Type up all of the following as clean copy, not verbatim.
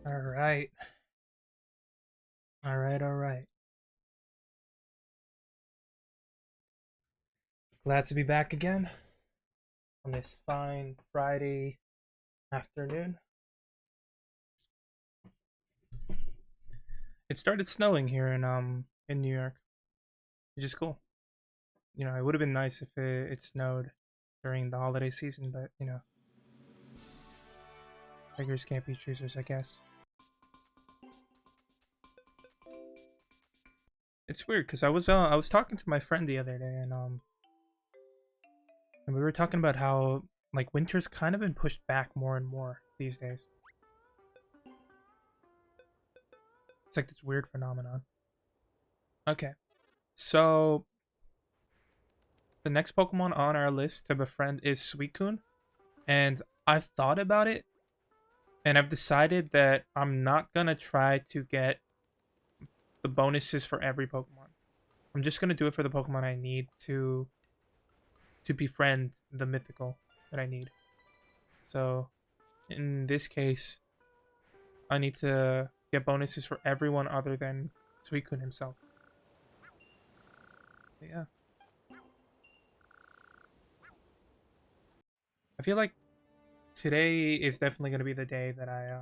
All right. All right, all right. Glad to be back again on this fine Friday afternoon. It started snowing here in New York, which is cool. You know, it would have been nice if it snowed during the holiday season, but you know, beggars can't be choosers, I guess. It's weird because I was talking to my friend the other day, and we were talking about how like winter's kind of been pushed back more and more these days. It's like this weird phenomenon. Okay, so the next Pokemon on our list to befriend is Suicune, and I've thought about it, and I've decided that I'm not gonna try to get the bonuses for every Pokemon. I'm just gonna do it for the Pokemon I need to befriend the mythical that I need. So in this case, I need to get bonuses for everyone other than Suicune himself. But yeah. I feel like today is definitely going to be the day that I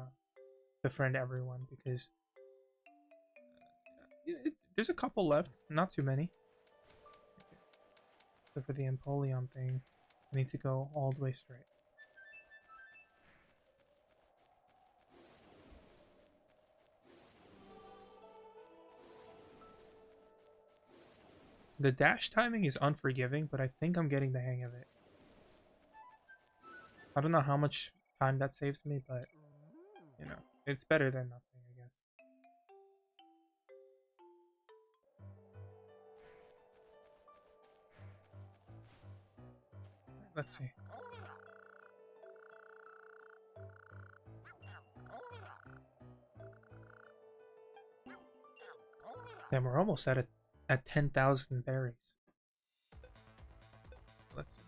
befriend everyone because there's a couple left, not too many. So for the Empoleon thing, I need to go all the way straight. The dash timing is unforgiving, but I think I'm getting the hang of it. I don't know how much time that saves me, but you know, it's better than nothing, I guess. Let's see. Damn, we're almost at 10,000 berries. Let's see.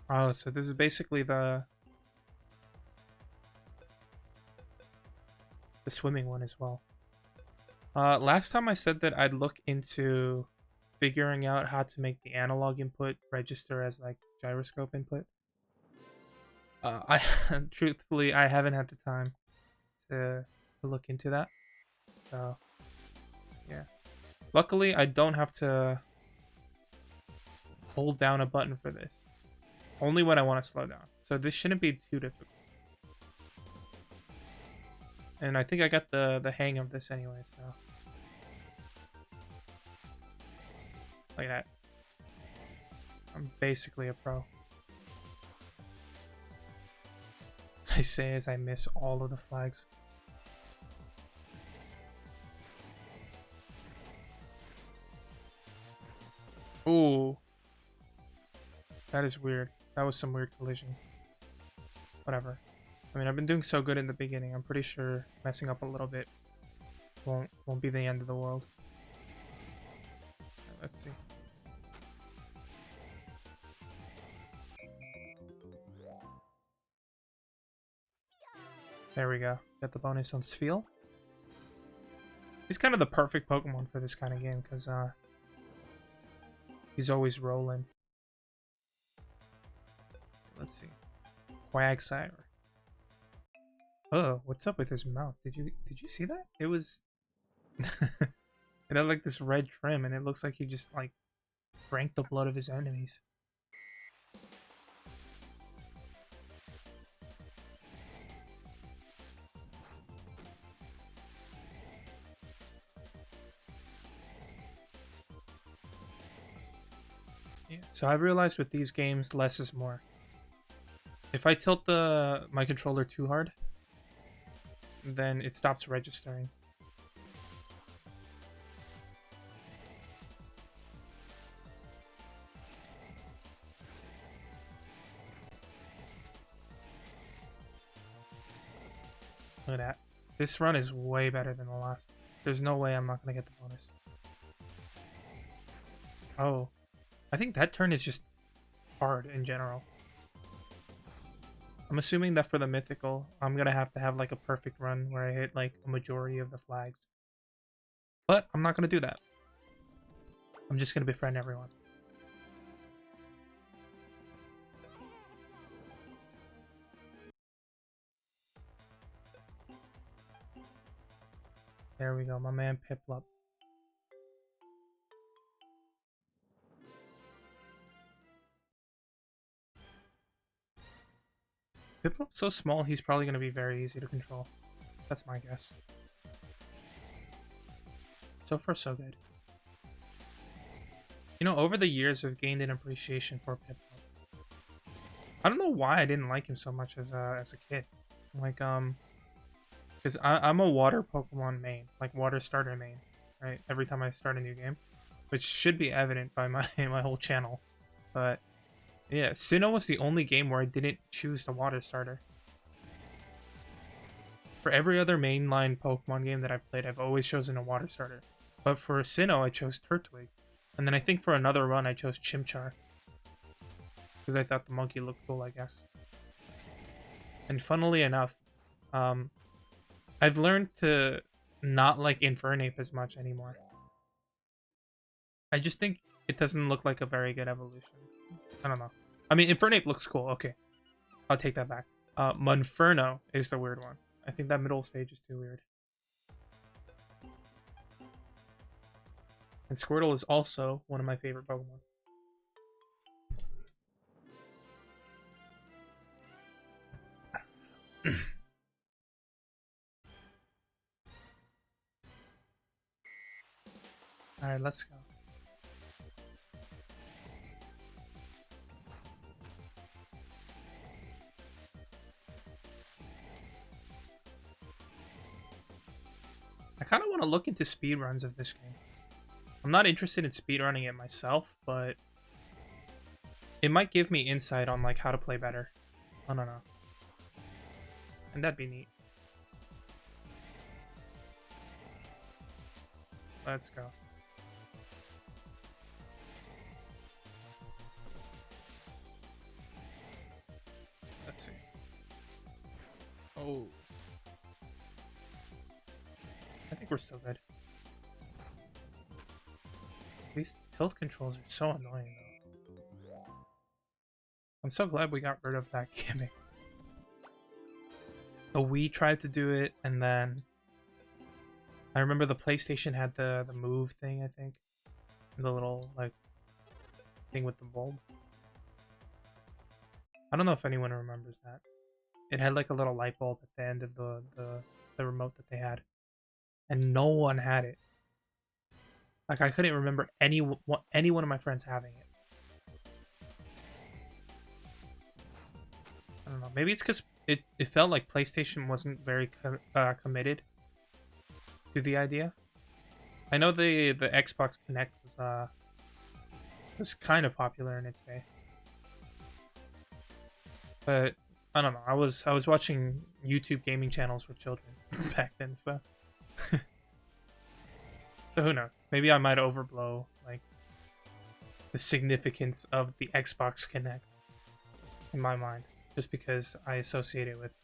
Oh, so this is basically the swimming one as well. Last time I said that I'd look into figuring out how to make the analog input register as like gyroscope input. I truthfully I haven't had the time to look into that. So yeah. Luckily, I don't have to hold down a button for this. Only when I want to slow down. So this shouldn't be too difficult. And I think I got the hang of this anyway, so. Like that. I'm basically a pro. I say as I miss all of the flags. Ooh. That is weird. That was some weird collision. Whatever. I mean, I've been doing so good in the beginning. I'm pretty sure messing up a little bit won't be the end of the world. Let's see. There we go. Got the bonus on Spheal. He's kind of the perfect Pokemon for this kind of game because he's always rolling. Let's see. Quagsire. Oh, what's up with his mouth? Did you see that? It was it had like this red trim and it looks like he just like drank the blood of his enemies. Yeah, so I've realized with these games, less is more. If I tilt my controller too hard, then it stops registering. Look at that. This run is way better than the last. There's no way I'm not going to get the bonus. Oh. I think that turn is just hard in general. I'm assuming that for the mythical, I'm going to have like a perfect run where I hit like a majority of the flags. But I'm not going to do that. I'm just going to befriend everyone. There we go, my man Piplup. Piplup's so small, he's probably going to be very easy to control. That's my guess. So far, so good. You know, over the years, I've gained an appreciation for Piplup. I don't know why I didn't like him so much as a kid. Like, because I'm a water Pokemon main, like water starter main, right? Every time I start a new game, which should be evident by my whole channel. But yeah, Sinnoh was the only game where I didn't choose the water starter. For every other mainline Pokemon game that I've played, I've always chosen a water starter. But for Sinnoh, I chose Turtwig. And then I think for another run, I chose Chimchar. Because I thought the monkey looked cool, I guess. And funnily enough, I've learned to not like Infernape as much anymore. I just think it doesn't look like a very good evolution. I don't know. I mean, Infernape looks cool. Okay. I'll take that back. Monferno is the weird one. I think that middle stage is too weird. And Squirtle is also one of my favorite Pokemon. Alright, let's go. I kind of want to look into speedruns of this game. I'm not interested in speedrunning it myself, but it might give me insight on like how to play better. I don't know. And that'd be neat. Let's go. Let's see. Oh. I think we're still good. These tilt controls are so annoying though. I'm so glad we got rid of that gimmick. The Wii tried to do it, and then I remember the PlayStation had the move thing, I think. The little like thing with the bulb. I don't know if anyone remembers that. It had like a little light bulb at the end of the remote that they had. And no one had it. Like I couldn't remember any one of my friends having it. I don't know. Maybe it's because it felt like PlayStation wasn't very committed to the idea. I know the Xbox Connect was kind of popular in its day, but I don't know. I was watching YouTube gaming channels with children back then, so so who knows? Maybe I might overblow like the significance of the Xbox Connect in my mind, just because I associate it with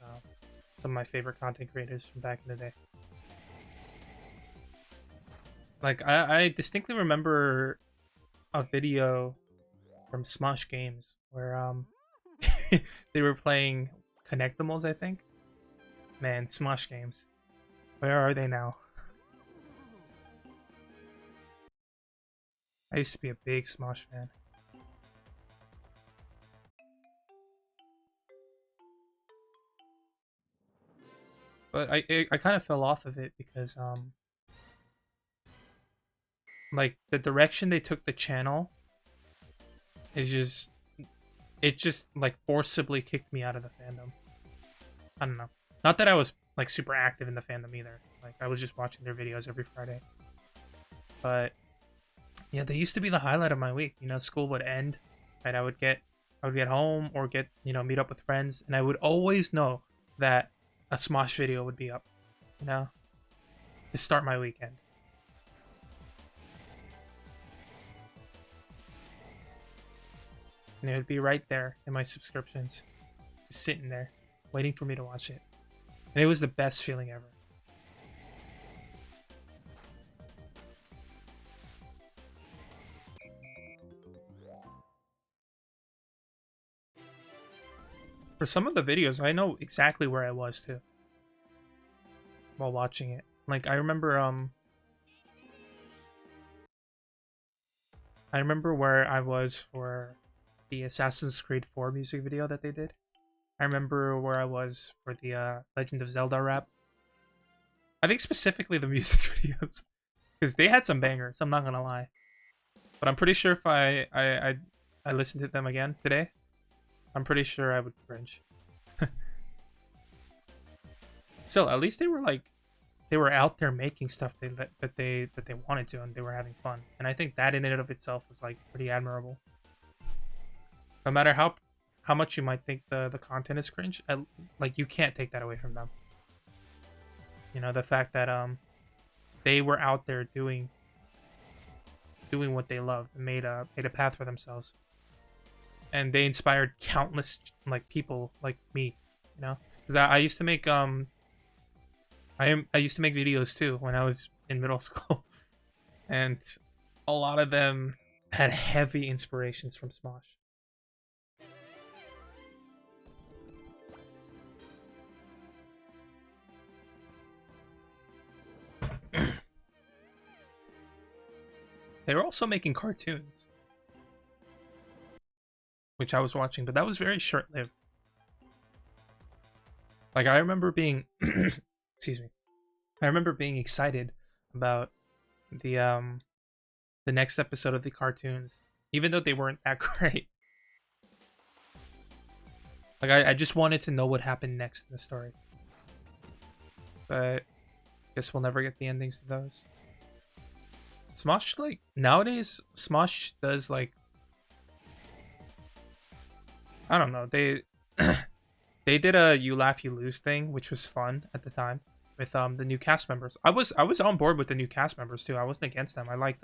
some of my favorite content creators from back in the day. Like I distinctly remember a video from Smosh Games where they were playing Connectimals, I think. Man, Smosh Games. Where are they now? I used to be a big Smosh fan. But I kind of fell off of it because like the direction they took the channel is just it just like forcibly kicked me out of the fandom. I don't know. Not that I was like super active in the fandom either. Like I was just watching their videos every Friday. But yeah, they used to be the highlight of my week. You know, school would end, and I would get home or get, you know, meet up with friends, and I would always know that a Smosh video would be up, you know, to start my weekend. And it would be right there in my subscriptions, just sitting there, waiting for me to watch it. And it was the best feeling ever. For some of the videos, I know exactly where I was too while watching it. Like I remember where I was for the Assassin's Creed 4 music video that they did. I remember where I was for the Legend of Zelda rap. I think specifically the music videos, because they had some bangers. I'm not gonna lie, but I'm pretty sure if I listened to them again today, I'm pretty sure I would cringe. Still, at least they were out there making stuff that they wanted to, and they were having fun. And I think that in and of itself was like pretty admirable. No matter how much you might think the content is cringe, like you can't take that away from them. You know, the fact that they were out there doing what they loved and made a path for themselves. And they inspired countless like people like me, you know, because I used to make I used to make videos too when I was in middle school, and a lot of them had heavy inspirations from Smosh. They were also making cartoons, which I was watching, but that was very short-lived. Like I remember being excuse me. I remember being excited about the next episode of the cartoons, even though they weren't that great. Like I just wanted to know what happened next in the story. But guess we'll never get the endings to those. Smosh, like nowadays, Smosh does like, I don't know, they they did a you laugh you lose thing, which was fun at the time with the new cast members. I was on board with the new cast members too. I wasn't against them. I liked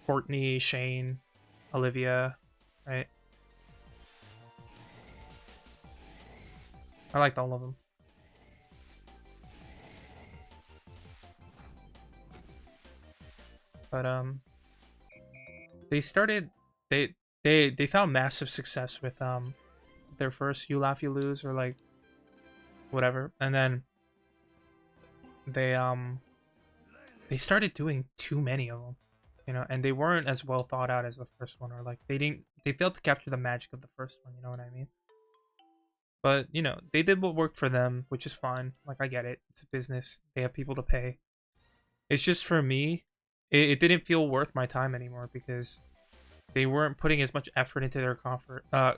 Courtney, Shane, Olivia, right? I liked all of them. But they started they found massive success with their first You Laugh You Lose or like whatever, and then they started doing too many of them, you know, and they weren't as well thought out as the first one, or like they failed to capture the magic of the first one, you know what I mean? But you know, they did what worked for them, which is fine. Like I get it, it's a business, they have people to pay. It's just for me, it didn't feel worth my time anymore because they weren't putting as much effort into their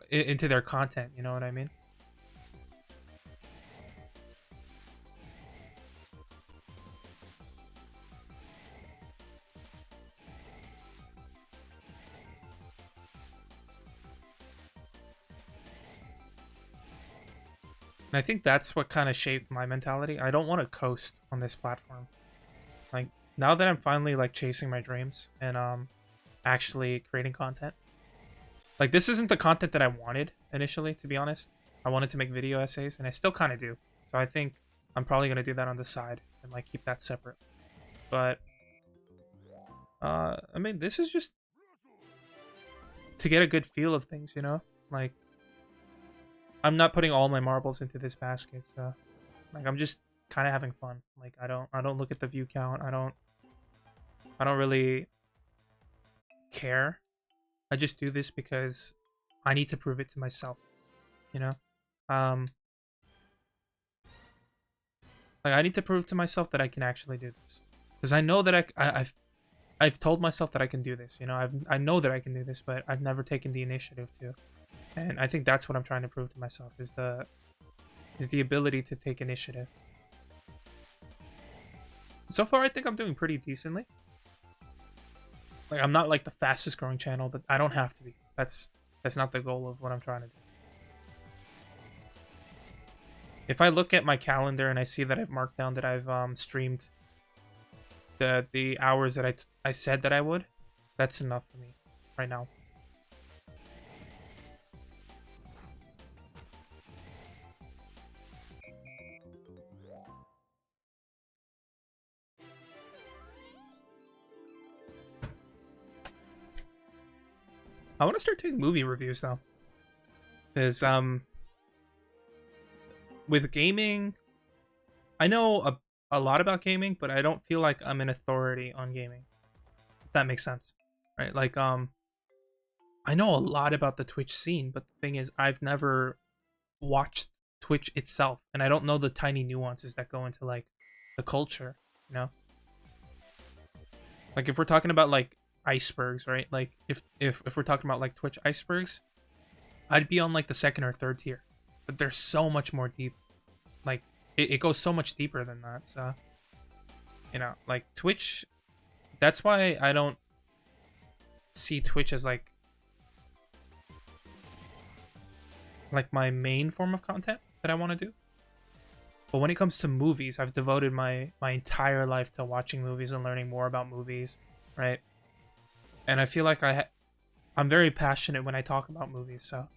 into their content, you know what I mean? And I think that's what kind of shaped my mentality. I don't want to coast on this platform. Like now that I'm finally like chasing my dreams and actually creating content. Like this isn't the content that I wanted initially, to be honest. I wanted to make video essays, and I still kind of do. So I think I'm probably going to do that on the side and like keep that separate. But I mean, this is just to get a good feel of things, you know? Like, I'm not putting all my marbles into this basket, so like I'm just kind of having fun. Like I don't look at the view count. I don't really care. I just do this because I need to prove it to myself, you know? Like I need to prove to myself that I can actually do this. Cuz I know that I've told myself that I can do this, you know? I know that I can do this, but I've never taken the initiative to. And I think that's what I'm trying to prove to myself is the ability to take initiative. So far I think I'm doing pretty decently. Like I'm not like the fastest growing channel, but I don't have to be. That's not the goal of what I'm trying to do. If I look at my calendar and I see that I've marked down that I've streamed the hours that I said that I would, that's enough for me right now. I want to start doing movie reviews though, because with gaming, I know a lot about gaming, but I don't feel like I'm an authority on gaming. If that makes sense, right? Like I know a lot about the Twitch scene, but the thing is, I've never watched Twitch itself, and I don't know the tiny nuances that go into like the culture, you know. Like if we're talking about like icebergs, right? Like if we're talking about like Twitch icebergs, I'd be on like the second or third tier, but there's so much more deep. Like it goes so much deeper than that. So you know, like Twitch. That's why I don't see Twitch as like my main form of content that I want to do. But when it comes to movies, I've devoted my entire life to watching movies and learning more about movies, right? And I feel like I'm very passionate when I talk about movies, so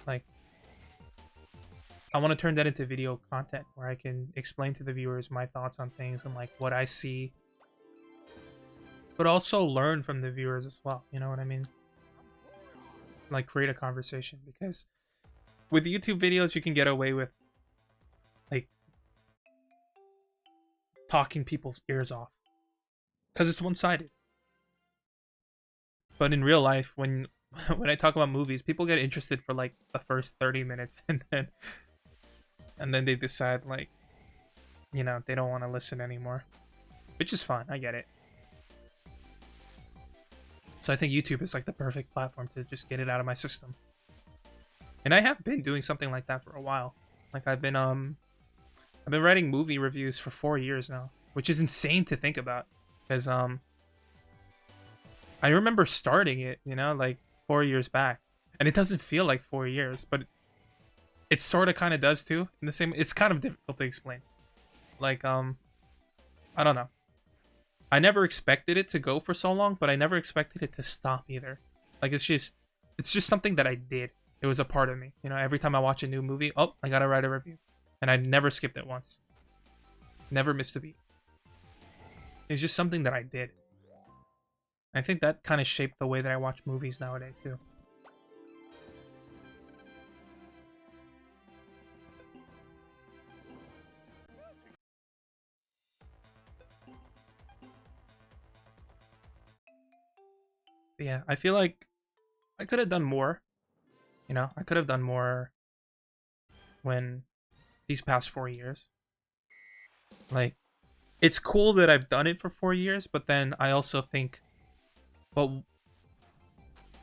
like I want to turn that into video content where I can explain to the viewers my thoughts on things and like what I see, but also learn from the viewers as well, you know what I mean? Like create a conversation, because with YouTube videos you can get away with like talking people's ears off because it's one-sided. But in real life, when I talk about movies, people get interested for like the first 30 minutes and then they decide like, you know, they don't want to listen anymore, which is fine. I get it. So I think YouTube is like the perfect platform to just get it out of my system. And I have been doing something like that for a while. Like I've been writing movie reviews for 4 years now, which is insane to think about, because I remember starting it, you know, like 4 years back, and it doesn't feel like 4 years, but it sort of kind of does too. In the same, it's kind of difficult to explain. Like I don't know. I never expected it to go for so long, but I never expected it to stop either. Like it's just something that I did. It was a part of me, you know. Every time I watch a new movie, oh, I gotta write a review, and I never skipped it once. Never missed a beat. It's just something that I did. I think that kind of shaped the way that I watch movies nowadays too. But yeah, I feel like I could have done more. You know, I could have done more when these past 4 years. Like, it's cool that I've done it for 4 years, but then I also think, well,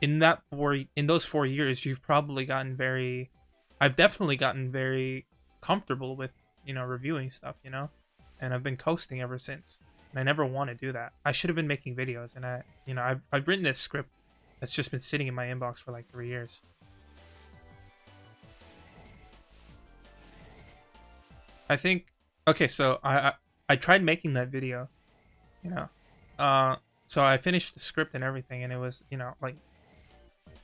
in those 4 years, you've probably gotten I've definitely gotten very comfortable with, you know, reviewing stuff, you know, and I've been coasting ever since. And I never want to do that. I should have been making videos, and I've written this script that's just been sitting in my inbox for like 3 years. I think, okay, so I tried making that video, you know, so I finished the script and everything, and it was, you know, like,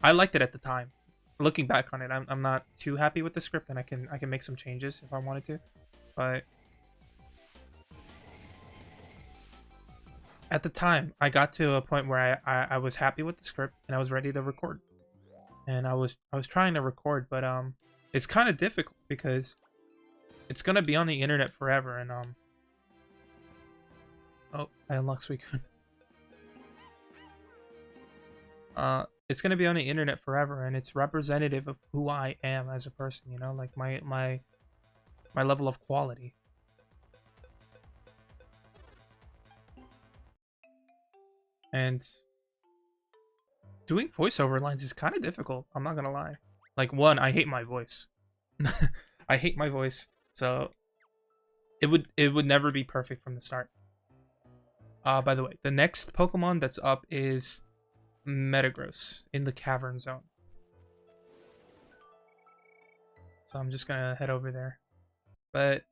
I liked it at the time, looking back on it, I'm not too happy with the script, and I can make some changes if I wanted to. But at the time, I got to a point where I was happy with the script and I was ready to record. And I was trying to record, but it's kind of difficult because it's gonna be on the internet forever. And oh, I unlocked Suicune. It's gonna be on the internet forever, and it's representative of who I am as a person. You know, like my level of quality. And doing voiceover lines is kind of difficult. I'm not gonna lie. Like, one, I hate my voice. I hate my voice, so it would never be perfect from the start. By the way, the next Pokemon that's up is Metagross in the Cavern Zone. So I'm just gonna head over there. But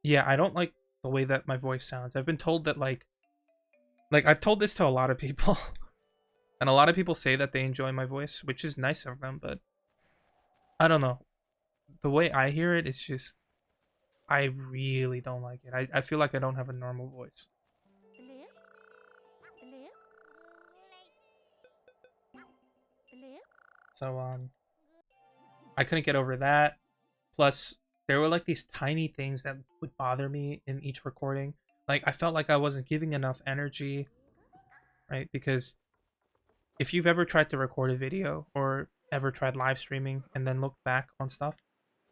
yeah, I don't like the way that my voice sounds. I've been told that like I've told this to a lot of people, and a lot of people say that they enjoy my voice, which is nice of them, but I don't know. The way I hear it, it's just I really don't like it. I feel like I don't have a normal voice. So I couldn't get over that. Plus there were like these tiny things that would bother me in each recording. Like I felt like I wasn't giving enough energy, right? Because if you've ever tried to record a video or ever tried live streaming and then look back on stuff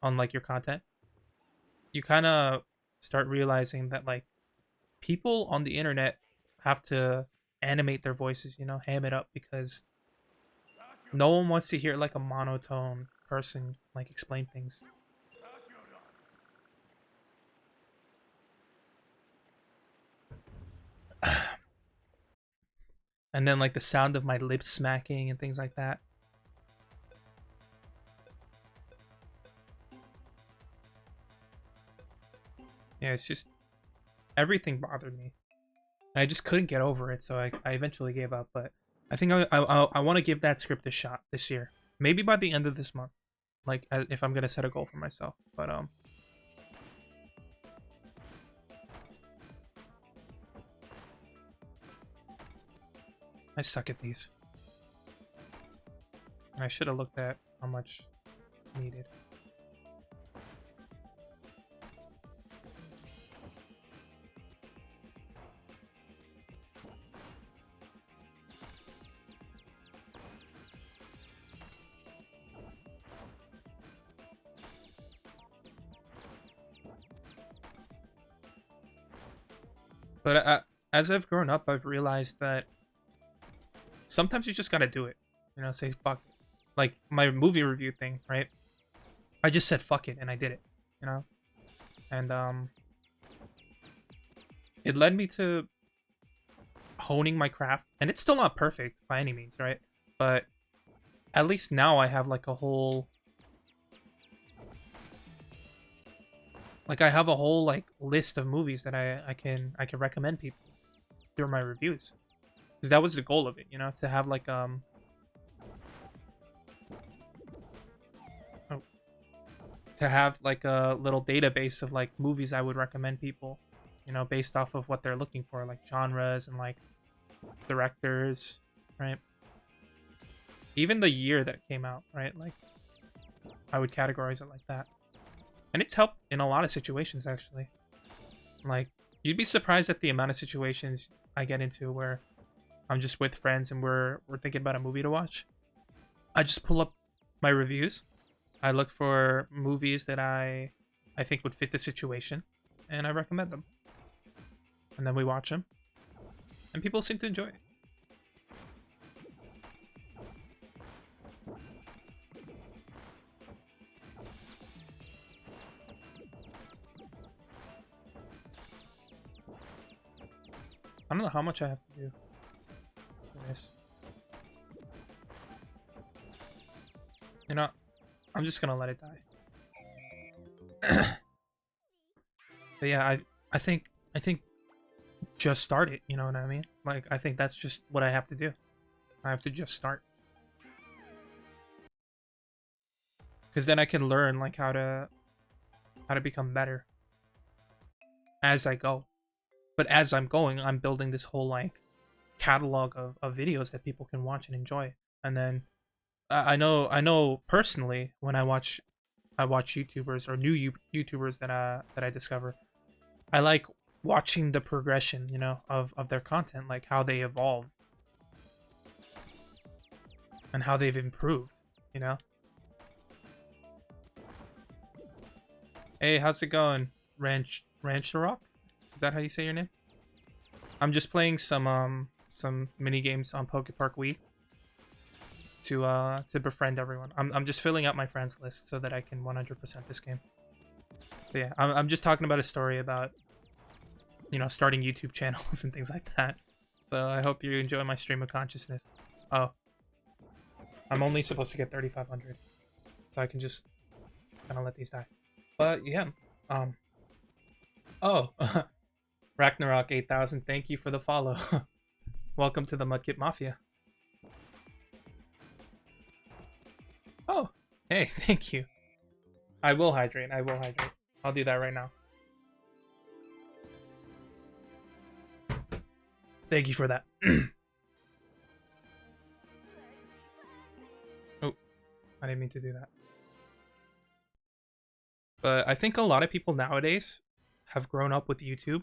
on like your content, you kind of start realizing that like people on the internet have to animate their voices, you know, ham it up, because no one wants to hear like a monotone person like explain things. And then like the sound of my lips smacking and things like that. Yeah, it's just everything bothered me. And I just couldn't get over it, so I eventually gave up. But I think I want to give that script a shot this year, maybe by the end of this month, like if I'm gonna set a goal for myself. But I suck at these. And I should have looked at how much needed. But as I've grown up, I've realized that sometimes you just gotta do it. You know, say fuck it. Like my movie review thing, right? I just said fuck it and I did it. You know, and it led me to honing my craft, and it's still not perfect by any means, right? But at least now I have like a whole, like I have a whole like list of movies that I can recommend people through my reviews, because that was the goal of it, you know, to have like oh, to have like a little database of like movies I would recommend people, you know, based off of what they're looking for, like genres and like directors, right? Even the year that came out, right? Like I would categorize it like that. And it's helped in a lot of situations, actually. Like, you'd be surprised at the amount of situations I get into where I'm just with friends and we're thinking about a movie to watch. I just pull up my reviews. I look for movies that I think would fit the situation, and I recommend them. And then we watch them, and people seem to enjoy it. I don't know how much I have to do for this. You know, I'm just gonna let it die. But yeah, I think just start it, you know what I mean? Like I think that's just what I have to do. I have to just start. because then I can learn like how to become better as I go. But as I'm going, I'm building this whole like catalog of videos that people can watch and enjoy. And then I know personally when I watch YouTubers or new YouTubers that I discover, I like watching the progression, you know, of their content, like how they evolve and how they've improved, you know. Hey, how's it going, Ranch the Rock? Is that how you say your name? I'm just playing some mini games on Poképark Wii to befriend everyone. I'm just filling out my friends list so that I can 100% this game. So yeah, I'm just talking about a story about, you know, starting YouTube channels and things like that. So I hope you enjoy my stream of consciousness. Oh, I'm only supposed to get 3,500, so I can just kind of let these die. But yeah, oh, Ragnarok 8000, thank you for the follow. Welcome to the Mudkip Mafia. Oh, hey, thank you. I will hydrate. I'll do that right now. Thank you for that. Oh, I didn't mean to do that. But I think a lot of people nowadays have grown up with YouTube.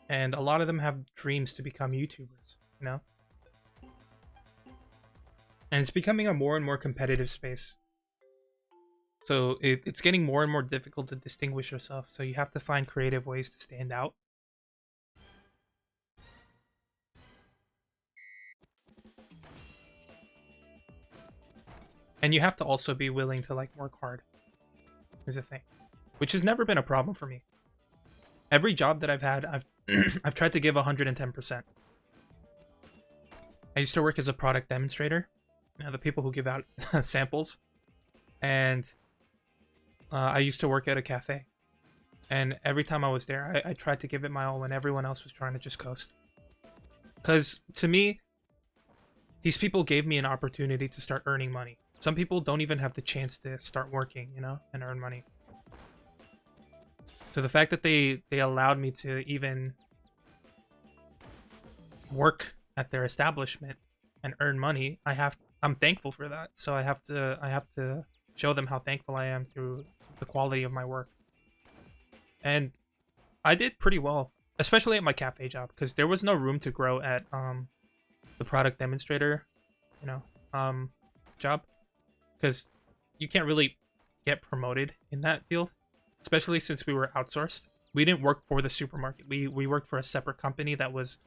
And a lot of them have dreams to become YouTubers, you know? And it's becoming a more and more competitive space. So it's getting more and more difficult to distinguish yourself. So you have to find creative ways to stand out. And you have to also be willing to like work hard. Is a thing, which has never been a problem for me. Every job that I've had, I've tried to give 110%. I used to work as a product demonstrator, you know, the people who give out samples, and I used to work at a cafe. And every time I was there, I tried to give it my all when everyone else was trying to just coast. Because to me, these people gave me an opportunity to start earning money. Some people don't even have the chance to start working, you know, and earn money. So the fact that they allowed me to even work at their establishment and earn money, I'm thankful for that. So I have to show them how thankful I am through the quality of my work. And I did pretty well, especially at my cafe job, because there was no room to grow at the product demonstrator, you know, job, because you can't really get promoted in that field, especially since we were outsourced. We didn't work for the supermarket. We worked for a separate company that was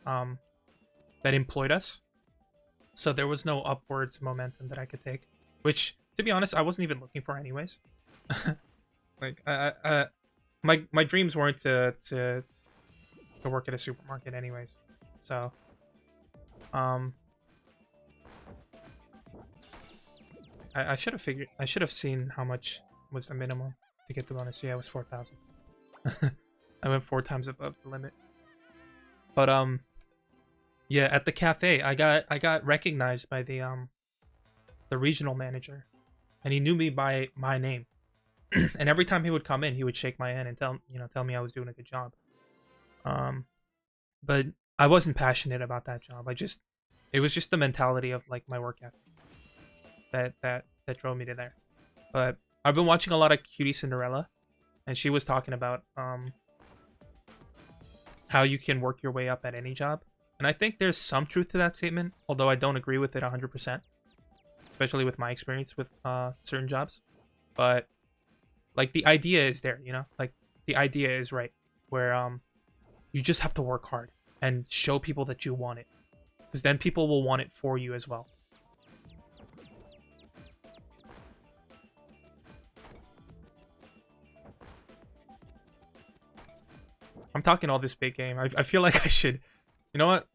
that employed us. So there was no upwards momentum that I could take, which, to be honest, I wasn't even looking for anyways. Like my dreams weren't to work at a supermarket anyways. So I should have seen how much was the minimum to get the bonus. Yeah, it was 4,000. I went 4 times above the limit. But yeah, at the cafe, I got recognized by the regional manager, and he knew me by my name. And every time he would come in, he would shake my hand and tell me I was doing a good job. But I wasn't passionate about that job. It was just the mentality of like my work ethic that drove me to there. But I've been watching a lot of Cutie Cinderella, and she was talking about how you can work your way up at any job. And I think there's some truth to that statement, although I don't agree with it 100%, especially with my experience with certain jobs. But like the idea is there, you know? Like the idea is right, where you just have to work hard and show people that you want it, because then people will want it for you as well. I'm talking all this big game. I feel like I should. You know what?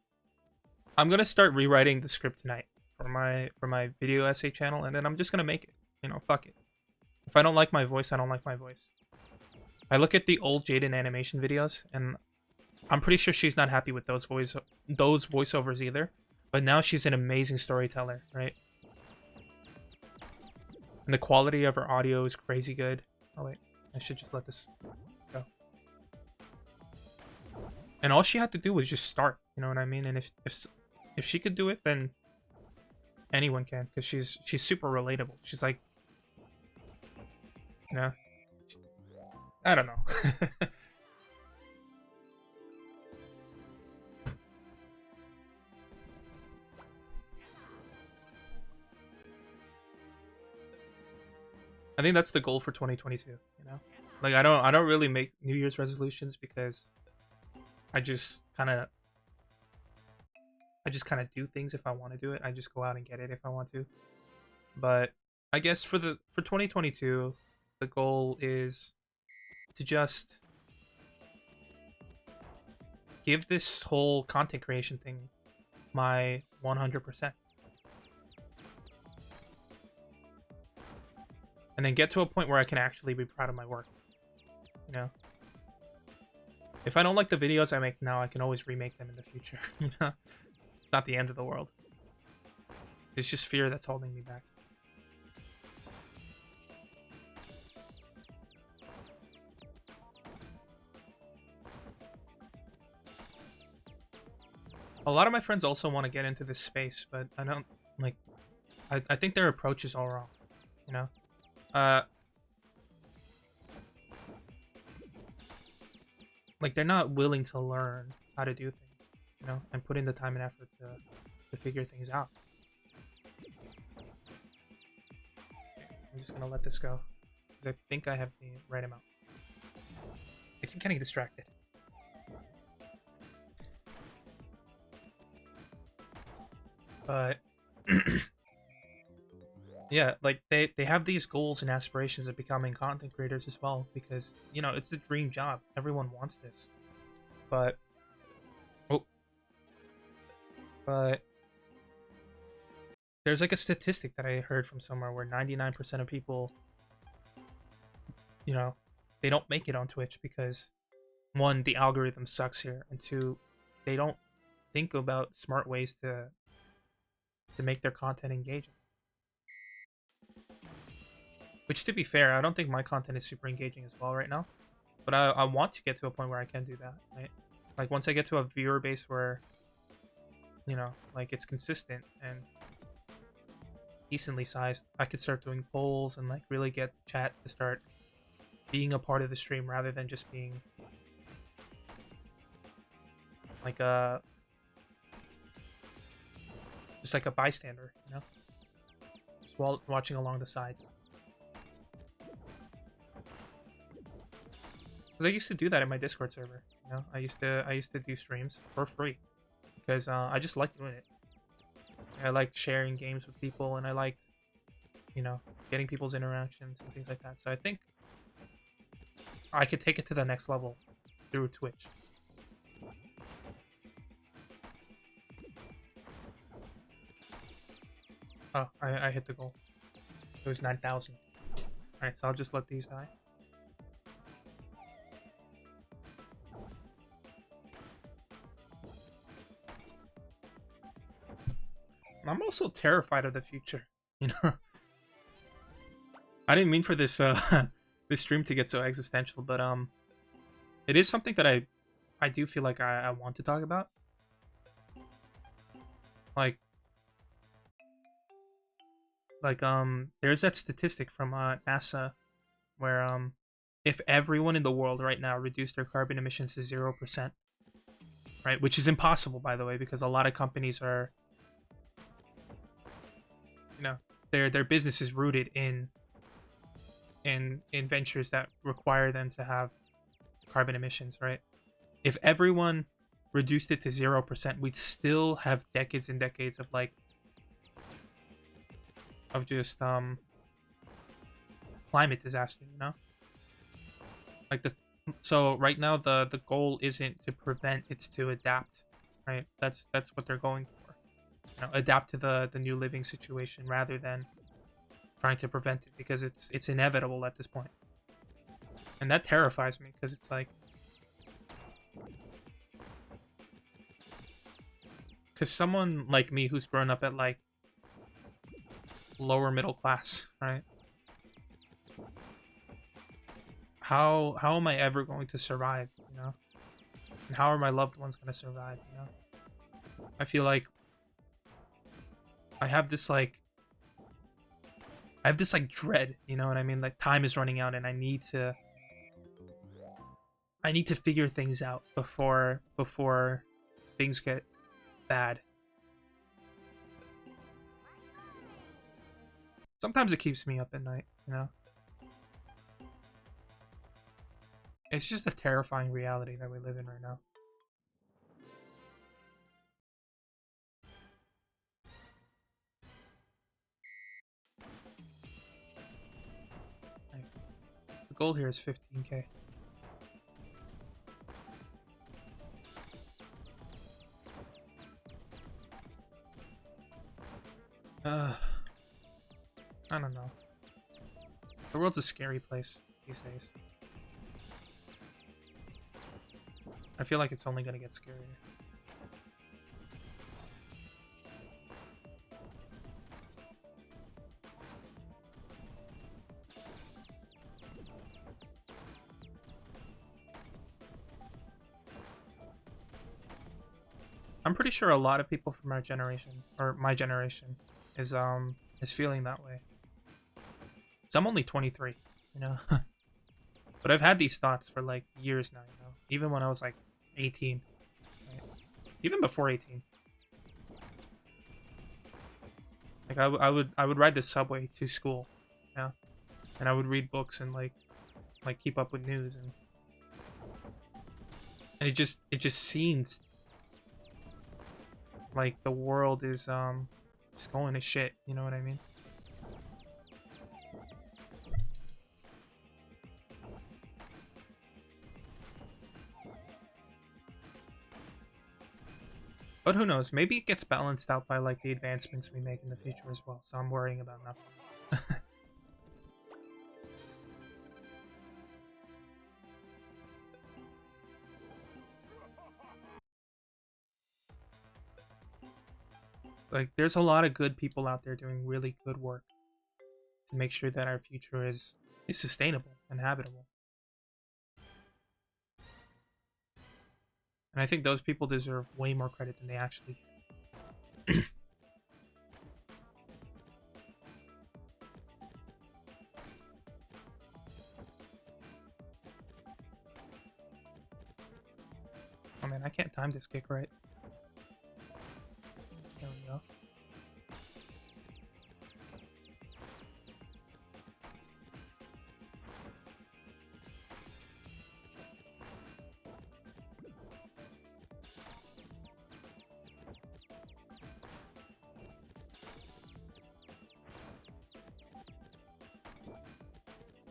I'm gonna start rewriting the script tonight for my video essay channel, and then I'm just gonna make it. You know, fuck it. If I don't like my voice, I don't like my voice. I look at the old Jaden animation videos, and I'm pretty sure she's not happy with those voiceovers either. But now she's an amazing storyteller, right? And the quality of her audio is crazy good. Oh wait, I should just let this go. And all she had to do was just start, you know what I mean? And if she could do it, then anyone can, because she's super relatable. She's like, you know, I don't know. I think that's the goal for 2022, you know? Like I don't really make New Year's resolutions because I just kind of do things if I want to do it. I just go out and get it if I want to. But I guess for 2022, the goal is to just give this whole content creation thing my 100%. And then get to a point where I can actually be proud of my work. You know? If I don't like the videos I make now, I can always remake them in the future. You know? It's not the end of the world. It's just fear that's holding me back. A lot of my friends also want to get into this space, but I don't, like, I think their approach is all wrong. You know? Like they're not willing to learn how to do things, you know, and put in the time and effort to figure things out. I'm just gonna let this go because I think I have the right amount. I keep getting distracted. But yeah, like they have these goals and aspirations of becoming content creators as well, because you know it's the dream job. Everyone wants this, but but there's like a statistic that I heard from somewhere where 99% of people, you know, they don't make it on Twitch because one, the algorithm sucks here, and two, they don't think about smart ways to make their content engaging. Which, to be fair, I don't think my content is super engaging as well right now. But I want to get to a point where I can do that, right? Like, once I get to a viewer base where, you know, like, it's consistent and decently sized, I could start doing polls and, like, really get chat to start being a part of the stream rather than just being, like, just like a bystander, you know? Just watching along the sides. Because I used to do that in my Discord server. You know, I used to do streams for free because I just liked doing it. I liked sharing games with people, and I liked, you know, getting people's interactions and things like that. So I think I could take it to the next level through Twitch. Oh, I hit the goal. It was 9,000. Alright, so I'll just let these die. I'm also terrified of the future, you know? I didn't mean for this this stream to get so existential, but it is something that I do feel like I want to talk about. Like there's that statistic from NASA where if everyone in the world right now reduced their carbon emissions to 0%, right, which is impossible, by the way, because a lot of companies are, you know, their business is rooted in ventures that require them to have carbon emissions, right? If everyone reduced it to 0%, we'd still have decades and decades of like of just climate disaster, you know? Like so right now the goal isn't to prevent, it's to adapt, right? That's what they're going for. You know, adapt to the new living situation rather than trying to prevent it, because it's inevitable at this point. And that terrifies me because it's like, because someone like me who's grown up at like lower middle class, right? how am I ever going to survive, you know? And how are my loved ones going to survive, you know? I feel like I have this like dread, you know what I mean? Like time is running out and I need to figure things out before things get bad. Sometimes it keeps me up at night, you know? It's just a terrifying reality that we live in right now. Like, the goal here is 15k. I don't know. The world's a scary place these days. I feel like it's only gonna get scarier. I'm pretty sure a lot of people from our generation, or my generation, is feeling that way. So I'm only 23, you know? But I've had these thoughts for like years now, you know? Even when I was like 18. Right? Even before 18. Like I would ride the subway to school, yeah? And I would read books and like keep up with news, and it just seems like the world is just going to shit, you know what I mean? But who knows? Maybe it gets balanced out by like the advancements we make in the future as well. So I'm worrying about nothing. Like there's a lot of good people out there doing really good work to make sure that our future is sustainable and habitable. And I think those people deserve way more credit than they actually get. Oh man, I can't time this kick right. There we go.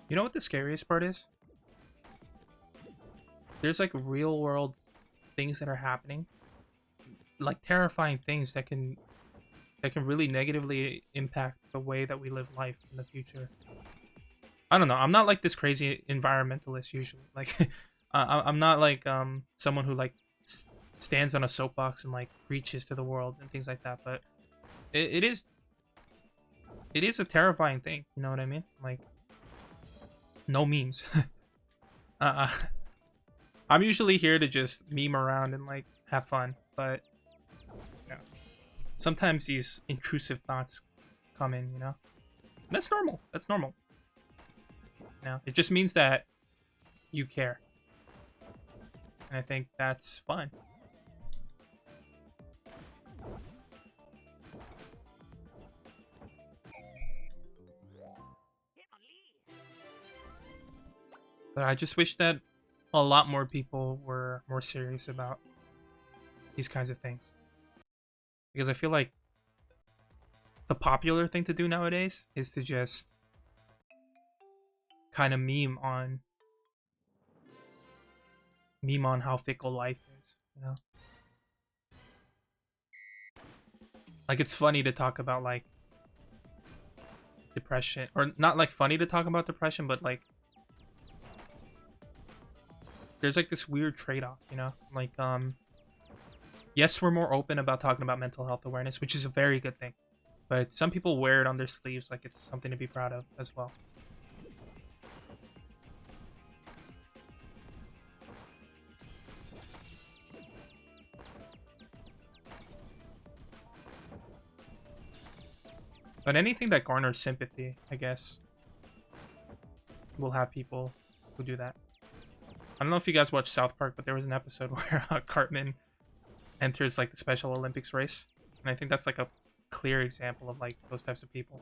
You know what the scariest part is? There's like real world things that are happening, like terrifying things that can really negatively impact the way that we live life in the future. I don't know. I'm not like this crazy environmentalist usually. Like, I'm not like someone who like stands on a soapbox and like preaches to the world and things like that. But it is a terrifying thing. You know what I mean? Like, no memes. uh, I'm usually here to just meme around and like have fun, but you know, sometimes these intrusive thoughts come in. You know, and that's normal. That's normal. You know, it just means that you care, and I think that's fun. But I just wish that a lot more people were more serious about these kinds of things. Because I feel like the popular thing to do nowadays is to just kind of meme on how fickle life is, you know? Like it's funny to talk about like depression, or not like funny to talk about depression, but like there's like this weird trade-off, you know? Like yes, we're more open about talking about mental health awareness, which is a very good thing. But some people wear it on their sleeves like it's something to be proud of as well. But anything that garners sympathy, I guess, will have people who do that. I don't know if you guys watched South Park, but there was an episode where Cartman enters like the Special Olympics race, and I think that's like a clear example of like those types of people.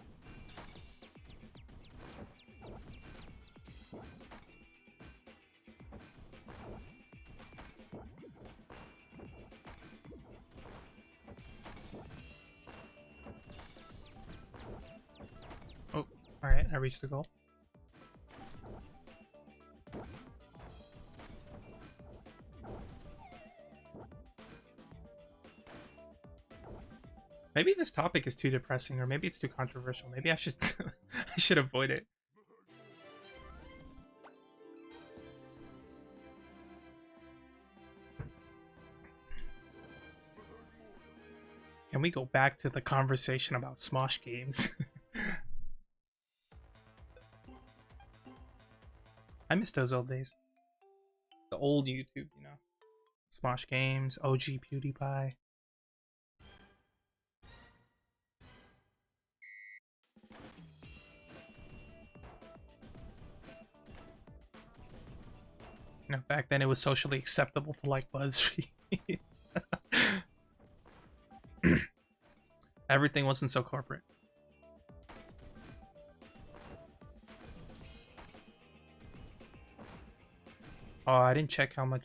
Oh, all right, I reached the goal. Maybe this topic is too depressing, or maybe it's too controversial. Maybe I should I should avoid it. Can we go back to the conversation about Smosh games? I miss those old days. The old YouTube, you know. Smosh games, OG PewDiePie. You know, back then it was socially acceptable to like BuzzFeed. Everything wasn't so corporate. Oh, I didn't check how many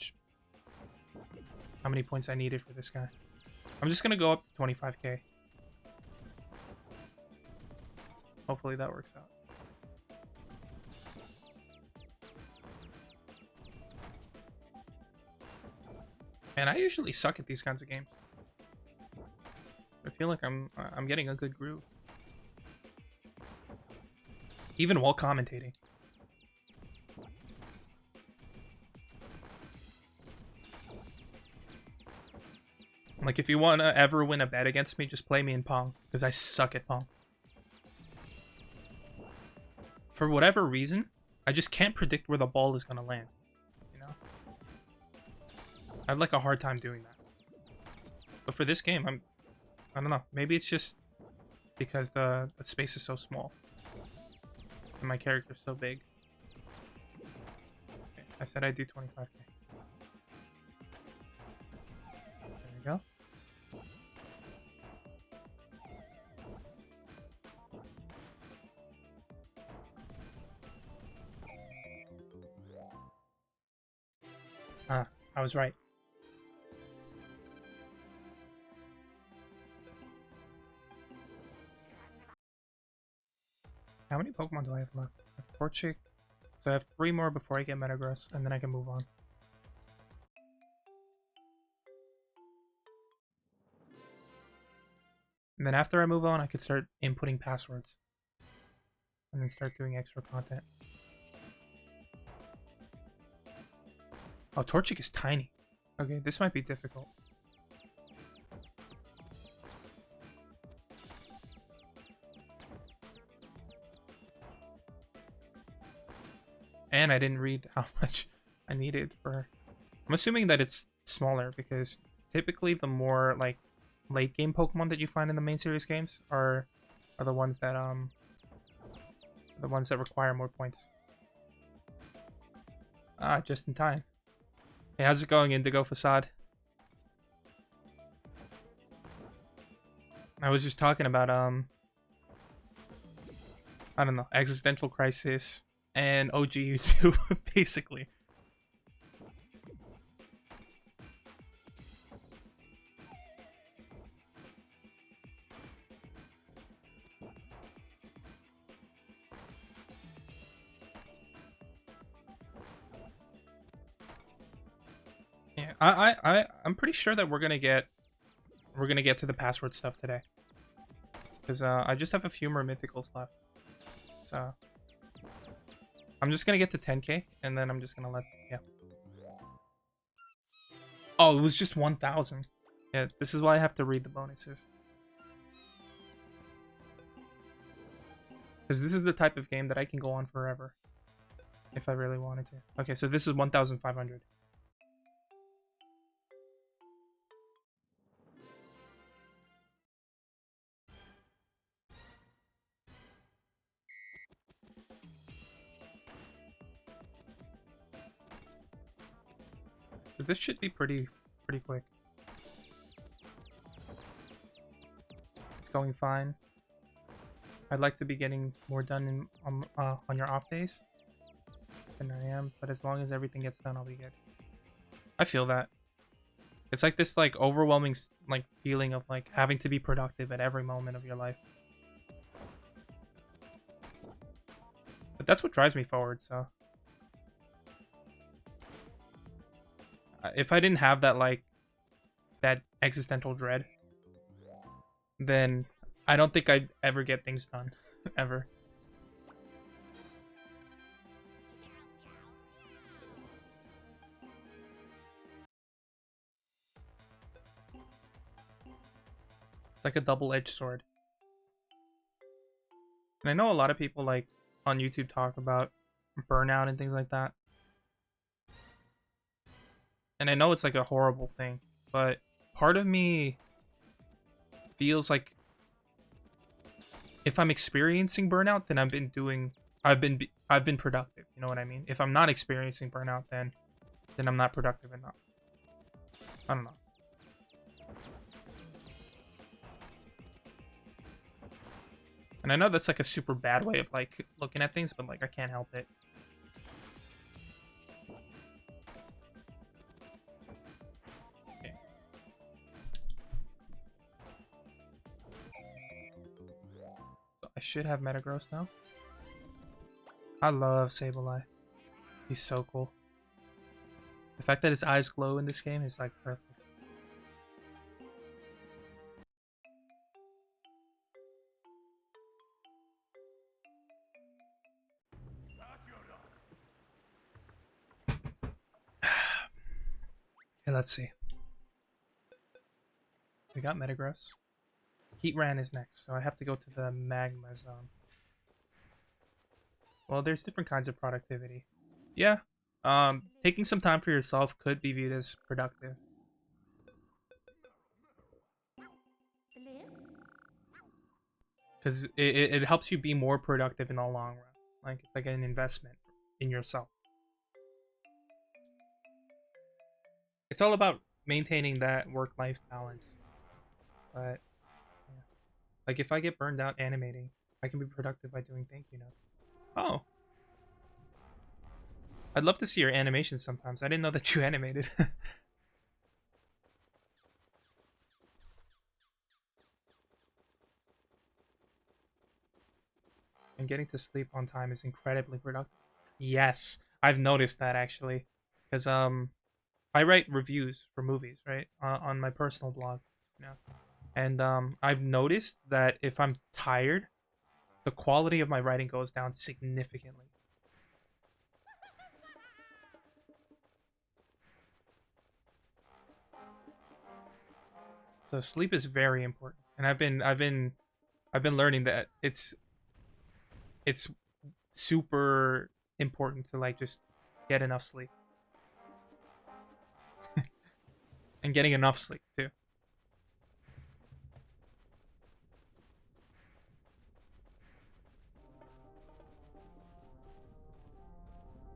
points I needed for this guy. I'm just gonna go up to 25k. Hopefully that works out. And I usually suck at these kinds of games. I feel like I'm getting a good groove. Even while commentating. Like, if you want to ever win a bet against me, just play me in Pong, because I suck at Pong. For whatever reason, I just can't predict where the ball is going to land, you know? I have, like, a hard time doing that. But for this game, I don't know, maybe it's just because the space is so small. And my character's so big. Okay, I said I'd do 25k. There we go. Ah, I was right. How many Pokemon do I have left? I have Torchic. So I have 3 more before I get Metagross, and then I can move on. And then after I move on, I could start inputting passwords. And then start doing extra content. Oh, Torchic is tiny. Okay, this might be difficult. And I didn't read how much I needed for... I'm assuming that it's smaller, because typically the more, like, late game Pokemon that you find in the main series games are the ones that require more points. Ah, just in time. Hey, how's it going, Indigo Facade? I was just talking about I don't know, Existential Crisis and OG YouTube, basically. Yeah, I'm pretty sure that we're gonna get to the password stuff today, because I just have a few more mythicals left. So I'm just gonna get to 10k, and then I'm just gonna yeah. Oh, it was just 1,000. Yeah, this is why I have to read the bonuses. Because this is the type of game that I can go on forever, if I really wanted to. Okay, so this is 1,500. So this should be pretty quick. It's going fine. I'd like to be getting more done on your off days than I am, but as long as everything gets done, I'll be good. I feel that. It's like this like overwhelming like feeling of like having to be productive at every moment of your life. But that's what drives me forward, so. If I didn't have that like that existential dread, then I don't think I'd ever get things done. Ever. It's like a double-edged sword. And I know a lot of people like on YouTube talk about burnout and things like that. And I know it's like a horrible thing, but part of me feels like if I'm experiencing burnout, then I've been productive. You know what I mean? If I'm not experiencing burnout, then I'm not productive enough. I don't know. And I know that's like a super bad way of like looking at things, but like I can't help it. Okay. So I should have Metagross now. I love Sableye. He's so cool. The fact that his eyes glow in this game is like perfect. Okay, let's see. We got Metagross. Heatran is next, so I have to go to the Magma Zone. Well, there's different kinds of productivity. Yeah, taking some time for yourself could be viewed as productive. Because it helps you be more productive in the long run. Like, it's like an investment in yourself. It's all about maintaining that work-life balance. But, yeah. Like, if I get burned out animating, I can be productive by doing thank you notes. Oh. I'd love to see your animations sometimes. I didn't know that you animated. And getting to sleep on time is incredibly productive. Yes, I've noticed that actually. Because, I write reviews for movies, right? On my personal blog, you know. And I've noticed that if I'm tired, the quality of my writing goes down significantly. So sleep is very important, and I've been learning that it's super important to like just get enough sleep and getting enough sleep too.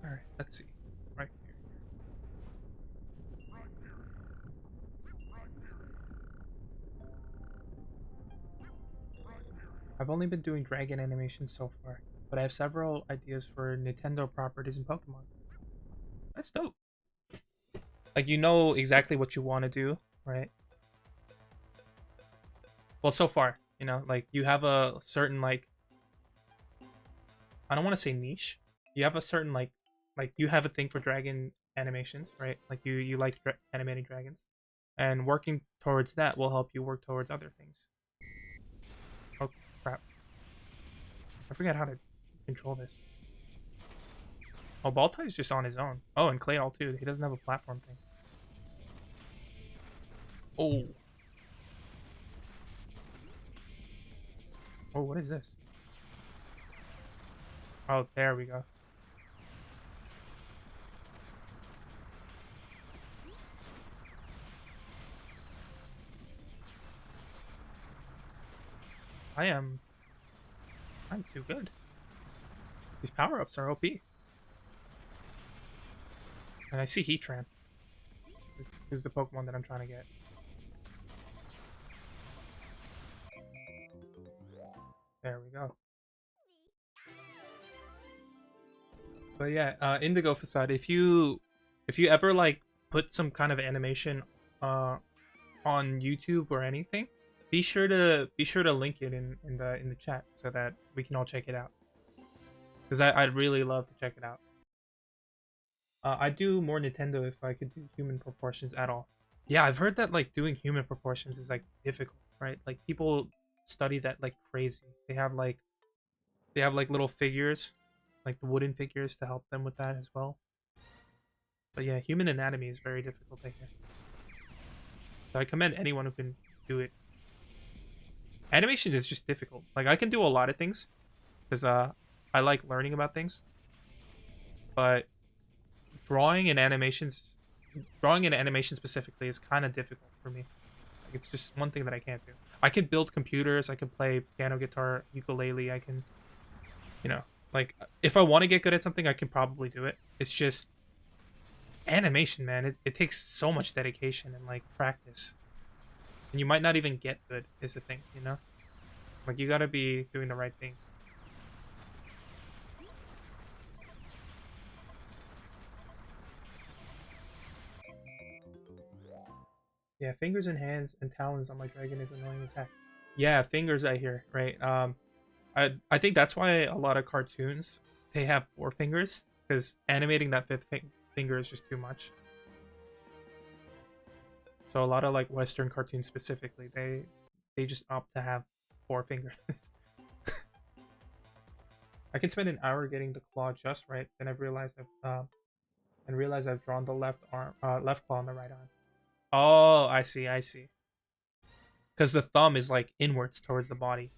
All right, let's see. Right here. I've only been doing dragon animations so far, but I have several ideas for Nintendo properties in Pokemon. That's dope. Like you know exactly what you want to do, right? Well, so far, you know, like you have a certain like I don't want to say niche. You have a certain like you have a thing for dragon animations, right? Like you like animating dragons, and working towards that will help you work towards other things. Oh crap! I forget how to control this. Oh, Baltai's just on his own. Oh, and Claydol too. He doesn't have a platform thing. Oh. Oh, what is this? Oh, there we go. I'm too good. These power-ups are OP. And I see Heatran. is the Pokemon that I'm trying to get. There we go. But yeah, Indigo Facade. If you ever like put some kind of animation on YouTube or anything, be sure to link it in the chat so that we can all check it out. Because I'd really love to check it out. I'd do more Nintendo if I could do human proportions at all. Yeah, I've heard that like doing human proportions is like difficult, right? Like people study that like crazy. They have like little figures, like the wooden figures to help them with that as well. But yeah, human anatomy is very difficult to hear. So I commend anyone who can do it. Animation is just difficult. Like I can do a lot of things because I like learning about things, but drawing in animation specifically is kind of difficult for me. Like it's just one thing that I can't do. I can build computers, I can play piano, guitar, ukulele, I can, you know, like if I want to get good at something, I can probably do it. It's just animation, man. It takes so much dedication and like practice. And you might not even get good is the thing, you know? Like you gotta be doing the right things. Yeah, fingers and hands and talons on my dragon is annoying as heck. Yeah, fingers I hear, right? I think that's why a lot of cartoons they have four fingers because animating that finger is just too much. So a lot of like Western cartoons specifically, they just opt to have four fingers. I can spend an hour getting the claw just right, then I've drawn the left claw on the right arm. Oh, I see, I see. Because the thumb is like inwards towards the body.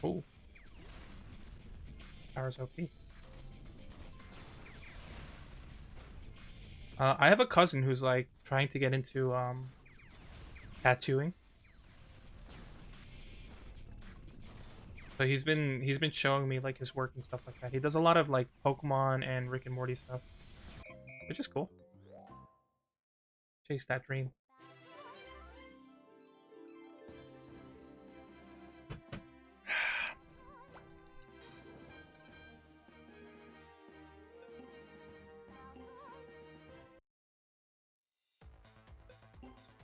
Oh, power's OP. I have a cousin who's like trying to get into tattooing. So he's been showing me like his work and stuff like that. He does a lot of like Pokemon and Rick and Morty stuff, which is cool. Chase that dream.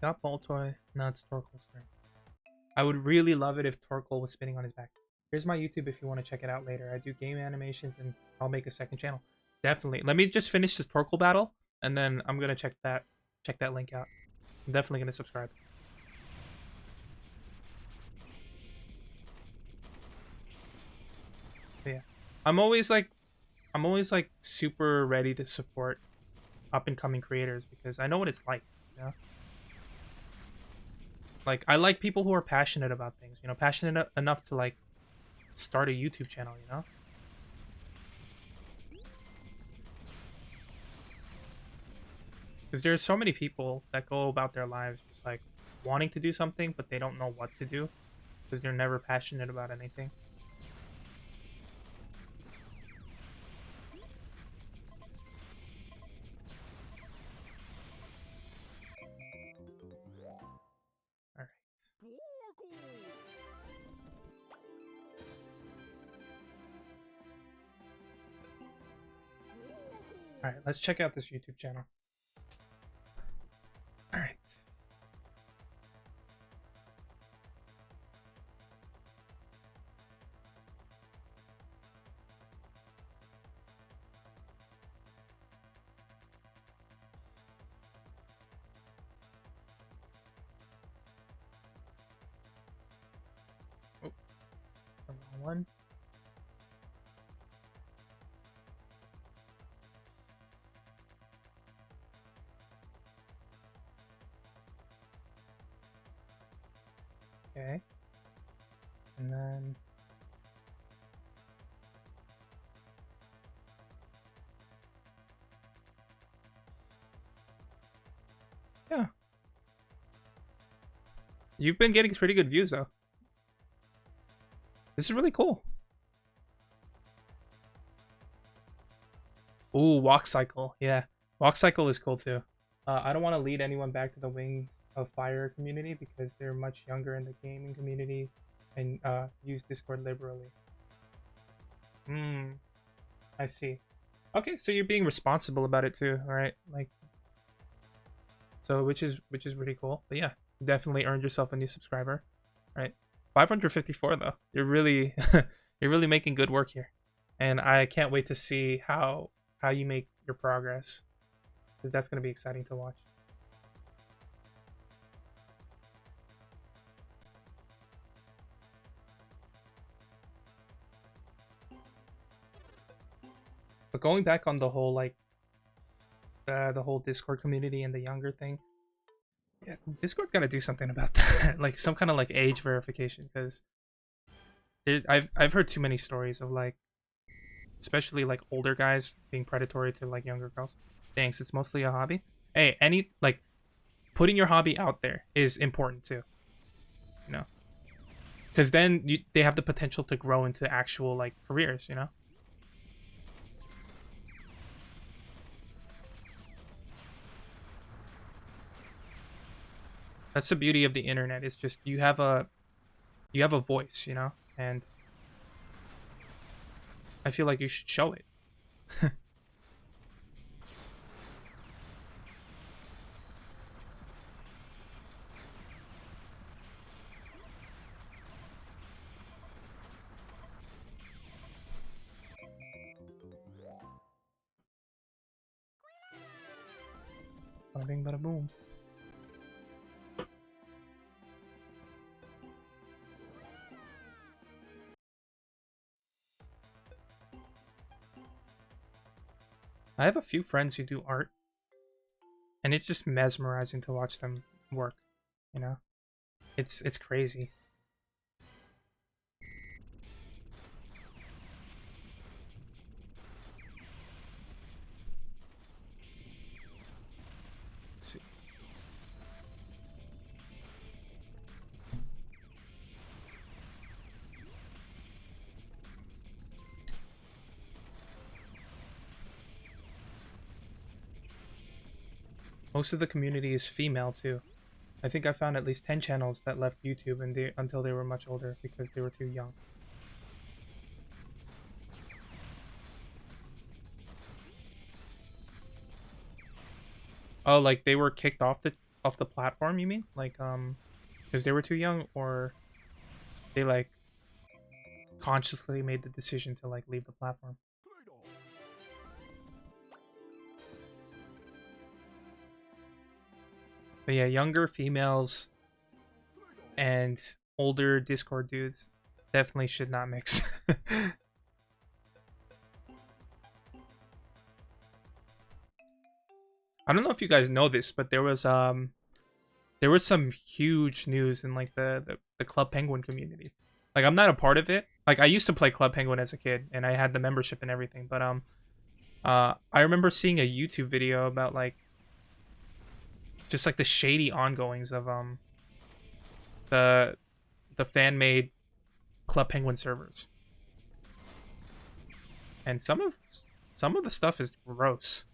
Got Baltoy, now it's Torkoal's turn. I would really love it if Torkoal was spinning on his back. Here's my YouTube if you want to check it out later. I do game animations and I'll make a second channel. Definitely. Let me just finish this Torkoal battle and then I'm gonna check that link out. I'm definitely gonna subscribe. But yeah. I'm always like super ready to support up and coming creators because I know what it's like, you know? Like I like people who are passionate about things, you know, passionate enough to like start a YouTube channel, you know? Because there's so many people that go about their lives just like wanting to do something, but they don't know what to do because they're never passionate about anything. All right. All right, let's check out this YouTube channel. All right. Oh, the wrong one. Okay. And then You've been getting pretty good views though. This is really cool. Ooh, walk cycle. Yeah, walk cycle is cool too. I don't want to lead anyone back to the Wings of Fire community because they're much younger in the gaming community and use Discord liberally. Hmm. I see. Okay, so you're being responsible about it too, all right? Like, so which is really cool. But yeah, definitely earned yourself a new subscriber, right? 554 though. You're really you're really making good work here, and I can't wait to see how you make your progress because that's gonna be exciting to watch. But going back on the whole like the whole Discord community and the younger thing, yeah, Discord's got to do something about that, like some kind of like age verification, because I've heard too many stories of like, especially like older guys being predatory to like younger girls. Thanks, it's mostly a hobby. Hey, any like putting your hobby out there is important too, you know, because then they have the potential to grow into actual like careers, you know. That's the beauty of the internet. It's just you have a voice, you know, and I feel like you should show it. Bada bing, bada boom. I have a few friends who do art, and it's just mesmerizing to watch them work. You know, it's crazy. Let's see. Most of the community is female too. I think I found at least 10 channels that left YouTube and until they were much older because they were too young. Oh, like they were kicked off the platform, you mean? Like because they were too young, or they like consciously made the decision to like leave the platform? But yeah, younger females and older Discord dudes definitely should not mix. I don't know if you guys know this, but there was some huge news in like the Club Penguin community. Like I'm not a part of it. Like I used to play Club Penguin as a kid and I had the membership and everything, but I remember seeing a YouTube video about like just like the shady ongoings of the the fan made Club Penguin servers. And some of the stuff is gross.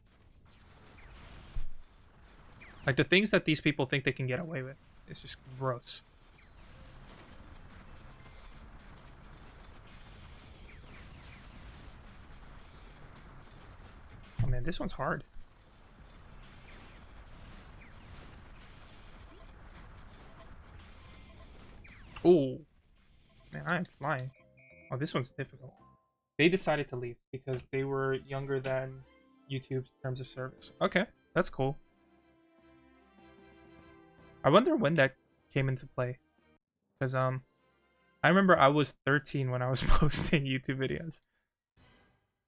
Like the things that these people think they can get away with, it's just gross. Oh man, this one's hard. Oh man, I am flying. Oh, this one's difficult. They decided to leave because they were younger than YouTube's terms of service. Okay, that's cool. I wonder when that came into play. Because I remember I was 13 when I was posting YouTube videos.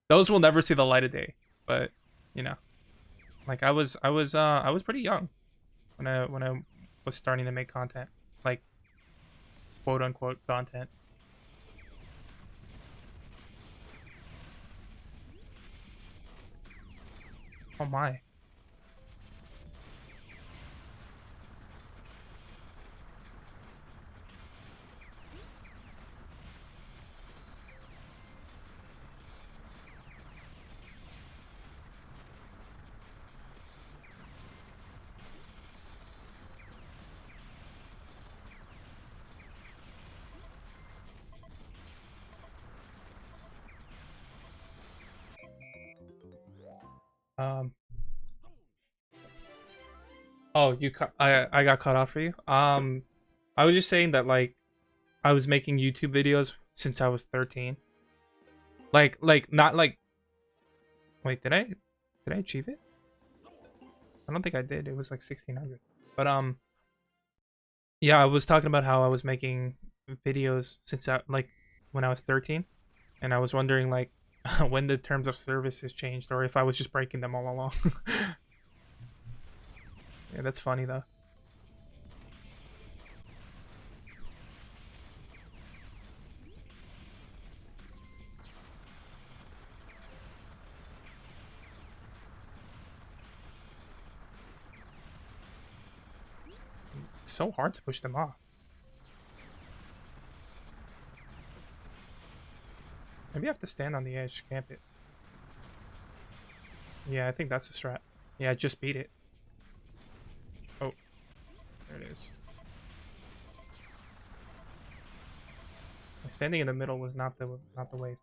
Those will never see the light of day. But, you know, like I was pretty young when I was starting to make content. Like quote unquote content. Oh my. Oh, I got cut off for you. I was just saying that like I was making YouTube videos since I was 13. Like not like wait, did I achieve it? I don't think I did. It was like 1600. But yeah, I was talking about how I was making videos since I like when I was 13, and I was wondering like when the terms of service has changed or if I was just breaking them all along. Yeah, that's funny though. It's so hard to push them off. Maybe I have to stand on the edge, camp it. Yeah, I think that's the strat. Yeah, just beat it. Oh, there it is. Standing in the middle was not the way.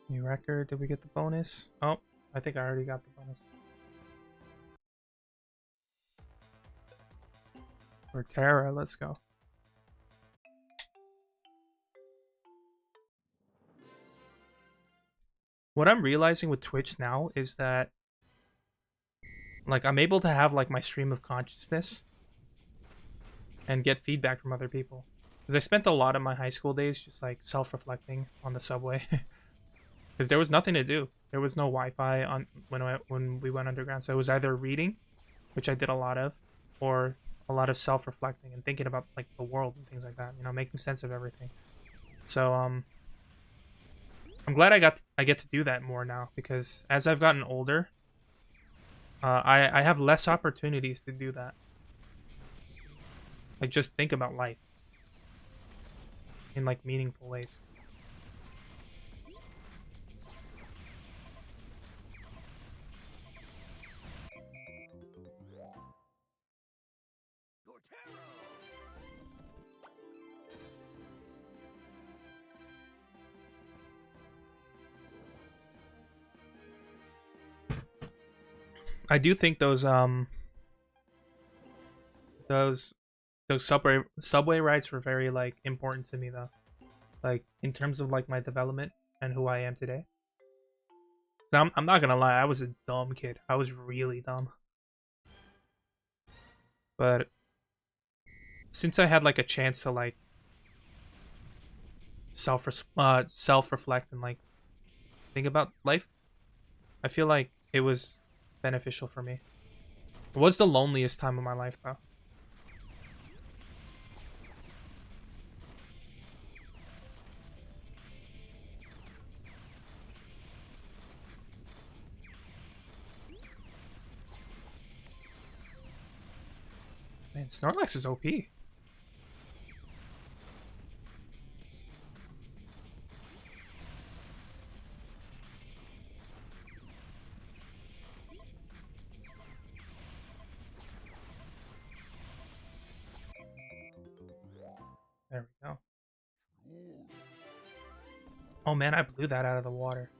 New record. Did we get the bonus? Oh, I think I already got the bonus. For Terra, let's go. What I'm realizing with Twitch now is that like I'm able to have like my stream of consciousness and get feedback from other people. Because I spent a lot of my high school days just like self-reflecting on the subway. Because there was nothing to do. There was no Wi-Fi on when we went underground. So it was either reading, which I did a lot of, or a lot of self-reflecting and thinking about like the world and things like that. You know, making sense of everything. So I'm glad I get to do that more now because as I've gotten older, I have less opportunities to do that. Like just think about life in like meaningful ways. I do think those those subway rides were very like important to me though. Like in terms of like my development and who I am today. I'm not gonna lie, I was a dumb kid. I was really dumb. But since I had like a chance to like self reflect and like think about life, I feel like it was beneficial for me. It was the loneliest time of my life though. Man, Snorlax is OP. There we go. Oh man, I blew that out of the water.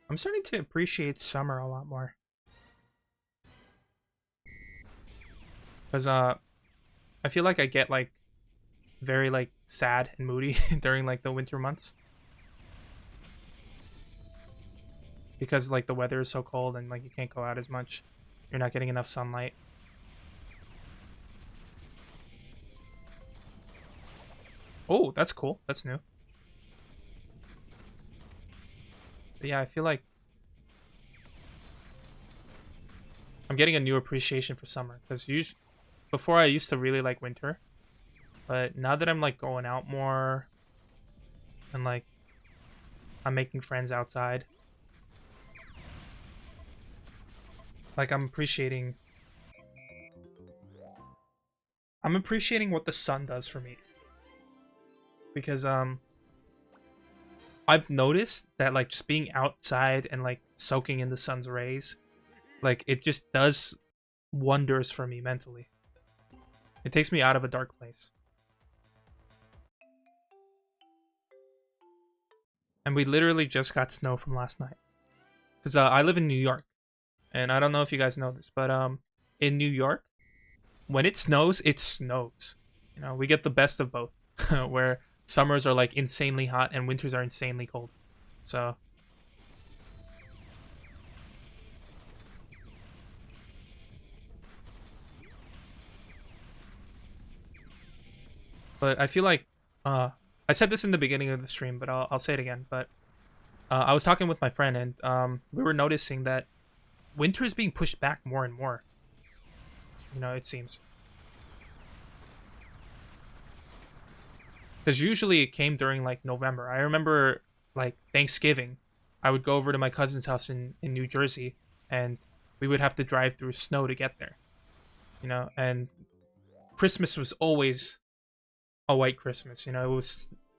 I'm starting to appreciate summer a lot more. Cause I feel like I get like very like sad and moody during like the winter months. Because like the weather is so cold and like you can't go out as much. You're not getting enough sunlight. Oh, that's cool. That's new. But yeah, I feel like I'm getting a new appreciation for summer because before I used to really like winter, but now that I'm like going out more and like I'm making friends outside, like I'm appreciating what the sun does for me because I've noticed that like just being outside and like soaking in the sun's rays. Like, it just does wonders for me mentally. It takes me out of a dark place. And we literally just got snow from last night. Because I live in New York. And I don't know if you guys know this, but in New York, when it snows, it snows. You know, we get the best of both. Where summers are like insanely hot and winters are insanely cold. So but I feel like I said this in the beginning of the stream, but I'll say it again. But I was talking with my friend, and we were noticing that winter is being pushed back more and more. You know, it seems. Because usually it came during like November. I remember like Thanksgiving, I would go over to my cousin's house in New Jersey, and we would have to drive through snow to get there. You know, and Christmas was always a white Christmas. You know,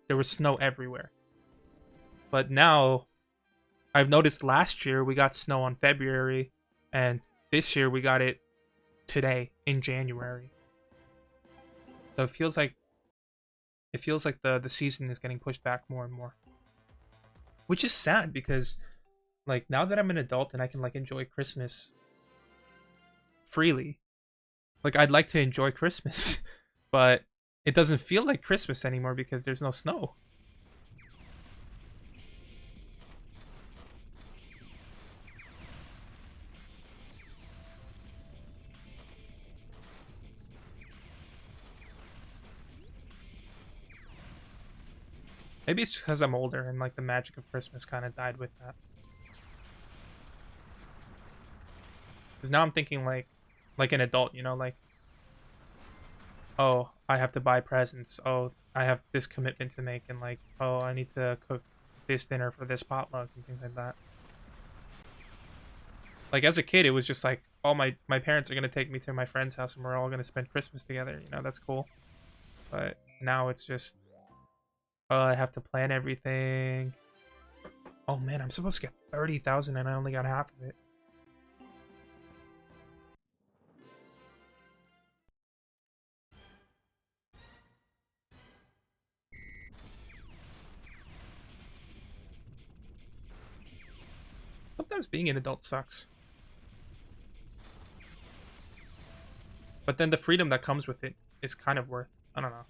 there was snow everywhere. But now I've noticed last year we got snow on February, and this year we got it today in January. So it feels like the season is getting pushed back more and more, which is sad because like now that I'm an adult and I can like enjoy Christmas freely, like I'd like to enjoy Christmas, but it doesn't feel like Christmas anymore because there's no snow. Maybe it's just because I'm older and like the magic of Christmas kind of died with that. Because now I'm thinking like an adult, you know, like, oh, I have to buy presents. Oh, I have this commitment to make, and like, oh, I need to cook this dinner for this potluck and things like that. Like as a kid, it was just like, oh, my parents are gonna take me to my friend's house and we're all gonna spend Christmas together. You know, that's cool. But now it's just, oh, I have to plan everything. Oh man, I'm supposed to get 30,000 and I only got half of it. Sometimes being an adult sucks. But then the freedom that comes with it is kind of worth. I don't know.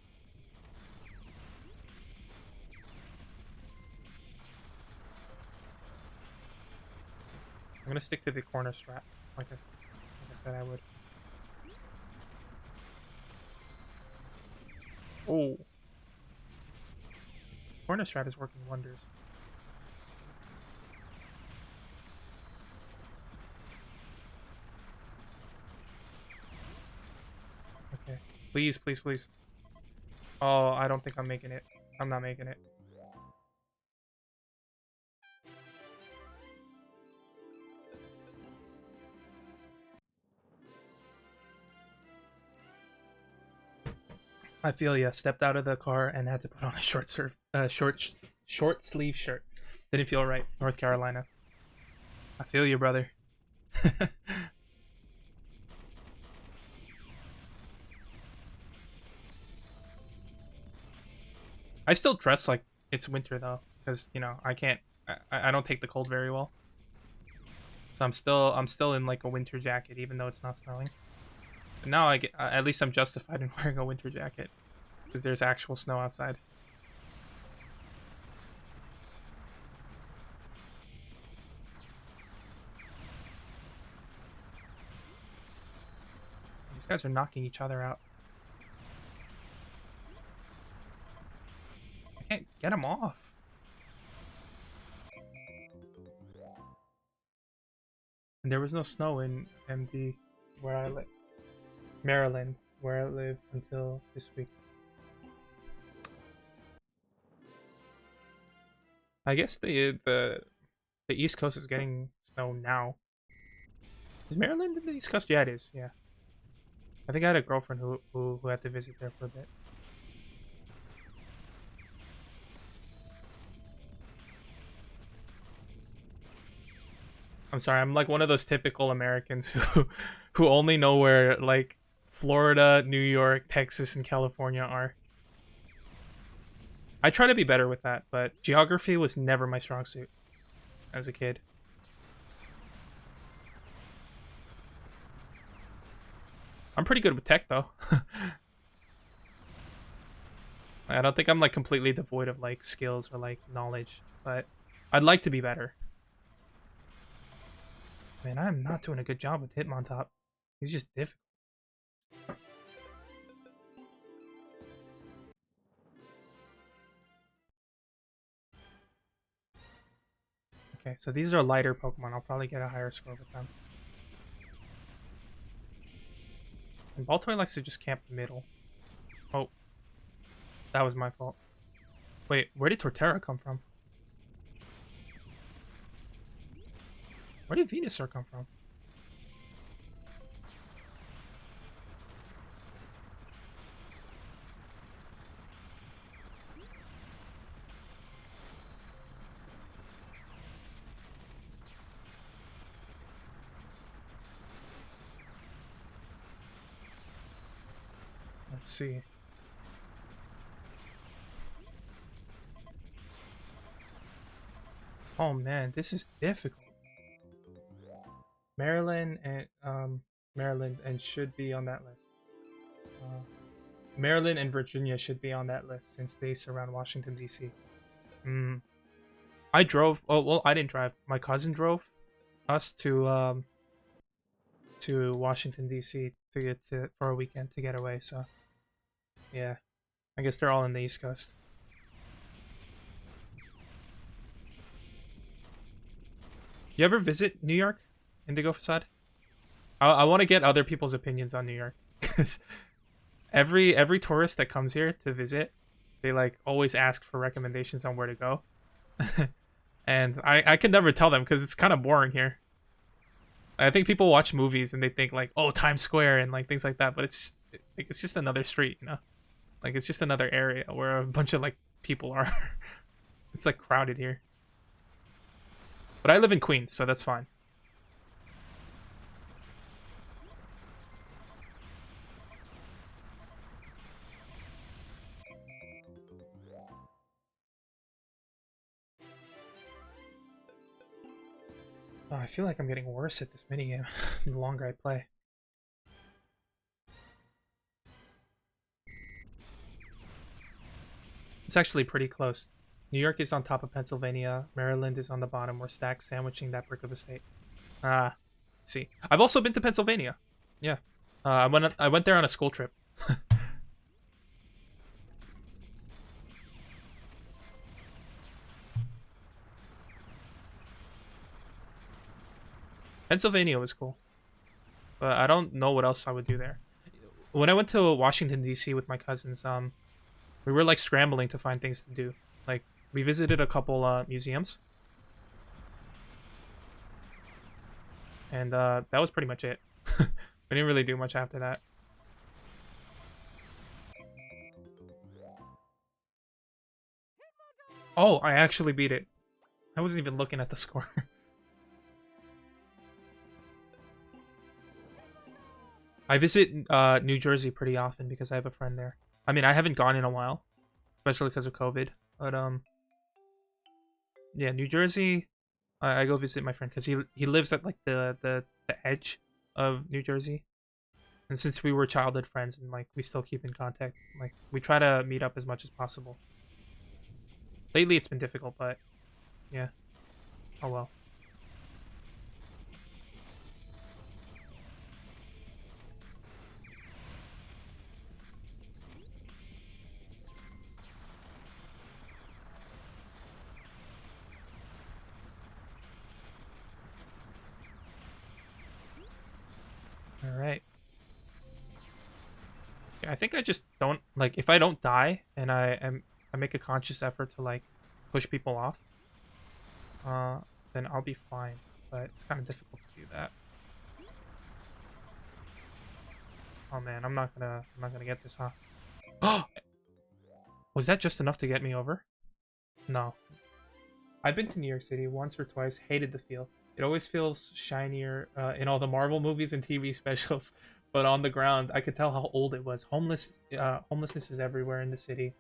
I'm gonna stick to the corner strat, like I said I would. Oh, corner strat is working wonders. Okay, please, please, please. Oh, I don't think I'm making it. I'm not making it. I feel ya. Stepped out of the car and had to put on a short sleeve shirt. Didn't feel right. North Carolina. I feel you, brother. I still dress like it's winter though, because you know I can't. I don't take the cold very well. So I'm still in like a winter jacket even though it's not snowing. But now I get at least I'm justified in wearing a winter jacket because there's actual snow outside. These guys are knocking each other out. I can't get them off. And there was no snow in MD where I live. Maryland, where I live until this week. I guess the East Coast is getting snow now. Is Maryland in the East Coast? Yeah, it is. Yeah. I think I had a girlfriend who had to visit there for a bit. I'm sorry, I'm like one of those typical Americans who only know where like Florida, New York, Texas, and California are. I try to be better with that, but geography was never my strong suit as a kid. I'm pretty good with tech though. I don't think I'm like completely devoid of like skills or like knowledge, but I'd like to be better. Man, I'm not doing a good job with Hitmontop. He's just difficult. Okay, so these are lighter Pokemon. I'll probably get a higher score with them. And Baltoy likes to just camp the middle. Oh, that was my fault. Wait, where did Torterra come from? Where did Venusaur come from? Let's see. Oh man, this is difficult. Maryland and should be on that list. Uh, Maryland and Virginia should be on that list since they surround Washington D.C. Hmm. I drove. Oh well, I didn't drive. My cousin drove us to Washington D.C. to get to for a weekend to get away. So yeah, I guess they're all in the East Coast. You ever visit New York, Indigo Facade? I want to get other people's opinions on New York because every tourist that comes here to visit, they like always ask for recommendations on where to go, and I can never tell them because it's kind of boring here. I think people watch movies and they think like, oh, Times Square and like things like that, but it's just another street, you know, like it's just another area where a bunch of like people are. It's like crowded here, but I live in Queens, so that's fine. Oh, I feel like I'm getting worse at this minigame the longer I play. It's actually pretty close. New York is on top of Pennsylvania. Maryland is on the bottom. We're stacked, sandwiching that brick of a state. Ah, see. I've also been to Pennsylvania. Yeah. I went there on a school trip. Pennsylvania was cool, but I don't know what else I would do there. When I went to Washington D.C. with my cousins, we were like scrambling to find things to do. Like we visited a couple museums, and that was pretty much it. We didn't really do much after that. Oh, I actually beat it. I wasn't even looking at the score. I visit New Jersey pretty often because I have a friend there. I mean, I haven't gone in a while, especially because of COVID. But yeah, New Jersey. I go visit my friend because he lives at like the edge of New Jersey, and since we were childhood friends and like we still keep in contact, like we try to meet up as much as possible. Lately, it's been difficult, but yeah. Oh well. All right. Yeah, I think I just don't like if I don't die and I make a conscious effort to like push people off, uh, then I'll be fine. But it's kind of difficult to do that. Oh man, I'm not gonna get this, huh? Oh, was that just enough to get me over? No. I've been to New York City once or twice. Hated the feel. It always feels shinier in all the Marvel movies and TV specials, but on the ground, I could tell how old it was. Homelessness is everywhere in the city,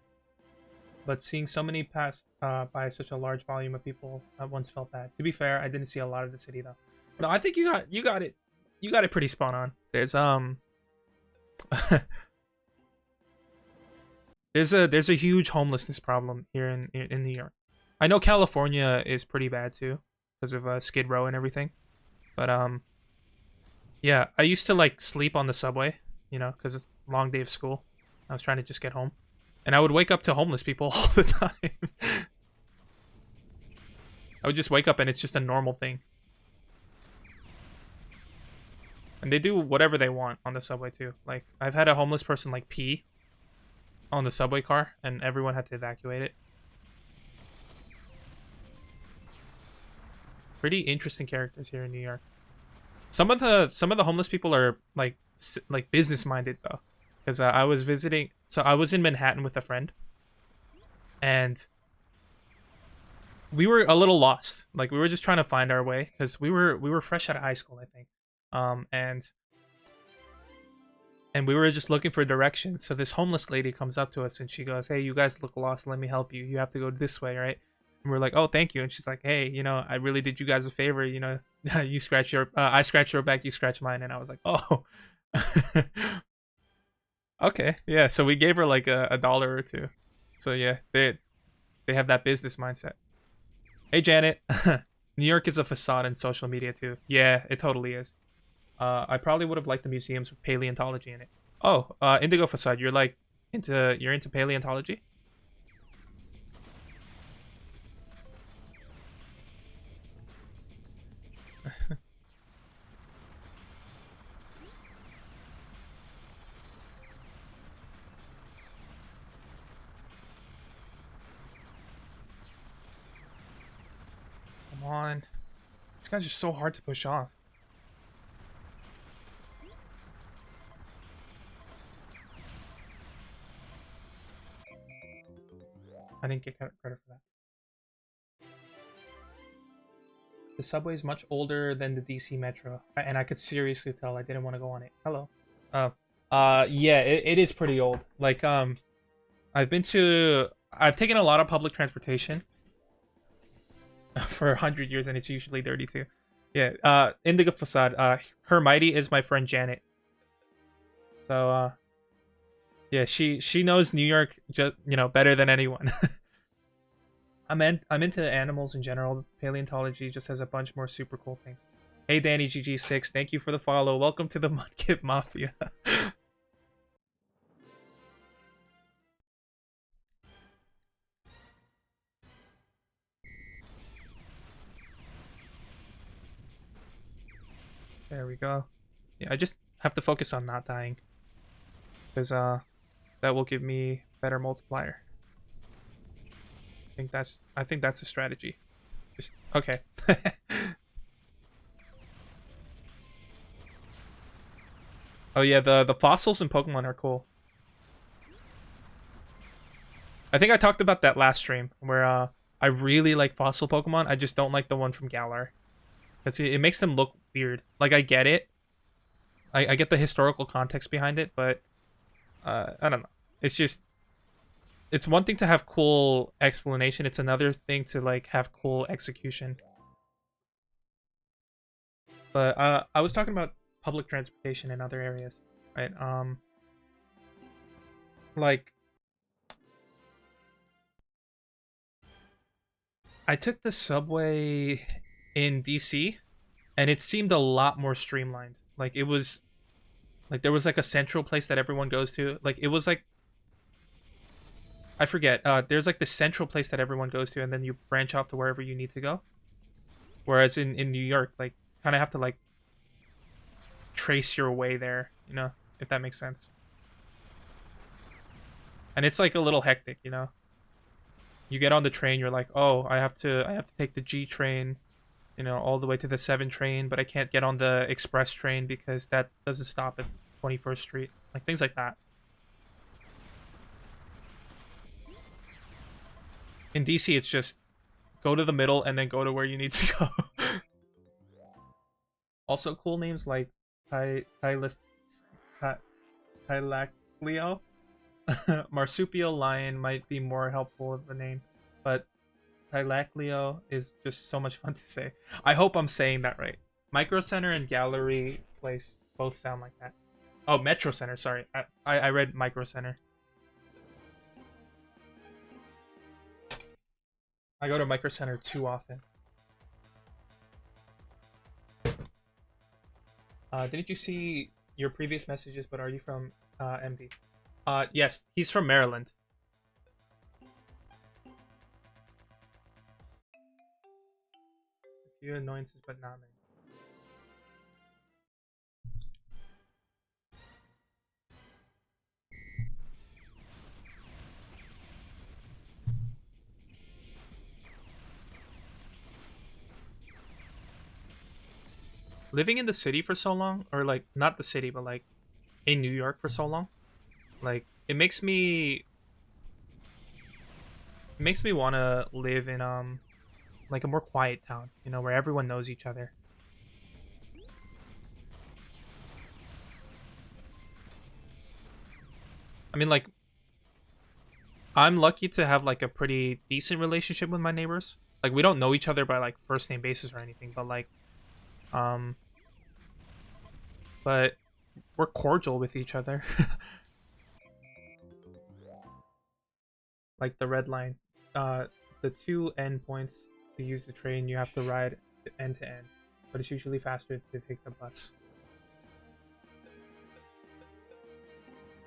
but seeing so many pass by such a large volume of people at once felt bad. To be fair, I didn't see a lot of the city though. No, I think you got it pretty spot on. There's a huge homelessness problem here in New York. I know California is pretty bad too because of Skid Row and everything. But yeah, I used to like sleep on the subway, you know, because it's a long day of school. I was trying to just get home, and I would wake up to homeless people all the time. I would just wake up and it's just a normal thing, and they do whatever they want on the subway too. Like I've had a homeless person like pee on the subway car, and everyone had to evacuate it. Pretty interesting characters here in New York. Some of the homeless people are like business minded though, because I was visiting. So I was in Manhattan with a friend, and we were a little lost. Like we were just trying to find our way because we were fresh out of high school, I think. And we were just looking for directions. So this homeless lady comes up to us and she goes, "Hey, you guys look lost. Let me help you. You have to go this way, right?" And we're like, "Oh, thank you." And she's like, "Hey, you know, I really did you guys a favor. You know, you scratch your, I scratch your back, you scratch mine." And I was like, "Oh, okay, yeah." So we gave her like a dollar or two. So yeah, they have that business mindset. Hey, Janet. New York is a facade in social media too. Yeah, it totally is. I probably would have liked the museums with paleontology in it. Oh, Indigo Facade, you're into paleontology? Come on. These guys are so hard to push off. I didn't get credit for that. The subway is much older than the DC Metro, and I could seriously tell I didn't want to go on it. Hello. Oh. Yeah, it is pretty old. Like, I've taken a lot of public transportation for 100 years, and it's usually dirty too. Yeah, Indigo Facade. Her mighty is my friend Janet. So, yeah, she knows New York just better than anyone. I'm into animals in general. Paleontology just has a bunch more super cool things. Hey Danny GG6, thank you for the follow. Welcome to the Mudkip Mafia. There we go. Yeah, I just have to focus on not dying, because that will give me better multiplier. I think that's the strategy. Just okay. Oh yeah, the fossils in Pokemon are cool. I think I talked about that last stream where I really like fossil Pokemon. I just don't like the one from Galar. Because it makes them look weird. Like I get it. I get the historical context behind it, but I don't know. It's just it's one thing to have cool explanation, it's another thing to like have cool execution. But I was talking about public transportation in other areas, right? Like I took the subway in DC and it seemed a lot more streamlined. Like it was like there was like a central place that everyone goes to. Like it was like I forget. There's like the central place that everyone goes to, and then you branch off to wherever you need to go. Whereas in New York, like kind of have to like trace your way there, you know, if that makes sense. And it's like a little hectic, you know. You get on the train, you're like, oh, I have to take the G train, you know, all the way to the 7 train, but I can't get on the express train because that doesn't stop at 21st Street, like things like that. In DC, it's just go to the middle and then go to where you need to go. Also, cool names like Tylus, Tylacleo, Marsupial Lion might be more helpful of a name, but Tylacleo is just so much fun to say. I hope I'm saying that right. Micro Center and Gallery Place both sound like that. Oh, Metro Center. Sorry, I read Micro Center. I go to Micro Center too often. Didn't you see your previous messages? But are you from MD? Yes, he's from Maryland. A few annoyances, but not many. Living in the city for so long, or like not the city, but like in New York for so long, like it makes me want to live in like a more quiet town, you know, where everyone knows each other. I mean, like I'm lucky to have like a pretty decent relationship with my neighbors. Like we don't know each other by like first name basis or anything, but like um but we're cordial with each other. Like the red line. The two endpoints to use the train, you have to ride end to end, but it's usually faster to take the bus.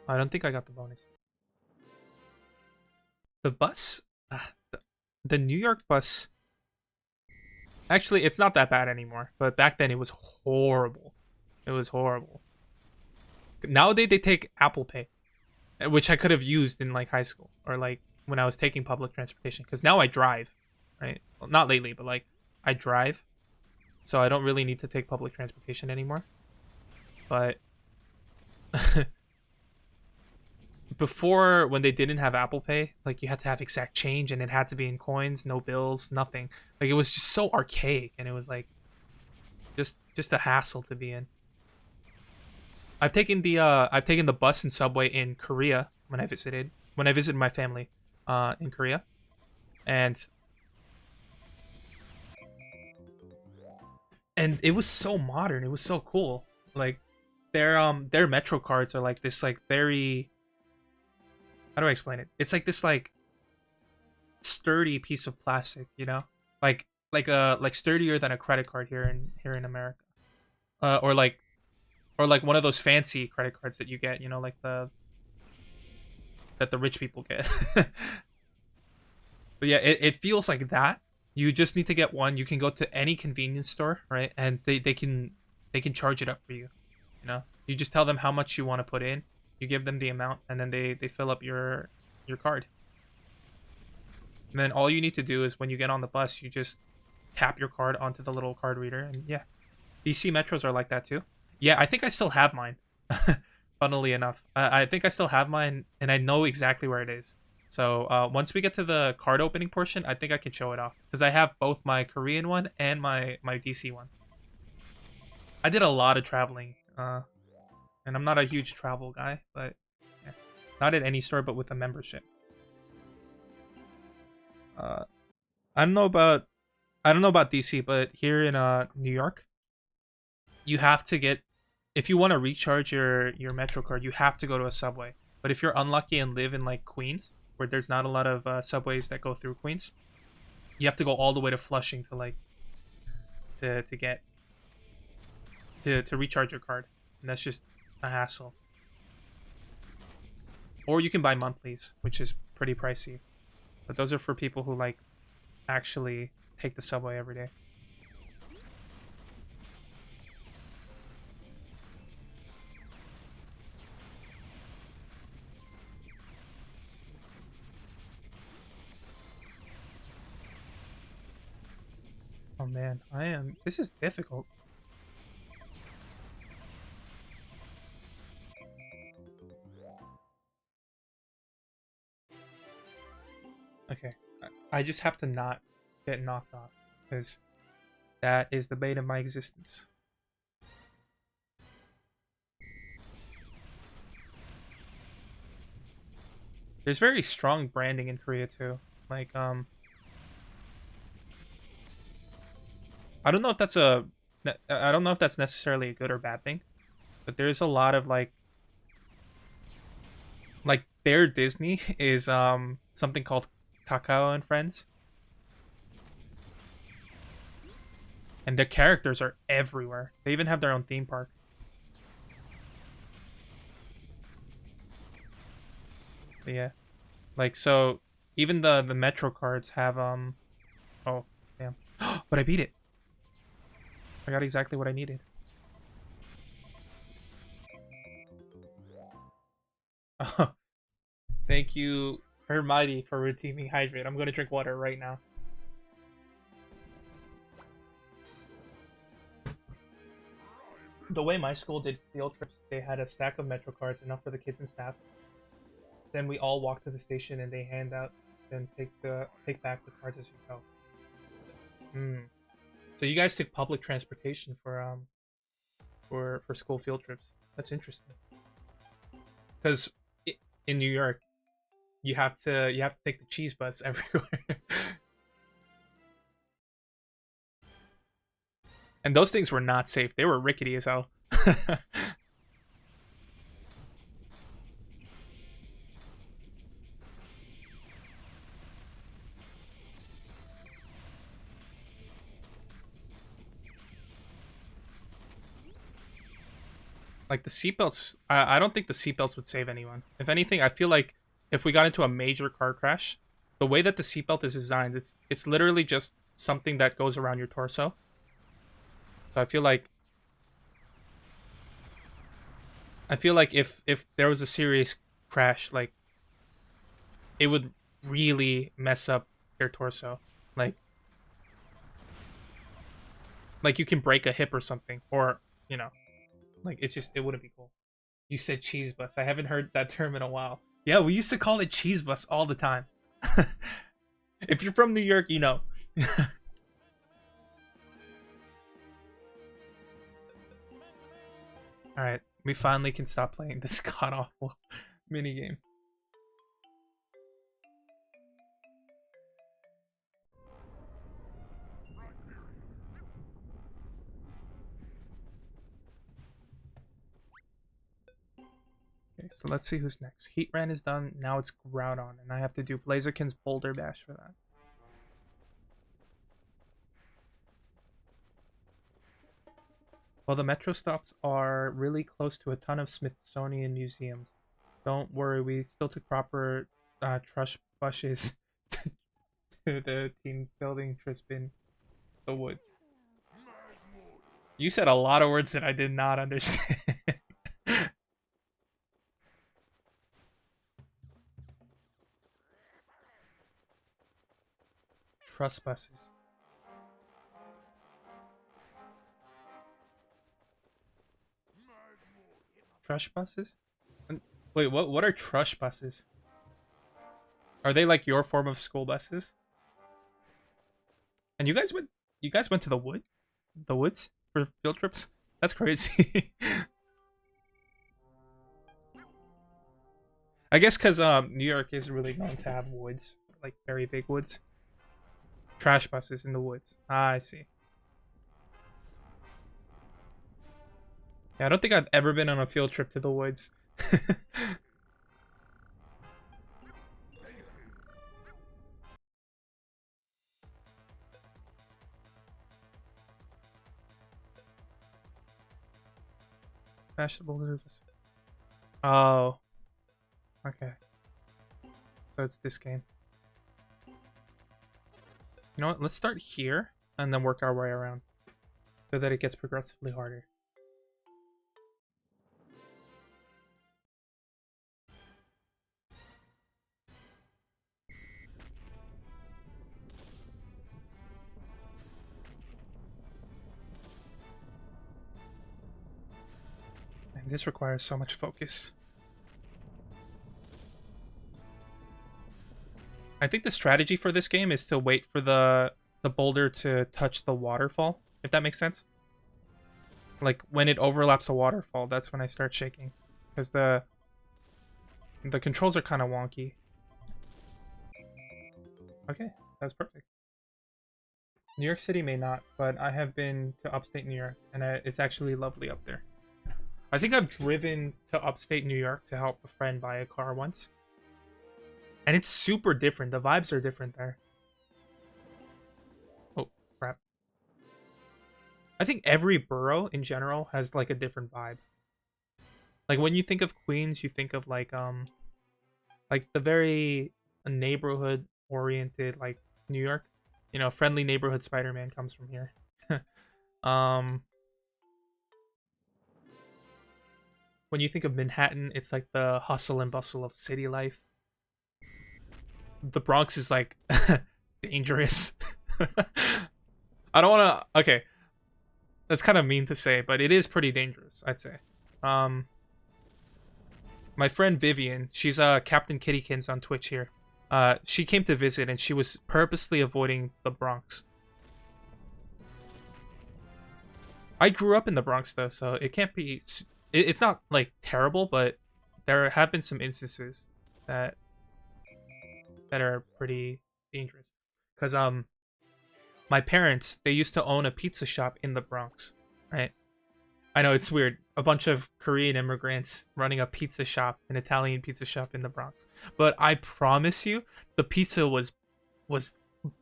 I don't think I got the bonus. The bus, the New York bus. Actually, it's not that bad anymore, but back then it was horrible. It was horrible. Nowadays they take Apple Pay, which I could have used in like high school or like when I was taking public transportation. Because now I drive, right? Well, not lately, but like I drive, so I don't really need to take public transportation anymore. But before, when they didn't have Apple Pay, like you had to have exact change and it had to be in coins, no bills, nothing. Like it was just so archaic, and it was like just a hassle to be in. I've taken the bus and subway in Korea when I visited my family in Korea, and it was so modern. It was so cool. Like their metro cards are like this like very, how do I explain it? It's like this like sturdy piece of plastic, you know, like sturdier than a credit card here in America, or like one of those fancy credit cards that you get, you know, like the that the rich people get. But yeah, it feels like that. You just need to get one. You can go to any convenience store, right? And they can charge it up for you. You know, you just tell them how much you want to put in. You give them the amount, and then they fill up your card. And then all you need to do is when you get on the bus, you just tap your card onto the little card reader, and yeah, DC metros are like that too. Yeah, I think I still have mine. Funnily enough, I think I still have mine, and I know exactly where it is. So once we get to the card opening portion, I think I can show it off because I have both my Korean one and my DC one. I did a lot of traveling, and I'm not a huge travel guy, but yeah. Not at any store, but with a membership. Uh, I don't know about I don't know about DC, but here in New York, you have to get, if you want to recharge your Metro card, you have to go to a subway. But if you're unlucky and live in like Queens, where there's not a lot of subways that go through Queens, you have to go all the way to Flushing to like to get to recharge your card, and that's just a hassle. Or you can buy monthlies, which is pretty pricey, but those are for people who like actually take the subway every day. Oh man, I am. This is difficult. Okay, I just have to not get knocked off because that is the bane of my existence. There's very strong branding in Korea too. Like, I don't know if that's I don't know if that's necessarily a good or bad thing, but there's a lot of like their Disney is something called Kakao and Friends, and their characters are everywhere. They even have their own theme park. But yeah, like so even the Metro cards have oh damn, but I beat it. I got exactly what I needed. Thank you, Hermione, for redeeming Hydrate. I'm gonna drink water right now. The way my school did field trips, they had a stack of Metro cards, enough for the kids and staff. Then we all walk to the station and they hand out and take back the cards as you go. Hmm. So you guys took public transportation for school field trips. That's interesting. Because in New York, you have to take the cheese bus everywhere. And those things were not safe. They were rickety as hell. Like the seatbelts, I don't think the seatbelts would save anyone. If anything, I feel like if we got into a major car crash, the way that the seatbelt is designed, it's literally just something that goes around your torso. So I feel like if there was a serious crash, like it would really mess up your torso. Like like you can break a hip or something, or you know, like it wouldn't be cool. You said cheese bus. I haven't heard that term in a while. Yeah, we used to call it cheese bus all the time. If you're from New York, you know. All right, we finally can stop playing this god awful mini game. Okay, so let's see who's next. Heatran is done. Now it's Groudon, and I have to do Blaziken's Boulder Bash for that. Well, the metro stops are really close to a ton of Smithsonian museums. Don't worry, we still took proper trush bushes to the team building trip in the woods. You said a lot of words that I did not understand. Trust buses. Trush buses? Wait, what are trush buses? Are they like your form of school buses? And you guys went to the woods for field trips? That's crazy. I guess cuz New York is really known to have woods, like very big woods. Trash buses in the woods. Ah, I see. Yeah, I don't think I've ever been on a field trip to the woods. Vegetables. Oh, okay. So it's this game. You know what? Let's start here and then work our way around so that it gets progressively harder. And this requires so much focus. I think the strategy for this game is to wait for the boulder to touch the waterfall, if that makes sense. Like when it overlaps the waterfall, that's when I start shaking, because the controls are kind of wonky. Okay, that's perfect. New York City may not, but I have been to upstate New York, and it's actually lovely up there. I think I've driven to upstate New York to help a friend buy a car once, and it's super different. The vibes are different there. Oh, crap. I think every borough in general has like a different vibe. Like when you think of Queens, you think of like the very neighborhood oriented like New York. You know, friendly neighborhood Spider-Man comes from here. um when you think of Manhattan, it's like the hustle and bustle of city life. The Bronx is like dangerous. I don't want to. Okay, that's kind of mean to say, but it is pretty dangerous, I'd say. Um, my friend Vivian, she's Captain Kittykins on Twitch here. She came to visit and she was purposely avoiding the Bronx. I grew up in the Bronx though, so it can't be. It's not like terrible, but there have been some instances that are pretty dangerous. Cause my parents, they used to own a pizza shop in the Bronx, right? I know it's weird. A bunch of Korean immigrants running a pizza shop, an Italian pizza shop in the Bronx. But I promise you, the pizza was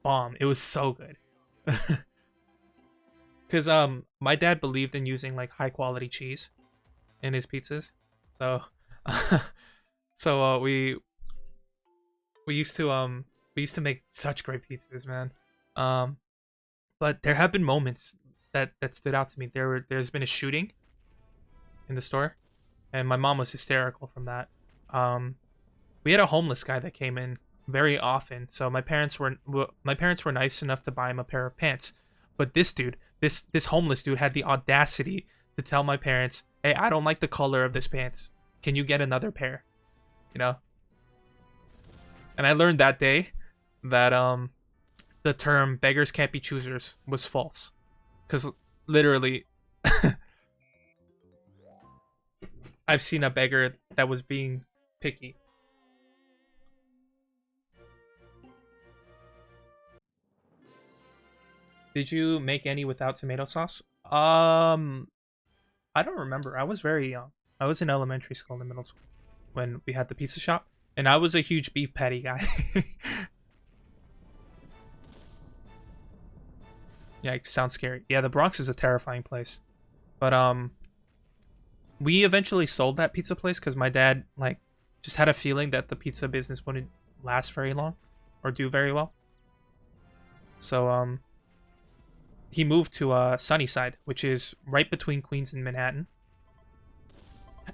bomb. It was so good. Cuz my dad believed in using like high quality cheese in his pizzas. So we used to make such great pizzas, man. Um but there have been moments that stood out to me. There's been a shooting in the store, and my mom was hysterical from that. Um, we had a homeless guy that came in very often, so my parents were nice enough to buy him a pair of pants. But this dude, this homeless dude, had the audacity to tell my parents, "Hey, I don't like the color of this pants. Can you get another pair?" You know. And I learned that day that the term "beggars can't be choosers" was false, because literally I've seen a beggar that was being picky. Did you make any without tomato sauce? I don't remember. I was very young. I was in elementary school and middle school when we had the pizza shop, and I was a huge beef patty guy. Yeah, it sounds scary. Yeah, the Bronx is a terrifying place. But we eventually sold that pizza place because my dad like just had a feeling that the pizza business wouldn't last very long or do very well. So he moved to Sunnyside, which is right between Queens and Manhattan.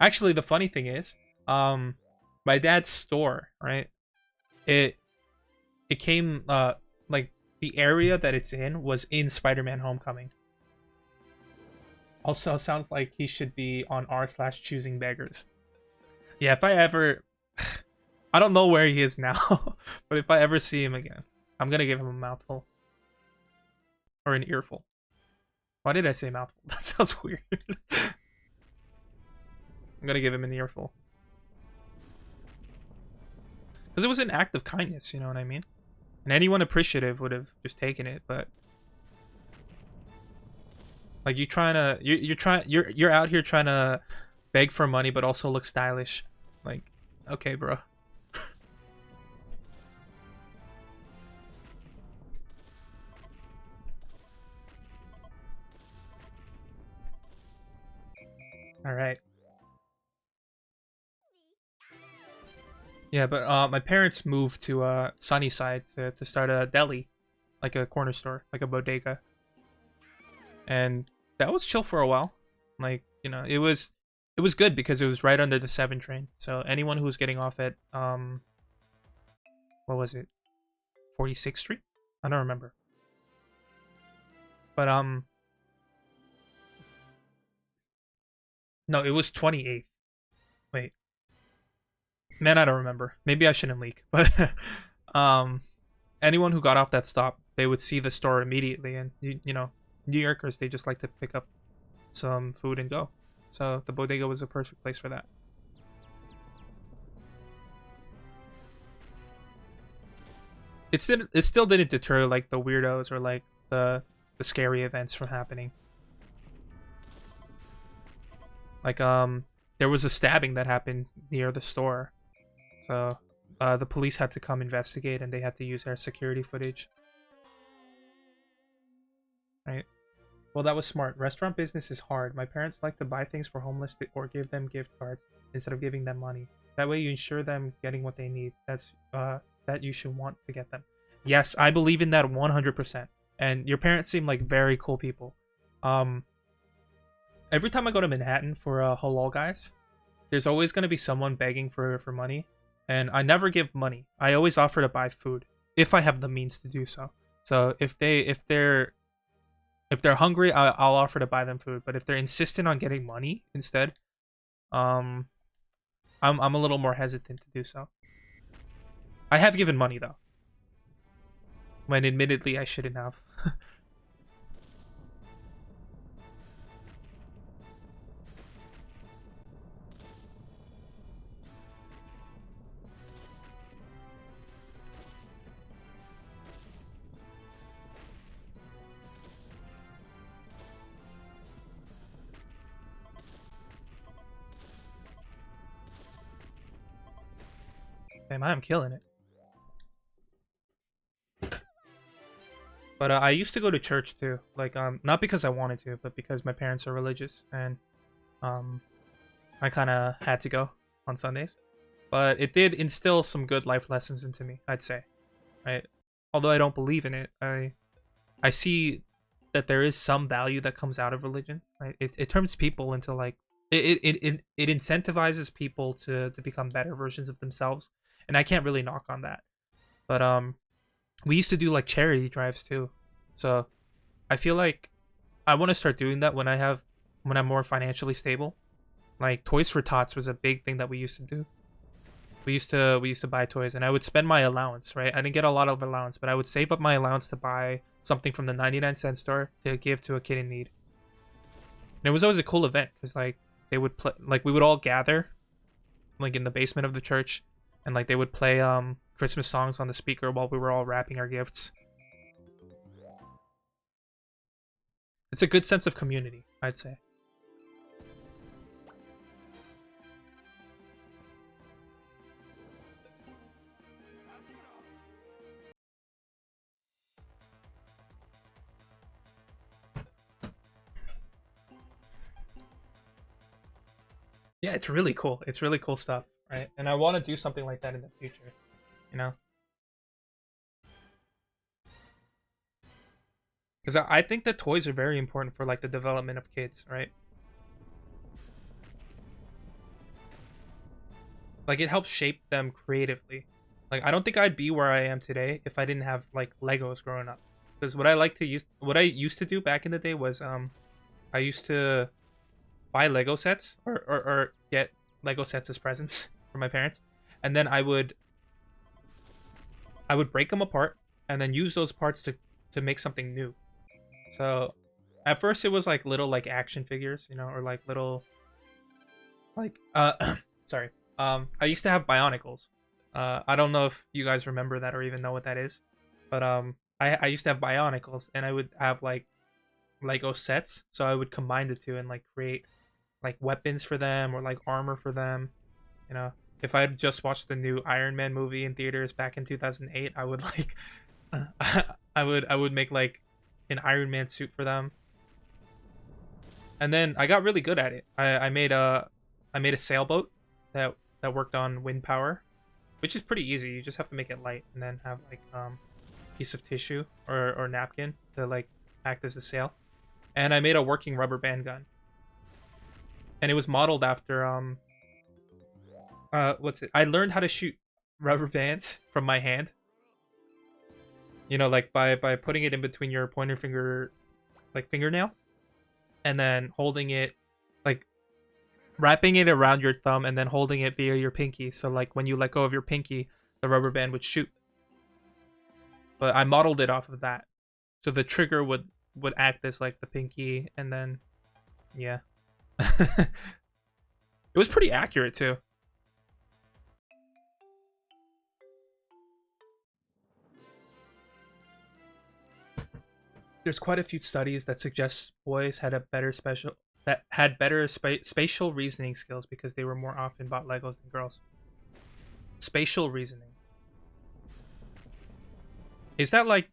Actually, the funny thing is, my dad's store, right? It it came like the area that it's in was in Spider-Man Homecoming. Also, sounds like he should be on r/choosing beggars. Yeah, if I ever, I don't know where he is now, but if I ever see him again, I'm gonna give him a mouthful or an earful. Why did I say mouthful? That sounds weird. I'm gonna give him an earful because it was an act of kindness. You know what I mean? And anyone appreciative would have just taken it, but like you're out here trying to beg for money, but also look stylish. Like, okay, bro. All right. Yeah, but my parents moved to Sunnyside to start a deli, like a corner store, like a bodega, and that was chill for a while. Like, you know, it was good because it was right under the 7 train. So anyone who was getting off at what was it, 46th Street? I don't remember, but no, it was 28th. Wait, man, I don't remember. Maybe I shouldn't leak, but um, anyone who got off that stop, they would see the store immediately, and you know, New Yorkers, they just like to pick up some food and go. So the bodega was a perfect place for that. it still didn't deter like the weirdos or like the scary events from happening. Like there was a stabbing that happened near the store. So the police had to come investigate and they had to use our security footage. Right. Well, that was smart. Restaurant business is hard. My parents like to buy things for homeless or give them gift cards instead of giving them money. That way you ensure them getting what they need. That's that you should want to get them. Yes, I believe in that 100%. And your parents seem like very cool people. Um every time I go to Manhattan for halal guys, there's always going to be someone begging for money, and I never give money. I always offer to buy food if I have the means to do so. So if they're hungry, I'll offer to buy them food. But if they're insistent on getting money instead, um, I'm a little more hesitant to do so. I have given money though, when admittedly I shouldn't have. Damn, I am killing it. But I used to go to church too, like not because I wanted to, but because my parents are religious and um I kind of had to go on Sundays. But it did instill some good life lessons into me, I'd say. Right? Although I don't believe in it, I see that there is some value that comes out of religion. Right? It turns people into like it incentivizes people to become better versions of themselves, and I can't really knock on that. But we used to do like charity drives too, so I feel like I want to start doing that when I'm more financially stable. Like Toys for Tots was a big thing that we used to do. We used to buy toys, and I would spend my allowance. Right, I didn't get a lot of allowance, but I would save up my allowance to buy something from the 99-cent store to give to a kid in need. And it was always a cool event because like they would play, like we would all gather like in the basement of the church, and like they would play Christmas songs on the speaker while we were all wrapping our gifts. It's a good sense of community, I'd say. Yeah, it's really cool. It's really cool stuff, right? And I want to do something like that in the future, you know? Because I think that toys are very important for like the development of kids, right? Like it helps shape them creatively. Like I don't think I'd be where I am today if I didn't have like Legos growing up. Because what I used to do back in the day was I used to buy Lego sets or get Lego sets as presents from my parents, and then I would break them apart and then use those parts to make something new. So at first it was like little like action figures, you know, or like little like sorry. I used to have Bionicles. I don't know if you guys remember that or even know what that is. But I used to have Bionicles, and I would have like Lego sets, so I would combine the two and like create like weapons for them or like armor for them. You know, if I had just watched the new Iron Man movie in theaters back in 2008, I would like I would make like an Iron Man suit for them. And then I got really good at it. I made a sailboat that worked on wind power, which is pretty easy. You just have to make it light and then have like piece of tissue or napkin to like act as a sail. And I made a working rubber band gun, and it was modeled after what's it? I learned how to shoot rubber bands from my hand. You know, like by putting it in between your pointer finger, like fingernail, and then holding it, like wrapping it around your thumb, and then holding it via your pinky. So like when you let go of your pinky, the rubber band would shoot. But I modeled it off of that, so the trigger would act as like the pinky, and then yeah, it was pretty accurate too. there's quite a few studies that suggest boys had a better special that had better spatial reasoning skills because they were more often bought Legos than girls. Spatial reasoning. Is that like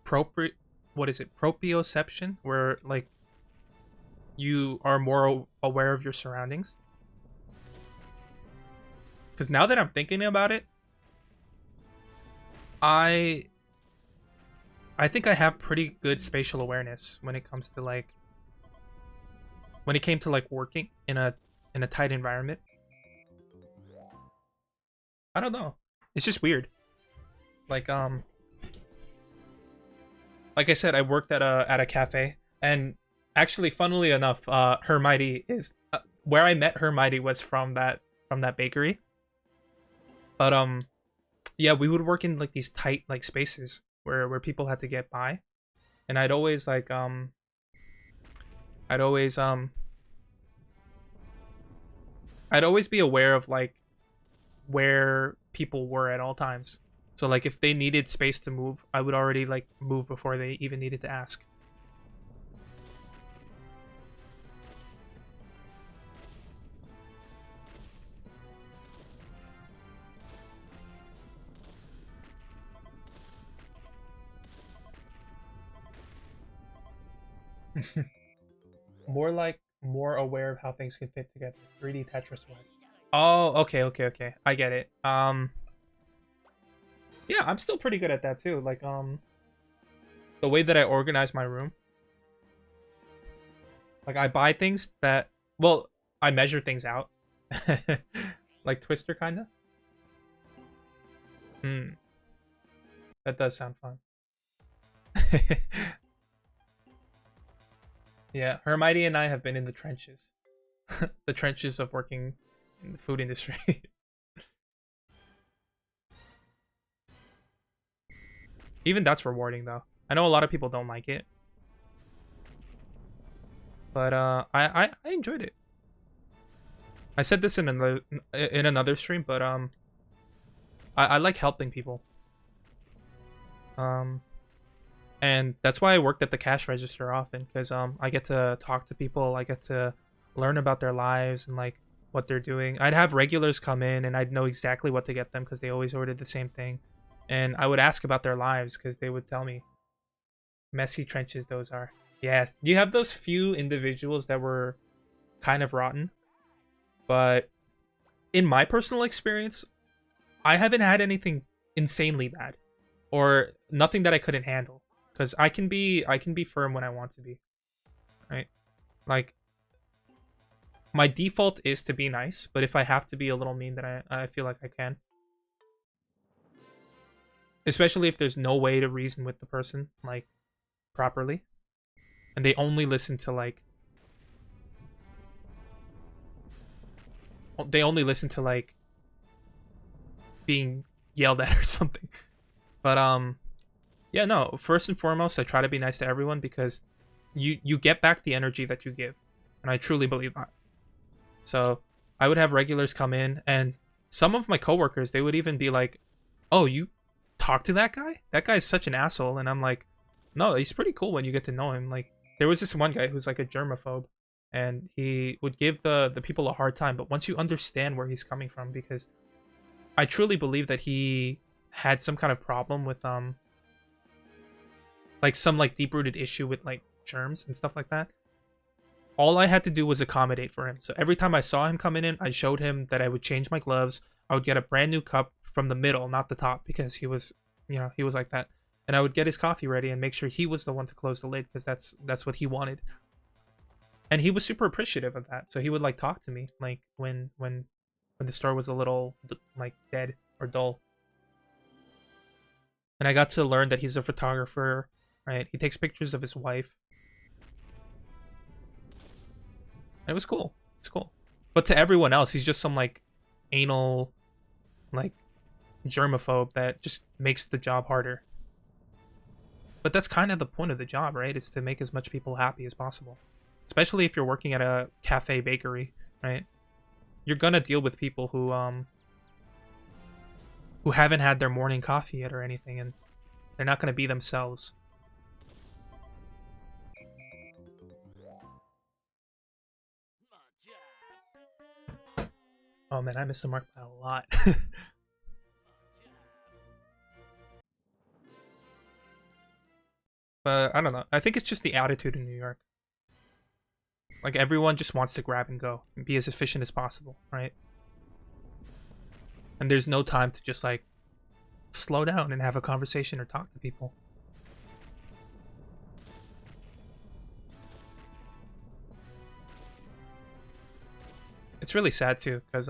propri what is it? Proprioception, where like you are more aware of your surroundings? Because now that I'm thinking about it, I I think I have pretty good spatial awareness when it comes to like when it came to like working in a tight environment. I don't know. It's just weird. Like like I said, I worked at a cafe, and actually, funnily enough, Hermione is where I met Hermione was from that bakery. But yeah, we would work in like these tight like spaces where people had to get by, and I'd always I'd always be aware of like where people were at all times. So like if they needed space to move, I would already like move before they even needed to ask. More like more aware of how things can fit together, 3D Tetris wise. Oh, okay, okay, okay. I get it. Yeah, I'm still pretty good at that too. Like the way that I organize my room. Like I buy things that well, I measure things out. Like Twister kinda. Hmm. That does sound fun. Yeah, Hermione and I have been in the trenches. The trenches of working in the food industry. Even that's rewarding though. I know a lot of people don't like it, but I enjoyed it. I said this in another stream, but I like helping people. Um, and that's why I worked at the cash register often because I get to talk to people, I get to learn about their lives and like what they're doing. I'd have regulars come in and I'd know exactly what to get them because they always ordered the same thing, and I would ask about their lives because they would tell me. Messy trenches those are. Yes, you have those few individuals that were kind of rotten, but in my personal experience, I haven't had anything insanely bad or nothing that I couldn't handle because I can be firm when I want to be, right? Like my default is to be nice, but if I have to be a little mean, then I feel like I can. Especially if there's no way to reason with the person like properly, and they only listen to like being yelled at or something. But yeah, no, first and foremost, I try to be nice to everyone because you get back the energy that you give, and I truly believe that. So I would have regulars come in, and some of my coworkers, they would even be like, "Oh, you talk to that guy? That guy's such an asshole." And I'm like, "No, he's pretty cool when you get to know him." Like there was this one guy who's like a germaphobe, and he would give the people a hard time, but once you understand where he's coming from, because I truly believe that he had some kind of problem with like some like deep rooted issue with like germs and stuff like that. All I had to do was accommodate for him. So every time I saw him coming in, I showed him that I would change my gloves. I would get a brand new cup from the middle, not the top, because he was, you know, he was like that. And I would get his coffee ready and make sure he was the one to close the lid because that's what he wanted. And he was super appreciative of that. So he would like talk to me like when the store was a little like dead or dull. And I got to learn that he's a photographer, right? He takes pictures of his wife. And it was cool. It's cool. But to everyone else, he's just some like anal, like germaphobe that just makes the job harder. But that's kind of the point of the job, right? Is to make as much people happy as possible. Especially if you're working at a cafe bakery, right? You're gonna deal with people who haven't had their morning coffee yet or anything, and they're not gonna be themselves. Oh man, I missed the mark by a lot. But I don't know. I think it's just the attitude in New York. Like everyone just wants to grab and go and be as efficient as possible, right? And there's no time to just like slow down and have a conversation or talk to people. It's really sad too, because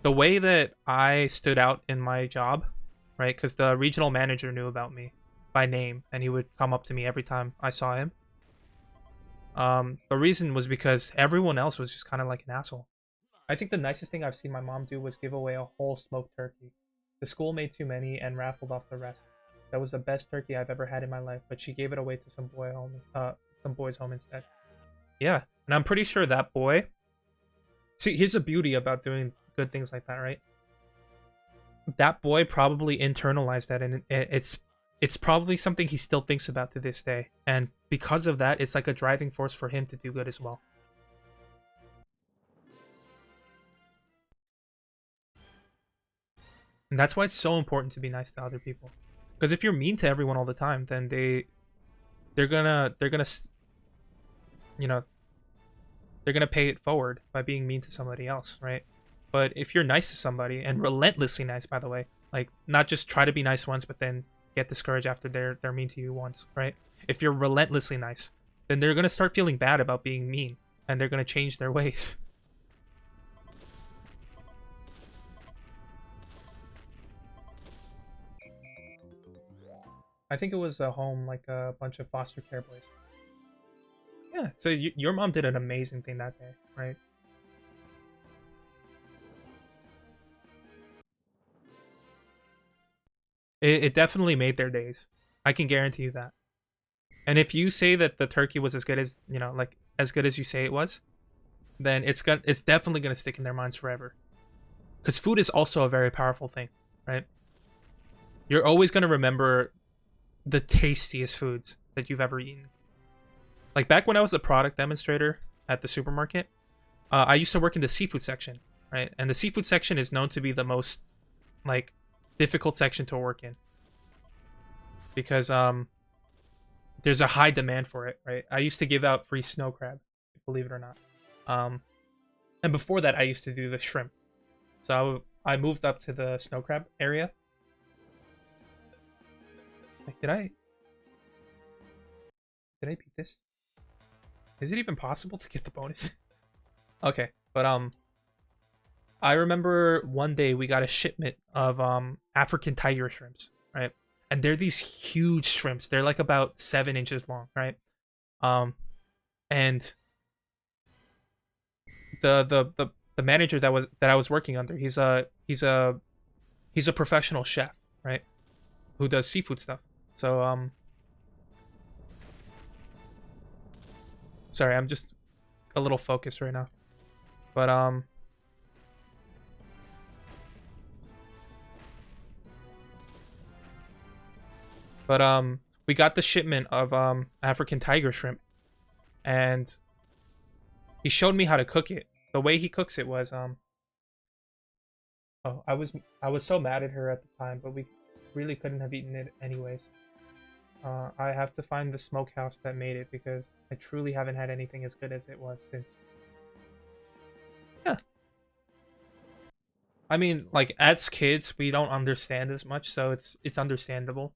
the way that I stood out in my job, right? Because the regional manager knew about me by name, and he would come up to me every time I saw him. The reason was because everyone else was just kind of like an asshole. I think the nicest thing I've seen my mom do was give away a whole smoked turkey. The school made too many and raffled off the rest. That was the best turkey I've ever had in my life, but she gave it away to some boy's home instead. Yeah, and I'm pretty sure that boy. See, here's the beauty about doing good things like that, right? That boy probably internalized that, and it's probably something he still thinks about to this day. And because of that, it's like a driving force for him to do good as well. And that's why it's so important to be nice to other people. Because if you're mean to everyone all the time, then they're gonna you know they're gonna pay it forward by being mean to somebody else, right? But if you're nice to somebody and relentlessly nice, by the way, like not just try to be nice once, but then get discouraged after they're mean to you once, right? If you're relentlessly nice, then they're gonna start feeling bad about being mean, and they're gonna change their ways. I think it was a home like a bunch of foster care boys. Yeah, so your mom did an amazing thing that day, right? It definitely made their days. I can guarantee you that. And if you say that the turkey was as good as like as good as you say it was, then it's definitely gonna stick in their minds forever. Because food is also a very powerful thing, right? You're always gonna remember the tastiest foods that you've ever eaten. Like back when I was a product demonstrator at the supermarket, I used to work in the seafood section, right? And the seafood section is known to be the most like difficult section to work in because there's a high demand for it, right? I used to give out free snow crab, believe it or not. Um, and before that, I used to do the shrimp. So I moved up to the snow crab area. Like, did I beat this? Is it even possible to get the bonus? Okay, but I remember one day we got a shipment of African tiger shrimps, right? And they're these huge shrimps. They're like about 7 inches long, right? Um, and the manager that I was working under, he's a professional chef, right? Who does seafood stuff. So sorry, I'm just a little focused right now. But we got the shipment of African tiger shrimp, and he showed me how to cook it. The way he cooks it was oh, I was so mad at her at the time, but we really couldn't have eaten it anyways. I have to find the smokehouse that made it because I truly haven't had anything as good as it was since. Yeah, I mean, like as kids, we don't understand as much, so it's understandable.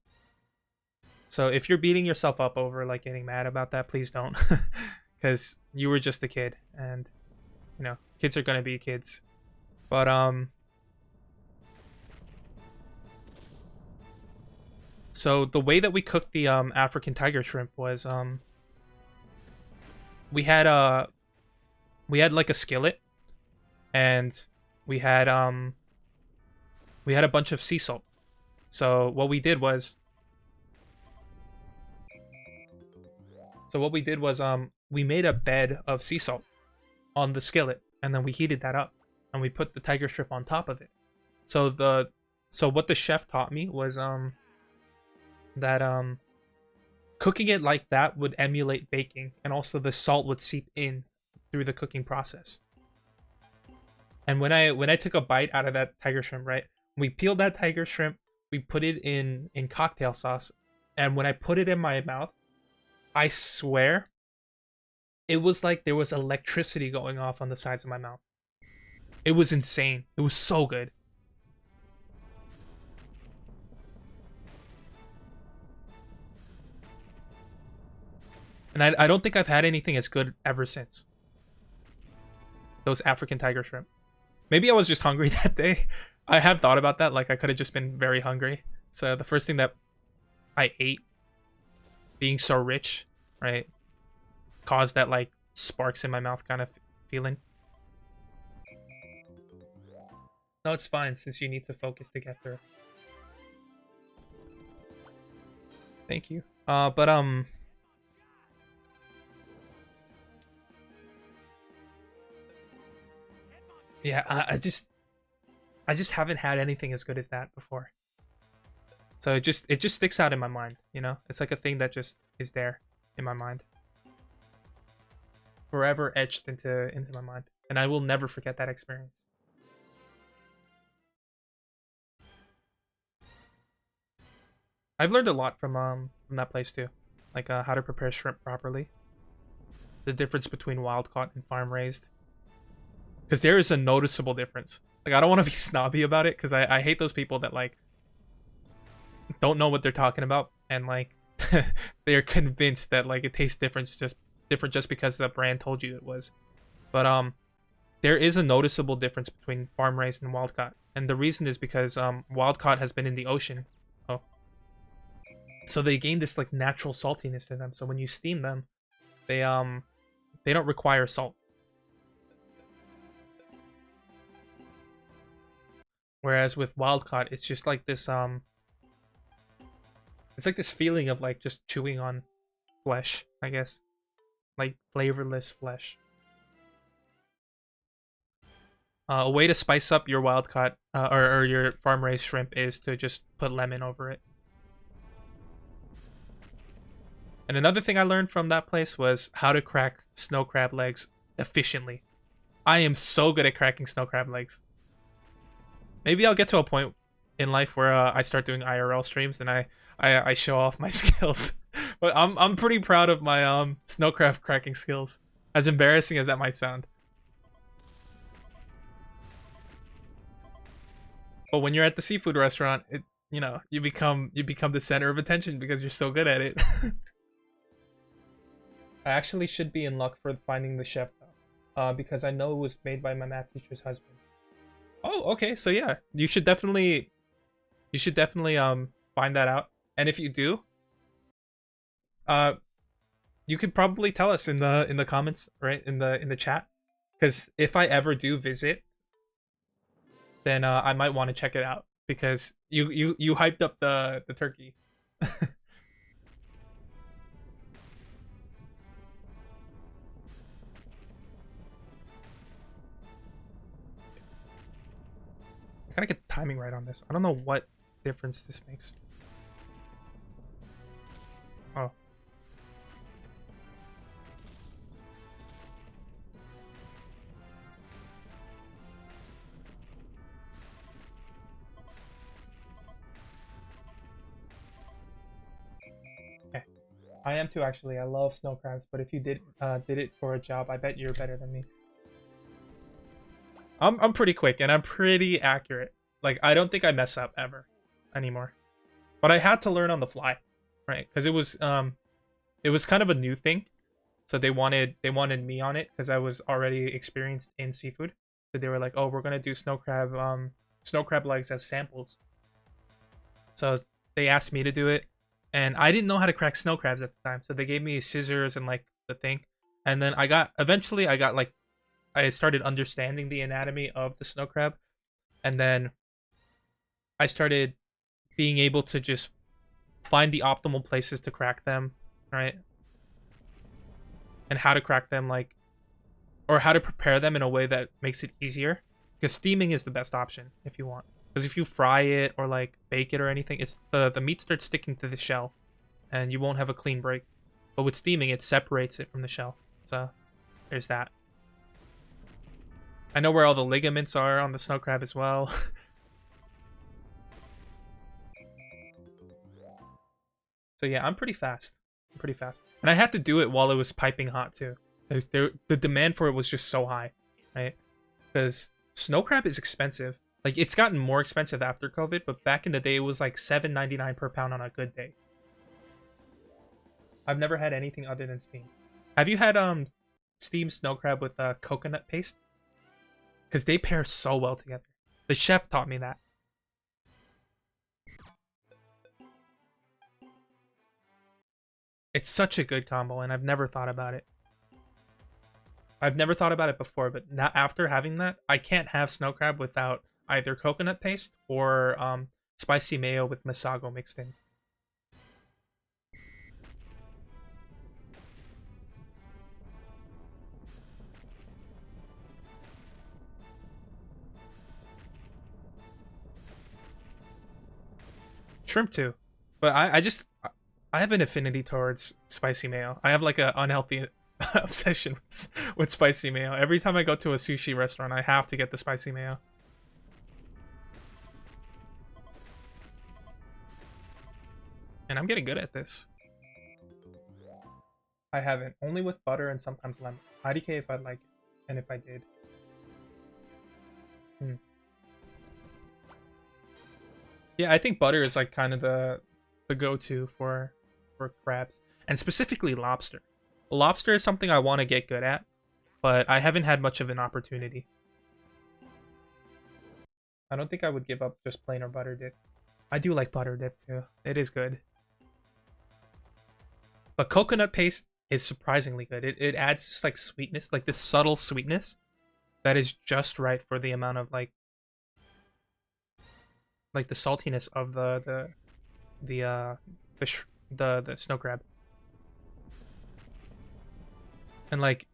So if you're beating yourself up over like getting mad about that, please don't, because you were just a kid, and kids are gonna be kids. But so the way that we cooked the African tiger shrimp was we had a we had like a skillet, and we had we had a bunch of sea salt. So what we did was we made a bed of sea salt on the skillet, and then we heated that up, and we put the tiger shrimp on top of it. So what the chef taught me was that cooking it like that would emulate baking, and also the salt would seep in through the cooking process. And when I took a bite out of that tiger shrimp, right? We peeled that tiger shrimp, we put it in cocktail sauce, and when I put it in my mouth, I swear it was like there was electricity going off on the sides of my mouth. It was insane. It was so good. And I don't think I've had anything as good ever since. Those African tiger shrimp. Maybe I was just hungry that day. I have thought about that. Like, I could have just been very hungry. So the first thing that I ate, being so rich, right, caused that, like, sparks in my mouth kind of feeling. No, it's fine since you need to focus to get through. Thank you. But yeah, I just haven't had anything as good as that before. So it just sticks out in my mind, you know? It's like a thing that just is there in my mind. Forever etched into my mind. And I will never forget that experience. I've learned a lot from that place too. Like how to prepare shrimp properly. The difference between wild caught and farm raised. Because there is a noticeable difference. Like, I don't want to be snobby about it, because I hate those people that, like, don't know what they're talking about, and, like, they're convinced that, like, it tastes different just because the brand told you it was. But there is a noticeable difference between farm raised and wild caught, and the reason is because wild caught has been in the ocean. Oh, so they gain this, like, natural saltiness to them. So when you steam them, they don't require salt. Whereas with wild caught, it's just like this it's like this feeling of like just chewing on flesh, I guess. Like flavorless flesh. A way to spice up your wild caught or your farm raised shrimp is to just put lemon over it. And another thing I learned from that place was how to crack snow crab legs efficiently. I am so good at cracking snow crab legs. Maybe I'll get to a point in life where I start doing IRL streams and I show off my skills. But I'm pretty proud of my snow crab cracking skills. As embarrassing as that might sound. But when you're at the seafood restaurant, you become the center of attention because you're so good at it. I actually should be in luck for finding the chef though. Because I know it was made by my math teacher's husband. Oh, okay. So yeah, you should definitely find that out. And if you do, you could probably tell us in the comments, right? In the chat. Cuz if I ever do visit, then I might want to check it out because you hyped up the turkey. I gotta get the timing right on this. I don't know what difference this makes. Oh. Okay. I am too, actually. I love snow crabs, but if you did it for a job, I bet you're better than me. I'm pretty quick and I'm pretty accurate. Like, I don't think I mess up ever anymore. But I had to learn on the fly, right? Because it was kind of a new thing. So they wanted me on it because I was already experienced in seafood. So they were like, "Oh, we're gonna do snow crab legs as samples." So they asked me to do it, and I didn't know how to crack snow crabs at the time. So they gave me scissors and like the thing, and then eventually I got like I started understanding the anatomy of the snow crab, and then I started being able to just find the optimal places to crack them, right? And how to crack them, like, or how to prepare them in a way that makes it easier. Because steaming is the best option if you want. Because if you fry it or like bake it or anything, it's the meat starts sticking to the shell, and you won't have a clean break. But with steaming, it separates it from the shell. So there's that. I know where all the ligaments are on the snow crab as well. So yeah, I'm pretty fast. I'm pretty fast. And I had to do it while it was piping hot too. Because the demand for it was just so high, right? Because snow crab is expensive. Like, it's gotten more expensive after COVID, but back in the day, it was like $7.99 per pound on a good day. I've never had anything other than steamed. Have you had steamed snow crab with coconut paste? Because they pair so well together. The chef taught me that. It's such a good combo, and I've never thought about it. I've never thought about it before, but now after having that, I can't have snow crab without either coconut paste or spicy mayo with masago mixed in. Shrimp too, but I have an affinity towards spicy mayo. I have like an unhealthy obsession with spicy mayo. Every time I go to a sushi restaurant, I have to get the spicy mayo. And I'm getting good at this. I haven't. Only with butter and sometimes lemon. IDK if I'd like it. And if I did. Yeah, I think butter is like kind of the go-to for crabs. And specifically lobster. Lobster is something I want to get good at, but I haven't had much of an opportunity. I don't think I would give up just plain or butter dip. I do like butter dip too. It is good. But coconut paste is surprisingly good. It adds just like sweetness, like this subtle sweetness that is just right for the amount of like the saltiness of the snow crab. And like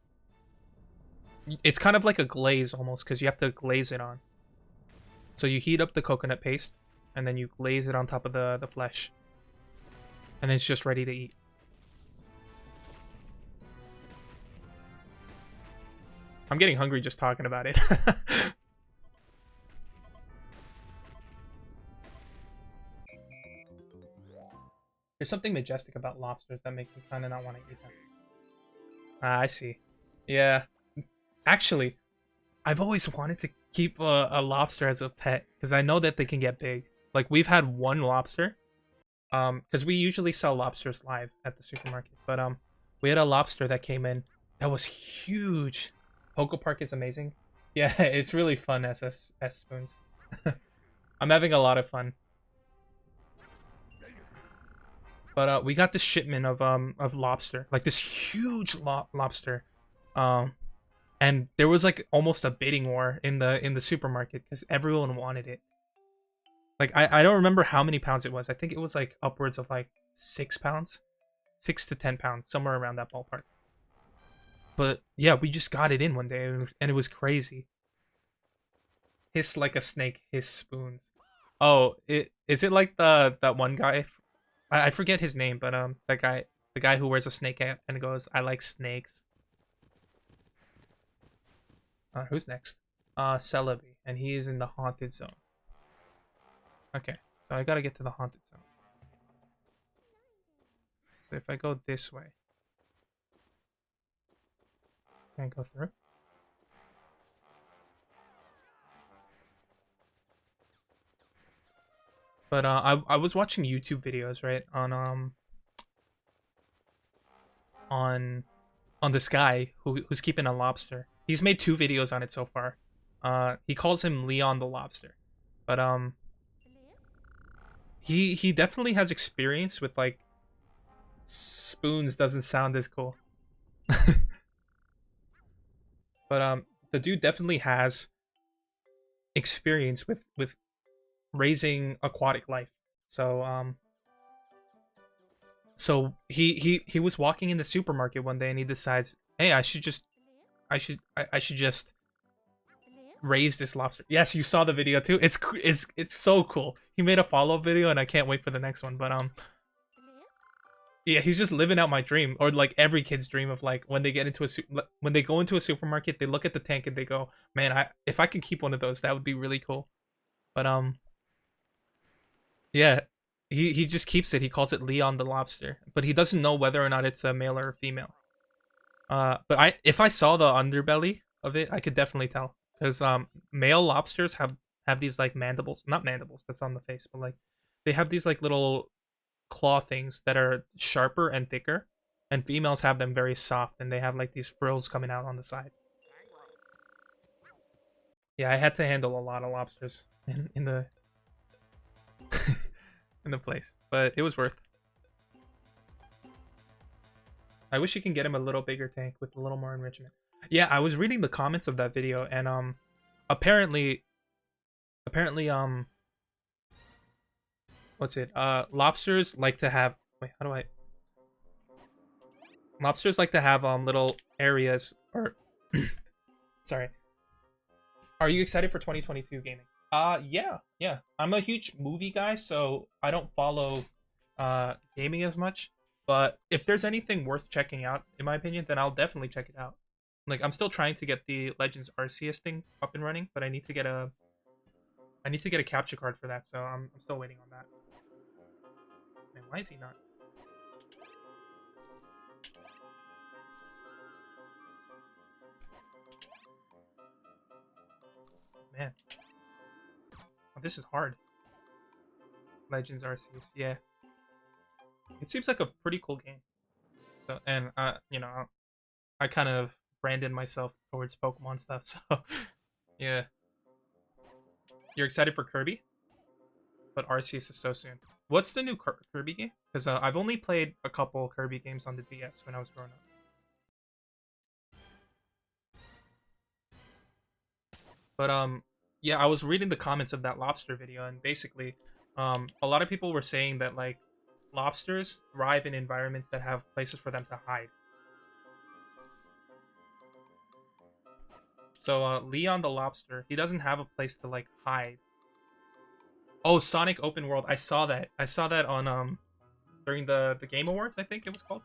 it's kind of like a glaze almost, because you have to glaze it on. So you heat up the coconut paste and then you glaze it on top of the flesh. And it's just ready to eat. I'm getting hungry just talking about it. There's something majestic about lobsters that make me kind of not want to eat them. Ah, I see. Yeah. Actually, I've always wanted to keep a lobster as a pet because I know that they can get big. Like, we've had one lobster. Because we usually sell lobsters live at the supermarket. But we had a lobster that came in that was huge. Poképark is amazing. Yeah, it's really fun as spoons. I'm having a lot of fun. But we got this shipment of lobster, like this huge lobster, and there was like almost a bidding war in the supermarket because everyone wanted it. Like I don't remember how many pounds it was. I think it was like upwards of like 6 pounds, 6 to 10 pounds, somewhere around that ballpark. But yeah, we just got it in one day, and it was crazy. Hiss like a snake, hiss spoons. Oh, is it like that one guy? I forget his name, but the guy who wears a snake hat and goes, "I like snakes." Who's next? Celebi, and he is in the haunted zone. Okay, so I gotta get to the haunted zone. So if I go this way, can I go through? But I was watching YouTube videos, right, on this guy who's keeping a lobster. He's made 2 videos on it so far. He calls him Leon the Lobster. But he definitely has experience with like spoons doesn't sound as cool. But the dude definitely has experience with raising aquatic life. So so he was walking in the supermarket one day and he decides, "Hey, I should just raise this lobster." Yes, you saw the video too. It's so cool. He made a follow-up video and I can't wait for the next one. But Yeah, he's just living out my dream, or like every kid's dream of like when they get into when they go into a supermarket, they look at the tank and they go, "Man, if I could keep one of those, that would be really cool." But yeah, he just keeps it. He calls it Leon the lobster, but he doesn't know whether or not it's a male or a female. But if I saw the underbelly of it, I could definitely tell because male lobsters have these like mandibles, not mandibles, that's on the face, but like they have these like little claw things that are sharper and thicker, and females have them very soft, and they have like these frills coming out on the side. Yeah, I had to handle a lot of lobsters in the in the place, but it was worth. I wish you can get him a little bigger tank with a little more enrichment. Yeah, I was reading the comments of that video, and apparently, apparently, what's it? Lobsters like to have. Wait, how do I? Lobsters like to have little areas or. Sorry. Are you excited for 2022 gaming? Yeah, yeah. I'm a huge movie guy, so I don't follow gaming as much. But if there's anything worth checking out, in my opinion, then I'll definitely check it out. Like I'm still trying to get the Legends Arceus thing up and running, but I need to get a capture card for that, so I'm still waiting on that. Man, why is he not? Man, oh, this is hard. Legends Arceus, yeah. It seems like a pretty cool game. So, and you know, I kind of branded myself towards Pokemon stuff, so yeah. You're excited for Kirby, but Arceus is so soon. What's the new Kirby game? Because I've only played a couple Kirby games on the DS when I was growing up. But yeah, I was reading the comments of that lobster video, and basically, a lot of people were saying that like lobsters thrive in environments that have places for them to hide. So Leon the lobster, he doesn't have a place to like hide. Oh, Sonic Open World. I saw that. I saw that on during the Game Awards, I think it was called.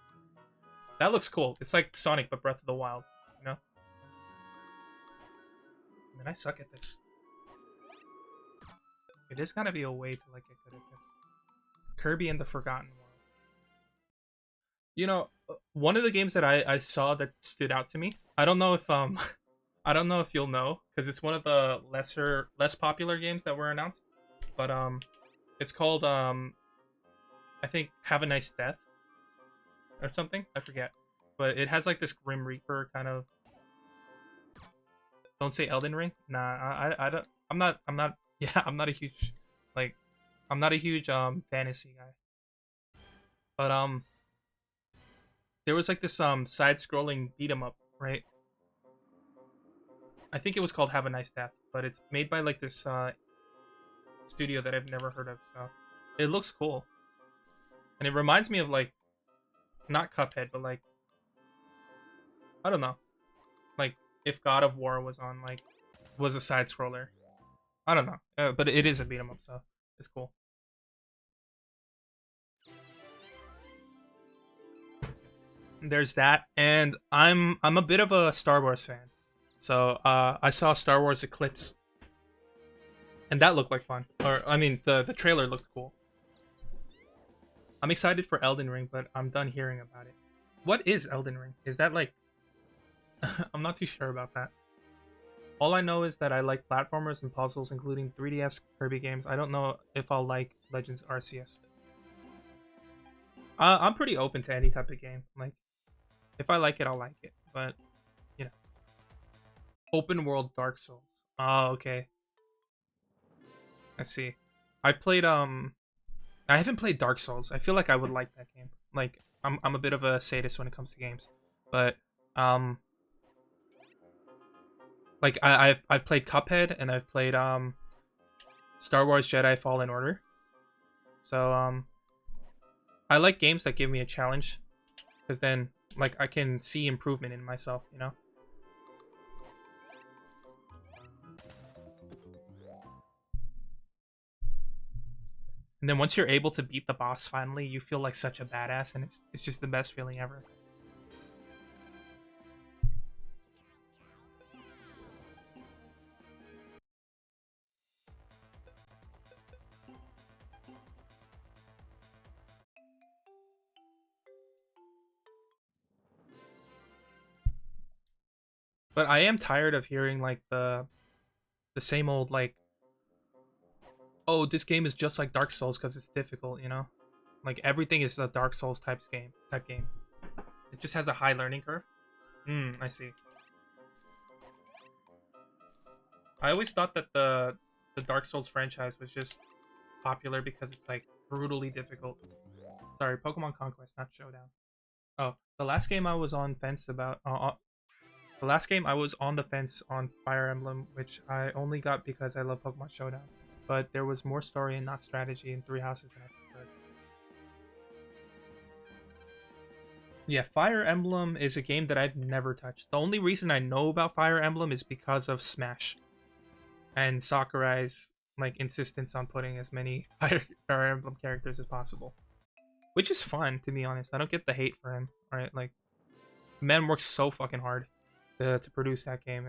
That looks cool. It's like Sonic but Breath of the Wild, you know? Man, I suck at this. There's gotta be a way to like get good at this. Kirby and the Forgotten World. You know, one of the games that I saw that stood out to me. I don't know if I don't know if you'll know because it's one of the less popular games that were announced. But it's called I think Have a Nice Death or something. I forget. But it has like this Grim Reaper kind of. Don't say Elden Ring. Nah, I don't. I'm not. Yeah, I'm not a huge like. I'm not a huge fantasy guy. But there was like this side-scrolling beat 'em up, right? I think it was called Have a Nice Death, but it's made by like this studio that I've never heard of. So it looks cool, and it reminds me of like not Cuphead, but like I don't know, like if God of War was on like was a side scroller. I don't know, but it is a beat 'em up, so it's cool. There's that, and I'm a bit of a Star Wars fan, so I saw Star Wars Eclipse, and that looked like fun. Or I mean, the trailer looked cool. I'm excited for Elden Ring, but I'm done hearing about it. What is Elden Ring? Is that like I'm not too sure about that. All I know is that I like platformers and puzzles, including 3DS Kirby games. I don't know if I'll like Legends Arceus. I'm pretty open to any type of game. Like, if I like it, I'll like it. But, you know, open world Dark Souls. Oh, okay. I see. I played I haven't played Dark Souls. I feel like I would like that game. Like, I'm a bit of a sadist when it comes to games, but um, like I've played Cuphead and I've played Star Wars Jedi Fallen Order. So I like games that give me a challenge, because then like I can see improvement in myself. You know. And then once you're able to beat the boss finally, you feel like such a badass, and it's just the best feeling ever. But I am tired of hearing like the same old like, oh, this game is just like Dark Souls because it's difficult, you know? Like everything is a Dark Souls type game. It just has a high learning curve. I see. I always thought that the Dark Souls franchise was just popular because it's like brutally difficult. Sorry, Pokemon Conquest, not Showdown. Oh, the last game I was on fence about. The last game I was on the fence on Fire Emblem, which I only got because I love Pokemon Showdown. But there was more story and not strategy in Three Houses than I preferred. Yeah, Fire Emblem is a game that I've never touched. The only reason I know about Fire Emblem is because of Smash and Sakurai's like insistence on putting as many Fire Emblem characters as possible, which is fun to be honest. I don't get the hate for him. Right, like man works so fucking hard to produce that game,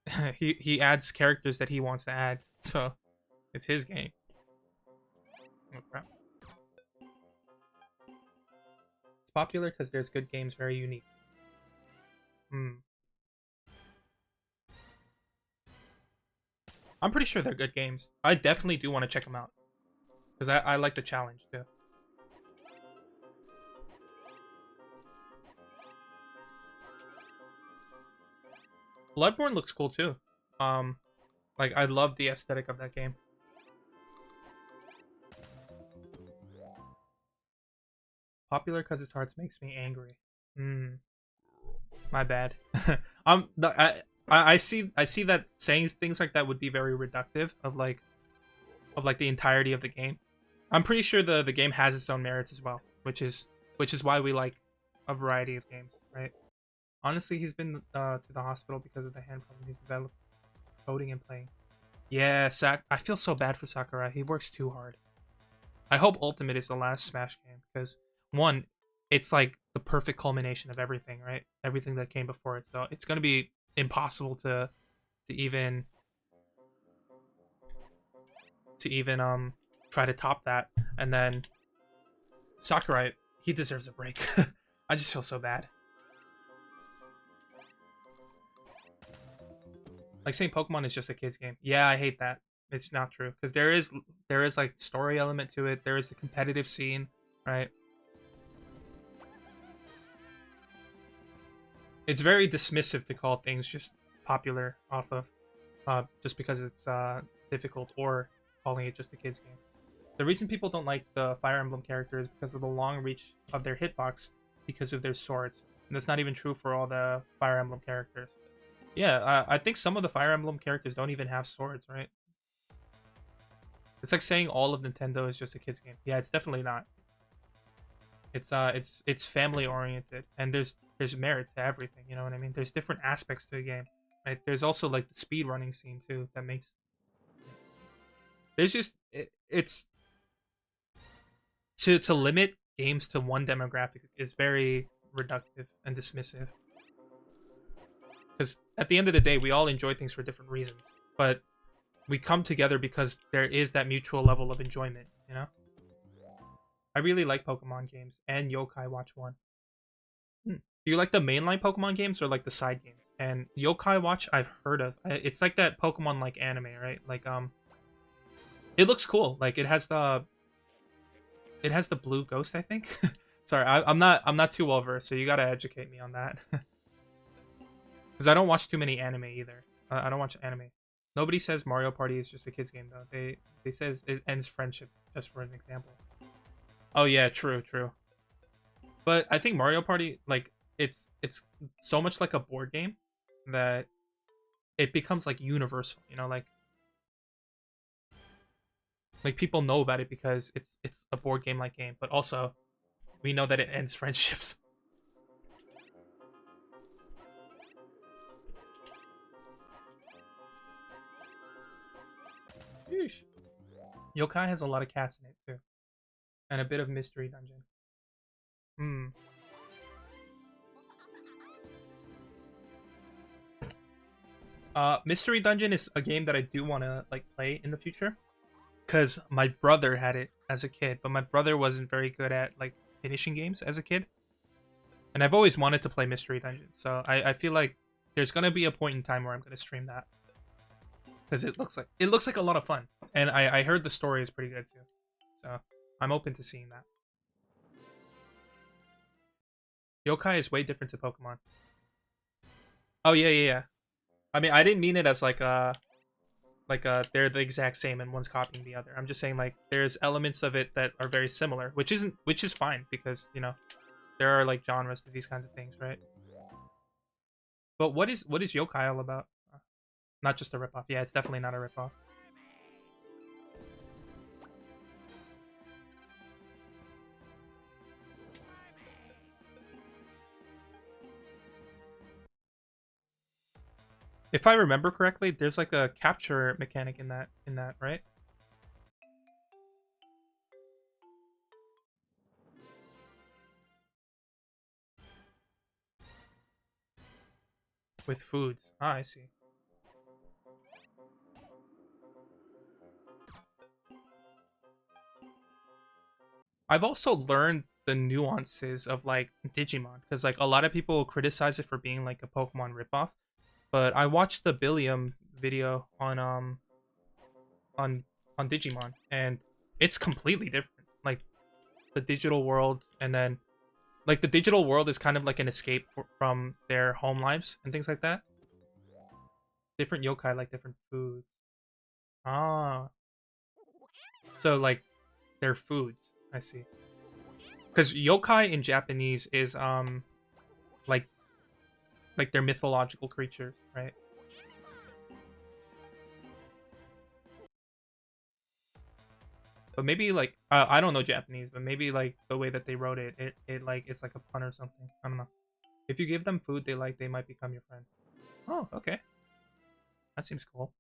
and he adds characters that he wants to add, so it's his game. Oh crap! It's popular because there's good games, very unique. I'm pretty sure they're good games. I definitely do want to check them out because I like the challenge too. Bloodborne looks cool too. Um, like I love the aesthetic of that game. Popular because its hearts makes me angry. My bad. I see that saying things like that would be very reductive of like the entirety of the game. I'm pretty sure the game has its own merits as well, which is why we like a variety of games, right? Honestly, he's been to the hospital because of the hand problem he's developed coding and playing. Yeah, I feel so bad for Sakurai. He works too hard. I hope Ultimate is the last Smash game because one, it's like the perfect culmination of everything, right? Everything that came before it. So it's gonna be impossible to even try to top that. And then Sakurai, he deserves a break. I just feel so bad. Like saying Pokemon is just a kid's game. Yeah, I hate that. It's not true because there is like story element to it. There is the competitive scene, right? It's very dismissive to call things just popular off of just because it's difficult or calling it just a kid's game. The reason people don't like the Fire Emblem characters is because of the long reach of their hitbox because of their swords. And that's not even true for all the Fire Emblem characters. Yeah, I think some of the Fire Emblem characters don't even have swords, right? It's like saying all of Nintendo is just a kids game. Yeah, it's definitely not. It's family oriented, and there's merit to everything. You know what I mean? There's different aspects to the game. Right? There's also like the speed running scene too. That makes there's just it's to limit games to one demographic is very reductive and dismissive. Because at the end of the day, we all enjoy things for different reasons, but we come together because there is that mutual level of enjoyment. You know, I really like Pokemon games and Yokai Watch One. Do you like the mainline Pokemon games or like the side games? And Yokai Watch, I've heard of. It's like that Pokemon like anime, right? Like it looks cool. Like it has the blue ghost, I think. Sorry, I'm not too well versed, so you gotta educate me on that. Because I don't watch too many anime either. I don't watch anime. Nobody says Mario Party is just a kids game though. They says it ends friendship, just for an example. Oh yeah, true, true. But I think Mario Party, like it's so much like a board game that it becomes like universal. You know, like people know about it because it's a board game like game, but also we know that it ends friendships. Sheesh. Yokai has a lot of cats in it too, and a bit of mystery dungeon. Hmm. Mystery Dungeon is a game that I do want to like play in the future because my brother had it as a kid, but my brother wasn't very good at like finishing games as a kid, and I've always wanted to play Mystery Dungeon. So I feel like there's gonna be a point in time where I'm gonna stream that because it looks like a lot of fun, and I heard the story is pretty good too, so I'm open to seeing that. Yokai is way different to Pokemon. Oh yeah, yeah, yeah. I mean, I didn't mean it as like they're the exact same and one's copying the other. I'm just saying like there's elements of it that are very similar, which is fine because there are like genres to these kinds of things, right? But what is yokai all about? Not just a ripoff. Yeah, it's definitely not a ripoff. If I remember correctly, there's like a capture mechanic in that, right? With foods. Ah, I see. I've also learned the nuances of like Digimon because like a lot of people criticize it for being like a Pokemon ripoff, but I watched the Billiam video on on Digimon, and it's completely different. Like the digital world, and then like the digital world is kind of like an escape from their home lives and things like that. Different yokai like different foods. Ah, so like their foods. I see. Because yokai in Japanese is like like they're mythological creatures, right? But maybe like I don't know Japanese, but maybe like the way that they wrote it, it like it's like a pun or something. I don't know. If you give them food they like, they might become your friend. Oh, okay. That seems cool.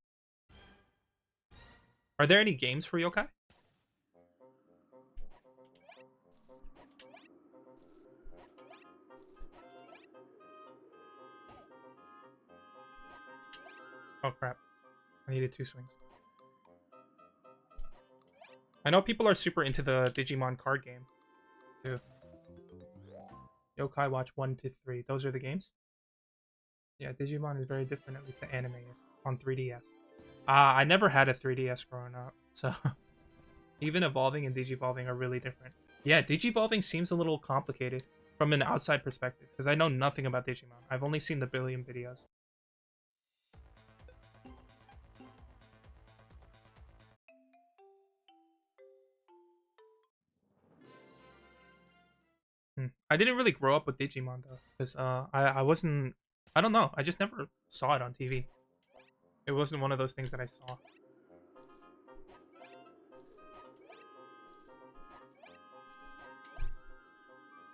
Are there any games for yokai? Oh crap. I needed two swings. I know people are super into the Digimon card game too. Yokai Watch 1 to 3. Those are the games? Yeah, Digimon is very different, at least the anime is, on 3DS. I never had a 3DS growing up, so even Evolving and Digivolving are really different. Yeah, Digivolving seems a little complicated from an outside perspective, because I know nothing about Digimon. I've only seen the Billion videos. I didn't really grow up with Digimon, though, because I wasn't... I don't know, I just never saw it on TV. It wasn't one of those things that I saw.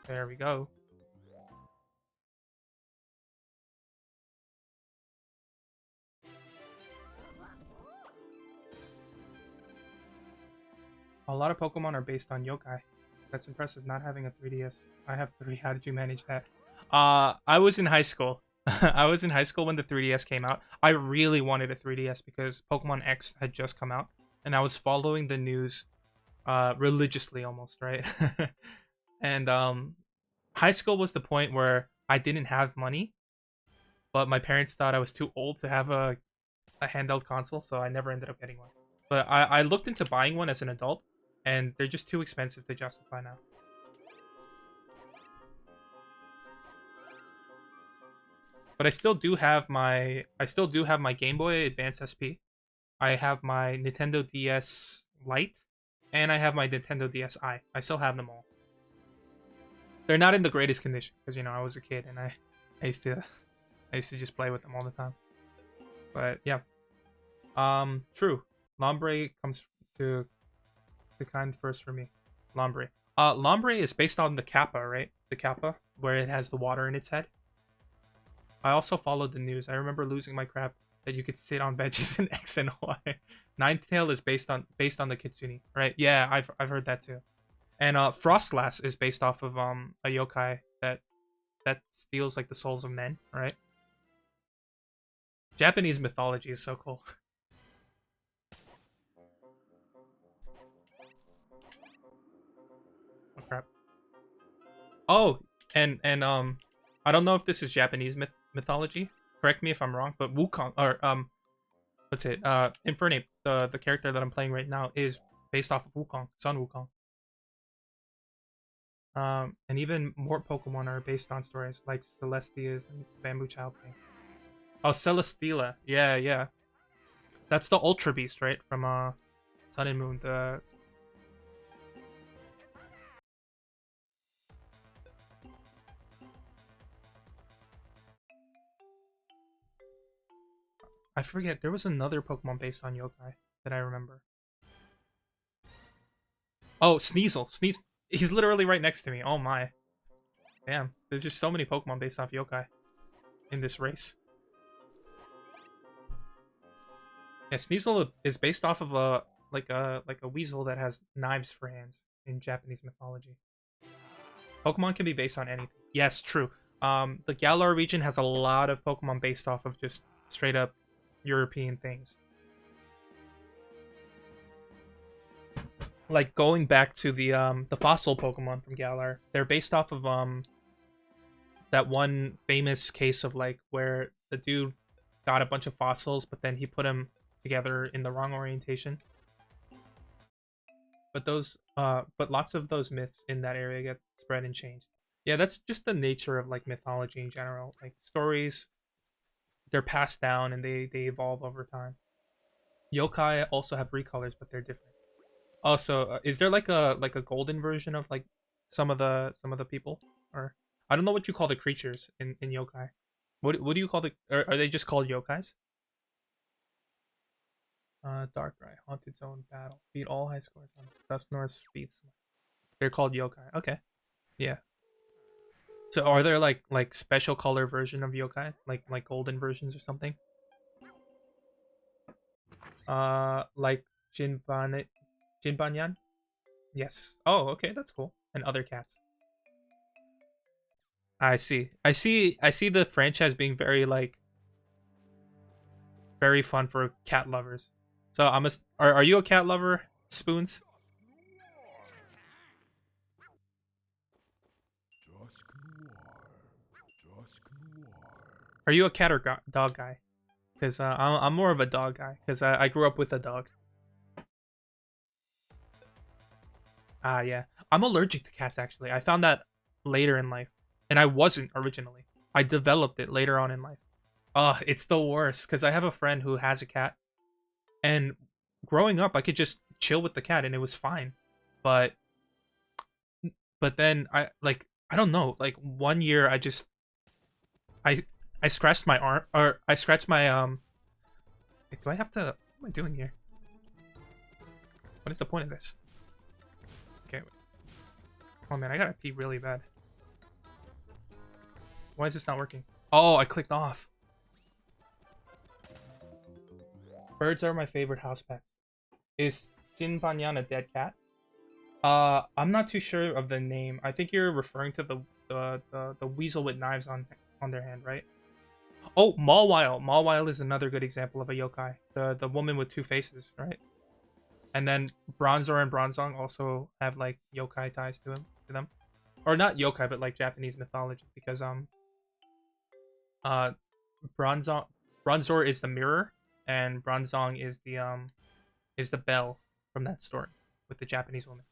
There we go. A lot of Pokemon are based on yokai. That's impressive, not having a 3DS. I have three. How did you manage that? I was in high school. I was in high school when the 3DS came out. I really wanted a 3DS because Pokemon X had just come out, and I was following the news religiously almost, right? And high school was the point where I didn't have money, but my parents thought I was too old to have a handheld console, so I never ended up getting one. But I looked into buying one as an adult, and they're just too expensive to justify now. But I still do have my Game Boy Advance SP. I have my Nintendo DS Lite, and I have my Nintendo DS I still have them all. They're not in the greatest condition because I was a kid and I used to I used to just play with them all the time. But yeah, true. Lombre comes to the kind first for me. Lombre. Lombre is based on the Kappa, right? The Kappa, where it has the water in its head. I also followed the news. I remember losing my crap that you could sit on benches in X and Y. Ninetale is based on the Kitsune, right? Yeah, I've heard that too. And Frostlass is based off of a yokai that steals like the souls of men, right? Japanese mythology is so cool. Oh crap. Oh, and I don't know if this is Japanese mythology. Correct me if I'm wrong, but Wukong or what's it? Infernape, the character that I'm playing right now is based off of Wukong, Son Wukong. And even more Pokemon are based on stories like Celestia's and Bamboo Child King. Oh, Celesteela. Yeah, yeah. That's the Ultra Beast, right? From Sun and Moon. The I forget. There was another Pokemon based on yokai that I remember. Oh, Sneasel. He's literally right next to me. Oh my. Damn. There's just so many Pokemon based off yokai in this race. Yeah, Sneasel is based off of a weasel that has knives for hands in Japanese mythology. Pokemon can be based on anything. Yes, true. The Galar region has a lot of Pokemon based off of just straight up European things. Like going back to the fossil Pokemon from Galar, they're based off of that one famous case of like where the dude got a bunch of fossils, but then he put them together in the wrong orientation. But lots of those myths in that area get spread and changed. Yeah, that's just the nature of like mythology in general. Like stories, they're passed down and they evolve over time. Yokai also have recolors, but they're different. Also, is there like a golden version of like some of the people, or I don't know what you call the creatures in yokai. What do you call the? Are they just called yokais? Darkrai, Haunted Zone Battle, beat all high scores on Dust North Speeds. They're called yokai. Okay, yeah. So are there like special color version of yokai, like golden versions or something? Like Jinbanyan. Yes. Oh, okay, that's cool. And other cats. I see. I see the franchise being very like very fun for cat lovers. So are you a cat lover, Spoons? Are you a cat or dog guy? Because I'm more of a dog guy. Because I grew up with a dog. Ah, yeah. I'm allergic to cats, actually. I found that later in life. And I wasn't originally. I developed it later on in life. Oh, it's the worst. Because I have a friend who has a cat. And growing up, I could just chill with the cat and it was fine. But then I don't know. Like one year I I scratched my arm, or I scratched my wait, do I have to? What am I doing here? What is the point of this? Okay. Wait. Oh man, I gotta pee really bad. Why is this not working? Oh, I clicked off. Birds are my favorite house pets. Is Jinbanyan a dead cat? I'm not too sure of the name. I think you're referring to the weasel with knives on their hand, right? Oh, Mawile. Mawile is another good example of a yokai. The woman with two faces, right? And then Bronzor and Bronzong also have like yokai ties to them, or not yokai, but like Japanese mythology, because uh, Bronzor is the mirror, and Bronzong is the bell from that story with the Japanese woman.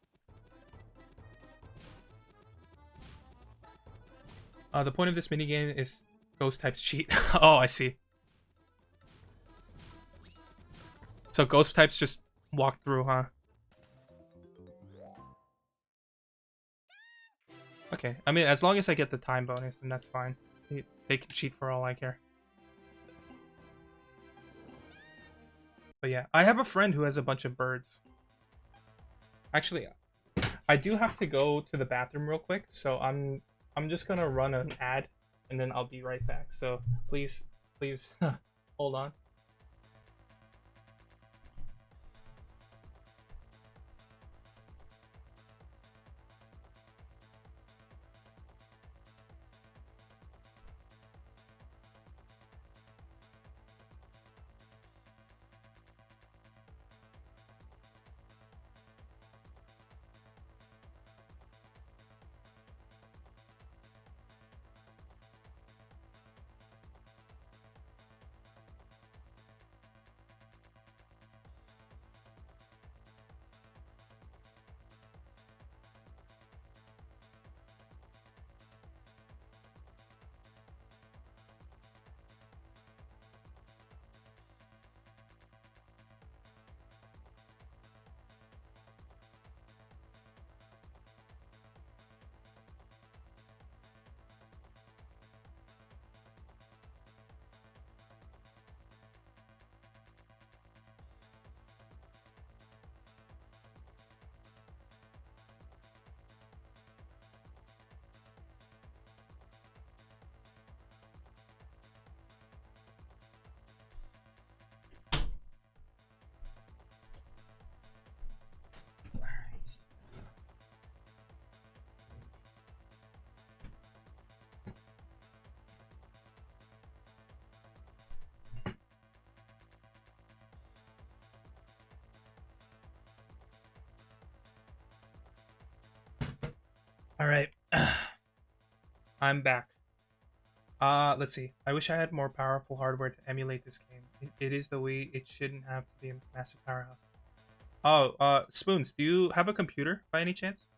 The point of this minigame is ghost types cheat. Oh, I see. So ghost types just walk through, huh? Okay, I mean, as long as I get the time bonus, then that's fine. They can cheat for all I care. But yeah, I have a friend who has a bunch of birds. Actually, I do have to go to the bathroom real quick, so I'm just gonna run an ad, and then I'll be right back. So please hold on. All right. I'm back. Let's see. I wish I had more powerful hardware to emulate this game. It is the Wii. It shouldn't have to be a massive powerhouse. Oh, Spoons, do you have a computer by any chance?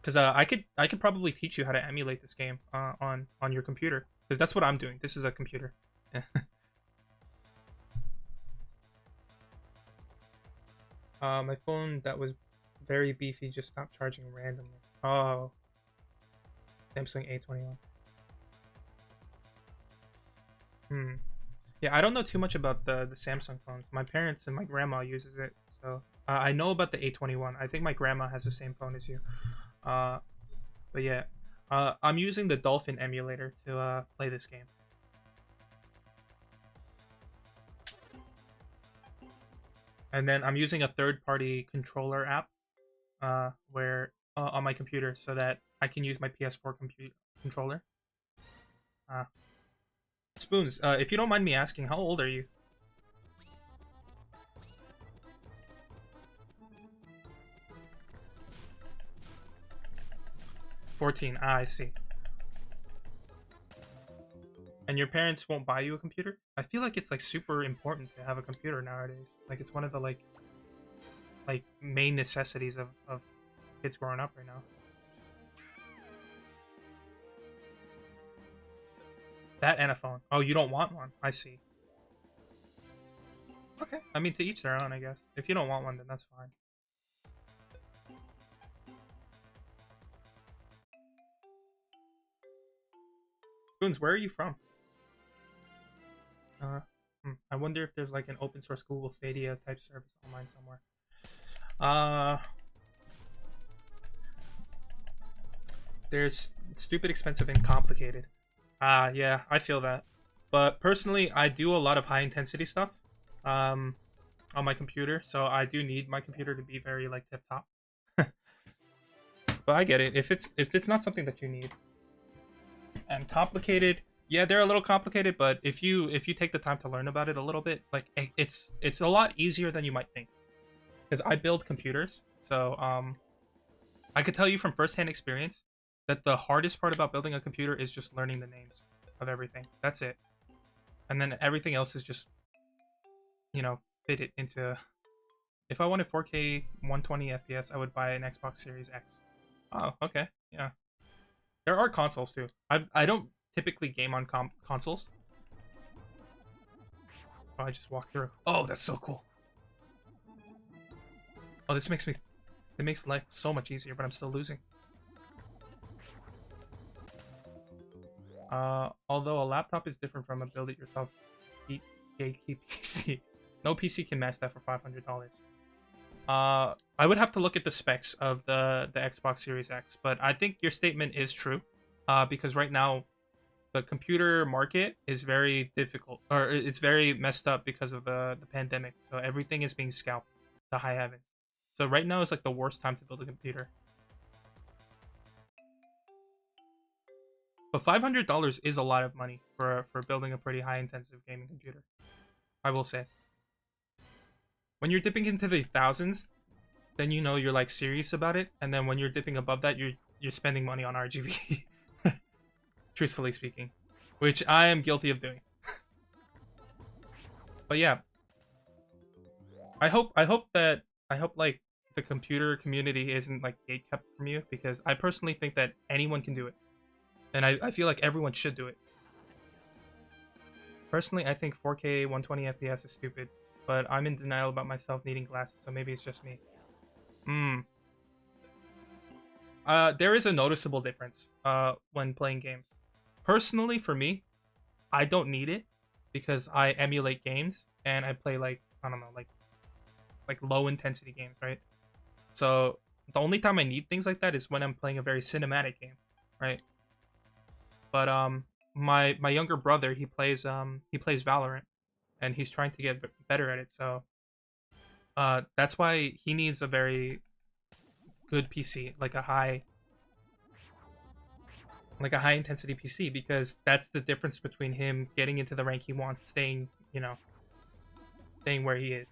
Because I could probably teach you how to emulate this game on your computer. Because that's what I'm doing. This is a computer. My phone that was very beefy just stopped charging randomly. Oh, Samsung A21. Hmm. Yeah, I don't know too much about the Samsung phones. My parents and my grandma uses it, so I know about the A21. I think my grandma has the same phone as you. Uh, but yeah, I'm using the Dolphin emulator to play this game, and then I'm using a third-party controller app, where on my computer, so that I can use my PS4 controller. Uh, Spoons, if you don't mind me asking, how old are you? 14. Ah, I see. And your parents won't buy you a computer? I feel like it's like super important to have a computer nowadays. Like it's one of the like main necessities of kids growing up right now. That and a phone. Oh, you don't want one. I see. Okay. I mean, to each their own, I guess. If you don't want one, then that's fine. Spoons, where are you from? Uh, I wonder if there's like an open source Google Stadia type service online somewhere. Uh, there's stupid, expensive, and complicated. Ah, yeah, I feel that. But personally, I do a lot of high intensity stuff um, on my computer, so I do need my computer to be very like tip top. But I get it. If it's not something that you need and complicated, yeah, they're a little complicated. But if you take the time to learn about it a little bit, like it's a lot easier than you might think. Because I build computers, so I could tell you from firsthand experience that the hardest part about building a computer is just learning the names of everything. That's it. And then everything else is just, fit it into. If I wanted 4K 120 FPS, I would buy an Xbox Series X. Oh, okay. Yeah. There are consoles too. I don't typically game on consoles. Oh, I just walked through. Oh, that's so cool. Oh, it makes life so much easier, but I'm still losing. Although a laptop is different from a build-it-yourself gatekeep PC. No PC can match that for $500. I would have to look at the specs of the Xbox Series X, but I think your statement is true. Because right now the computer market is very difficult, or it's very messed up because of the pandemic. So everything is being scalped to high heavens. So right now is like the worst time to build a computer. But $500 is a lot of money for building a pretty high intensive gaming computer. I will say. When you're dipping into the thousands, then you're like serious about it, and then when you're dipping above that, you're spending money on RGB. Truthfully speaking, which I am guilty of doing. But yeah, I hope like the computer community isn't like gatekept from you, because I personally think that anyone can do it, and I feel like everyone should do it. Personally, I think 4K 120 FPS is stupid, but I'm in denial about myself needing glasses, so maybe it's just me. Hmm. There is a noticeable difference when playing games. Personally, for me, I don't need it because I emulate games and I play like, I don't know, like low intensity games, right? So the only time I need things like that is when I'm playing a very cinematic game, right? But my younger brother, he plays Valorant, and he's trying to get better at it. So that's why he needs a very good PC, like a high intensity PC, because that's the difference between him getting into the rank he wants, staying where he is.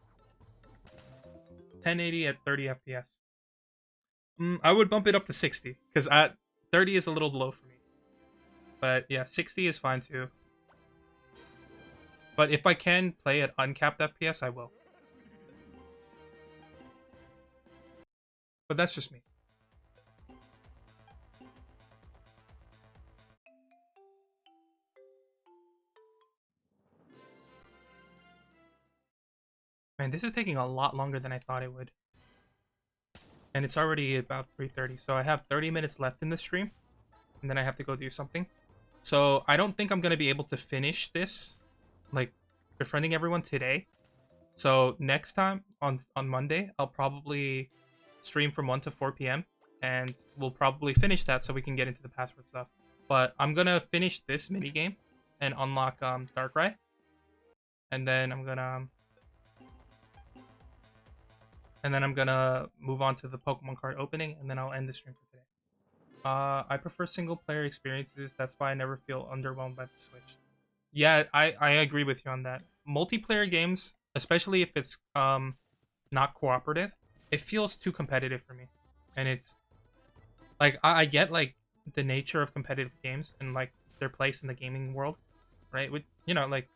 1080 at 30 FPS. I would bump it up to 60 because at 30 is a little low for me. But yeah, 60 is fine too. But if I can play at uncapped FPS, I will. But that's just me. Man, this is taking a lot longer than I thought it would. And it's already about 3:30, so I have 30 minutes left in the stream, and then I have to go do something. So I don't think I'm gonna be able to finish this, like, befriending everyone today. So next time on Monday, I'll probably stream from 1 to 4 p.m. and we'll probably finish that so we can get into the password stuff. But I'm gonna finish this mini game and unlock Darkrai, and then I'm gonna move on to the Pokemon card opening, and then I'll end the stream for today. I prefer single player experiences. That's why I never feel underwhelmed by the Switch. Yeah, I agree with you on that. Multiplayer games, especially if it's not cooperative, it feels too competitive for me. And it's like I get like the nature of competitive games and like their place in the gaming world, right? With like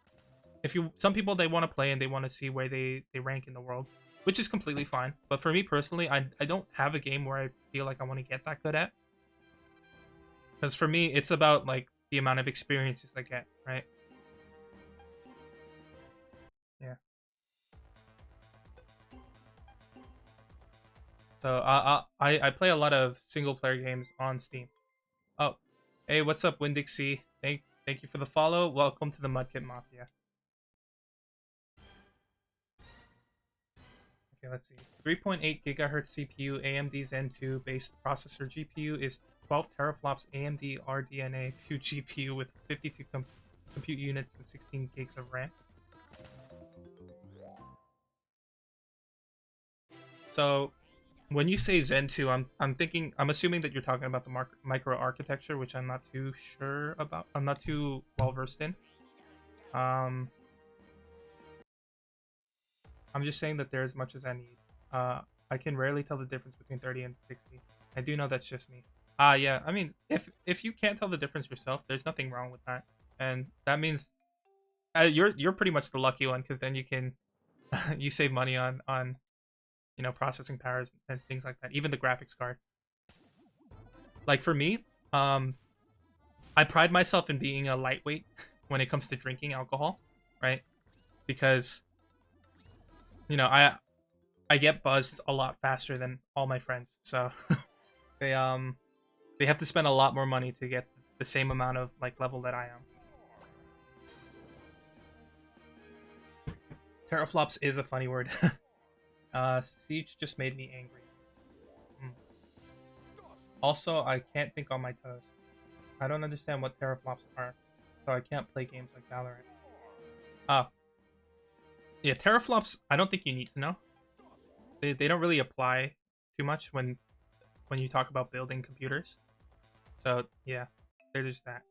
if you some people they want to play and they want to see where they rank in the world, which is completely fine. But for me personally, I don't have a game where I feel like I want to get that good at. Because for me, it's about like the amount of experiences I get, right? Yeah. So I play a lot of single player games on Steam. Oh, hey, what's up, Windixie? Thank you for the follow. Welcome to the Mudkip Mafia. Okay, let's see. 3.8 gigahertz CPU, AMD Zen 2 based processor. GPU is 12 teraflops AMD RDNA 2 GPU with 52 compute units and 16 gigs of RAM. So when you say Zen 2, I'm assuming that you're talking about the micro architecture, which I'm not too sure about. I'm not too well versed in. I'm just saying that they're as much as I need. I can rarely tell the difference between 30 and 60. I do know that's just me. Yeah. I mean, if you can't tell the difference yourself, there's nothing wrong with that, and that means you're pretty much the lucky one because then you can you save money on processing powers and things like that. Even the graphics card. Like for me, I pride myself in being a lightweight when it comes to drinking alcohol, right? Because I get buzzed a lot faster than all my friends, so they have to spend a lot more money to get the same amount of like level that I am. Teraflops is a funny word. Siege just made me angry. Also, I can't think on my toes. I don't understand what teraflops are, so I can't play games like Valorant. Yeah, teraflops, I don't think you need to know. They don't really apply too much when you talk about building computers. So, yeah, there's that.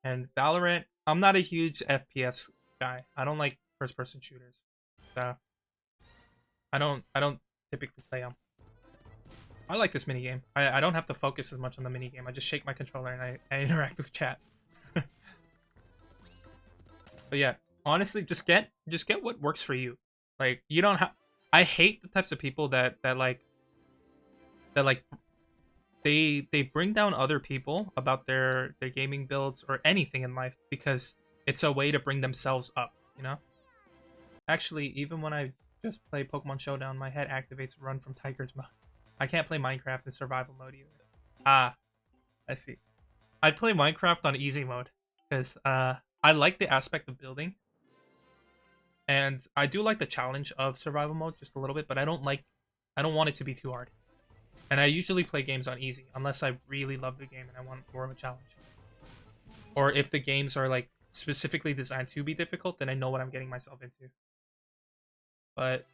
And Valorant, I'm not a huge FPS guy. I don't like first-person shooters. So, I don't typically play them. I like this minigame. I don't have to focus as much on the minigame. I just shake my controller and I interact with chat. But yeah, honestly, just get what works for you. Like you don't have. I hate the types of people that they bring down other people about their gaming builds or anything in life because it's a way to bring themselves up. Actually, even when I just play Pokemon Showdown, my head activates Run from Tiger's mode. I can't play Minecraft in survival mode either. I see. I play Minecraft on easy mode because I like the aspect of building, and I do like the challenge of survival mode just a little bit, but I don't want it to be too hard. And I usually play games on easy unless I really love the game and I want more of a challenge. Or if the games are like specifically designed to be difficult, then I know what I'm getting myself into. But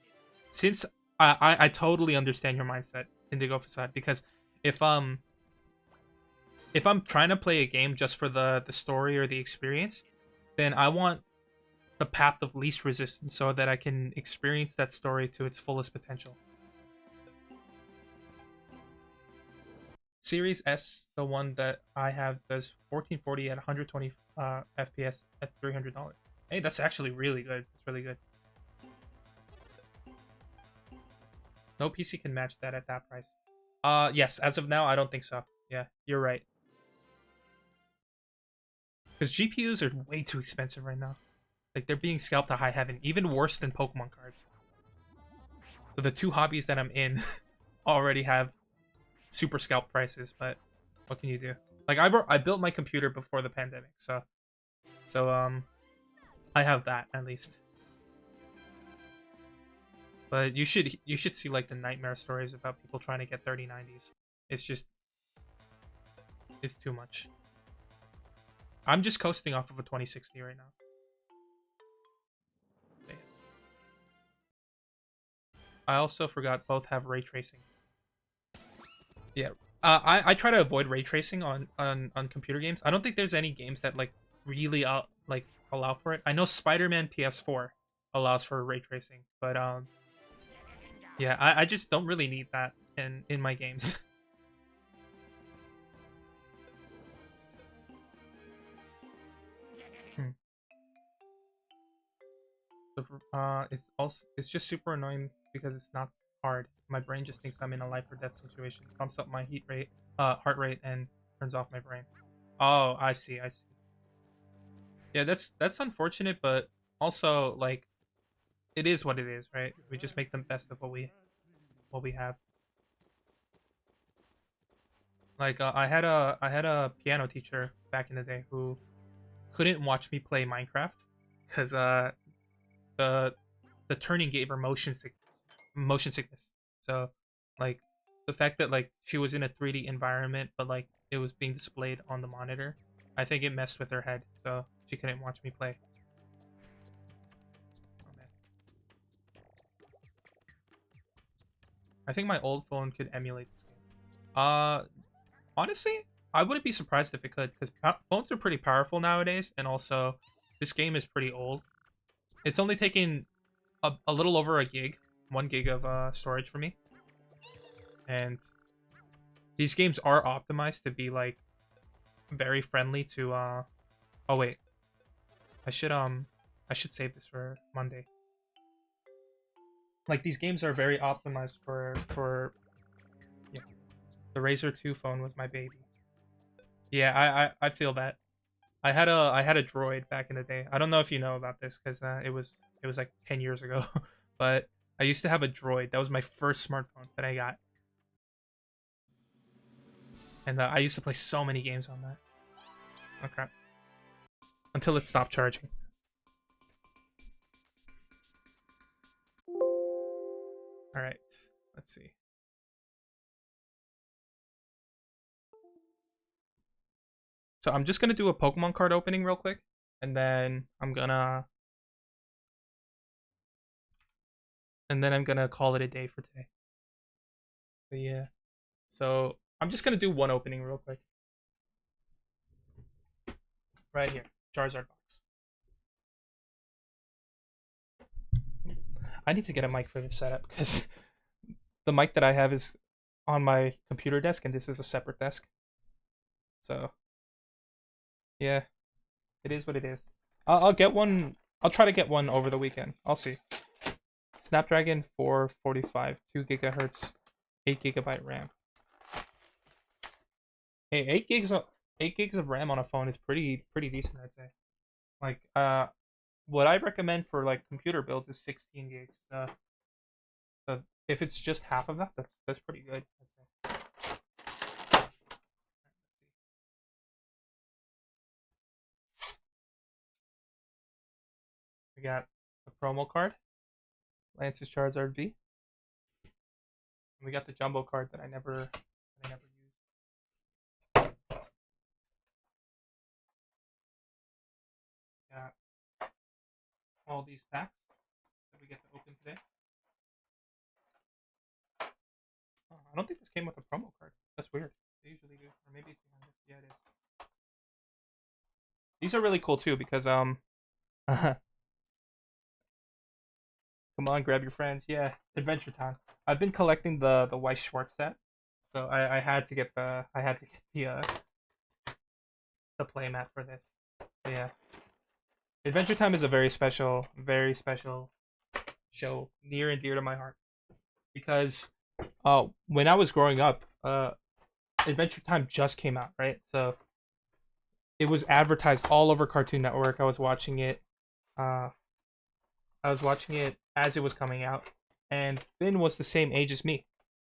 since I totally understand your mindset, Indigo Facade, because if I'm trying to play a game just for the story or the experience, then I want the path of least resistance so that I can experience that story to its fullest potential. Series S, the one that I have, does 1440 at 120 FPS at $300. Hey, that's actually really good. It's really good. No PC can match that at that price. Yes, as of now, I don't think so. Yeah, you're right. Because GPUs are way too expensive right now. Like, they're being scalped to high heaven, even worse than Pokemon cards. So the two hobbies that I'm in already have super scalp prices, but what can you do? Like, I built my computer before the pandemic, so I have that at least. But you should see like the nightmare stories about people trying to get 3090s. It's just it's too much. I'm just coasting off of a 2060 right now. I also forgot both have ray tracing. Yeah. I try to avoid ray tracing on computer games. I don't think there's any games that like really like allow for it. I know Spider-Man PS4 allows for ray tracing, but yeah, I just don't really need that in my games. Hmm. It's just super annoying because it's not hard. My brain just thinks I'm in a life or death situation. Pumps up my heart rate, and turns off my brain. Oh, I see, I see. Yeah, that's unfortunate, but also like it is what it is, right? We just make the best of what we have. Like I had a piano teacher back in the day who couldn't watch me play Minecraft because the the turning gave her motion sickness. So like the fact that like she was in a 3D environment, but like it was being displayed on the monitor, I think it messed with her head, so she couldn't watch me play. Oh, man. I think my old phone could emulate this game. Honestly, I wouldn't be surprised if it could, because phones are pretty powerful nowadays, and also this game is pretty old. It's only taking a little over a gig, 1 gig of storage for me, and these games are optimized to be like very friendly to oh wait, I should I should save this for Monday. Like these games are very optimized for yeah. The Razer 2 phone was my baby. Yeah, I feel that. I had a droid back in the day. I don't know if you know about this because it was like 10 years ago, but I used to have a droid. That was my first smartphone that I got, and I used to play so many games on that. Okay, until it stopped charging. All right, let's see. So I'm just gonna do a Pokemon card opening real quick, and then I'm gonna call it a day for today. But yeah. So I'm just gonna do one opening real quick. Right here. Charizard box. I need to get a mic for this setup because the mic that I have is on my computer desk and this is a separate desk. So yeah, it is what it is. I'll get one. I'll try to get one over the weekend. I'll see. Snapdragon 445, 2 GHz, 8 GB RAM. Hey, 8 gigs of RAM on a phone is pretty decent, I'd say. Like what I recommend for like computer builds is 16 gigs. So if it's just half of that, that's pretty good. I'd say. We got a promo card, Lance's Charizard V. And we got the jumbo card that I never used. Got all these packs that we get to open today. Oh, I don't think this came with a promo card. That's weird. They usually do, or maybe it's behind this. Yeah, it is. These are really cool too because come on, grab your friends. Yeah, Adventure Time. I've been collecting the Weiss Schwartz set, So I had to get the playmat for this. But yeah, Adventure Time is a very special show, near and dear to my heart because when I was growing up, Adventure Time just came out, right? So it was advertised all over Cartoon Network. Uh, I was watching it as it was coming out, and Finn was the same age as me.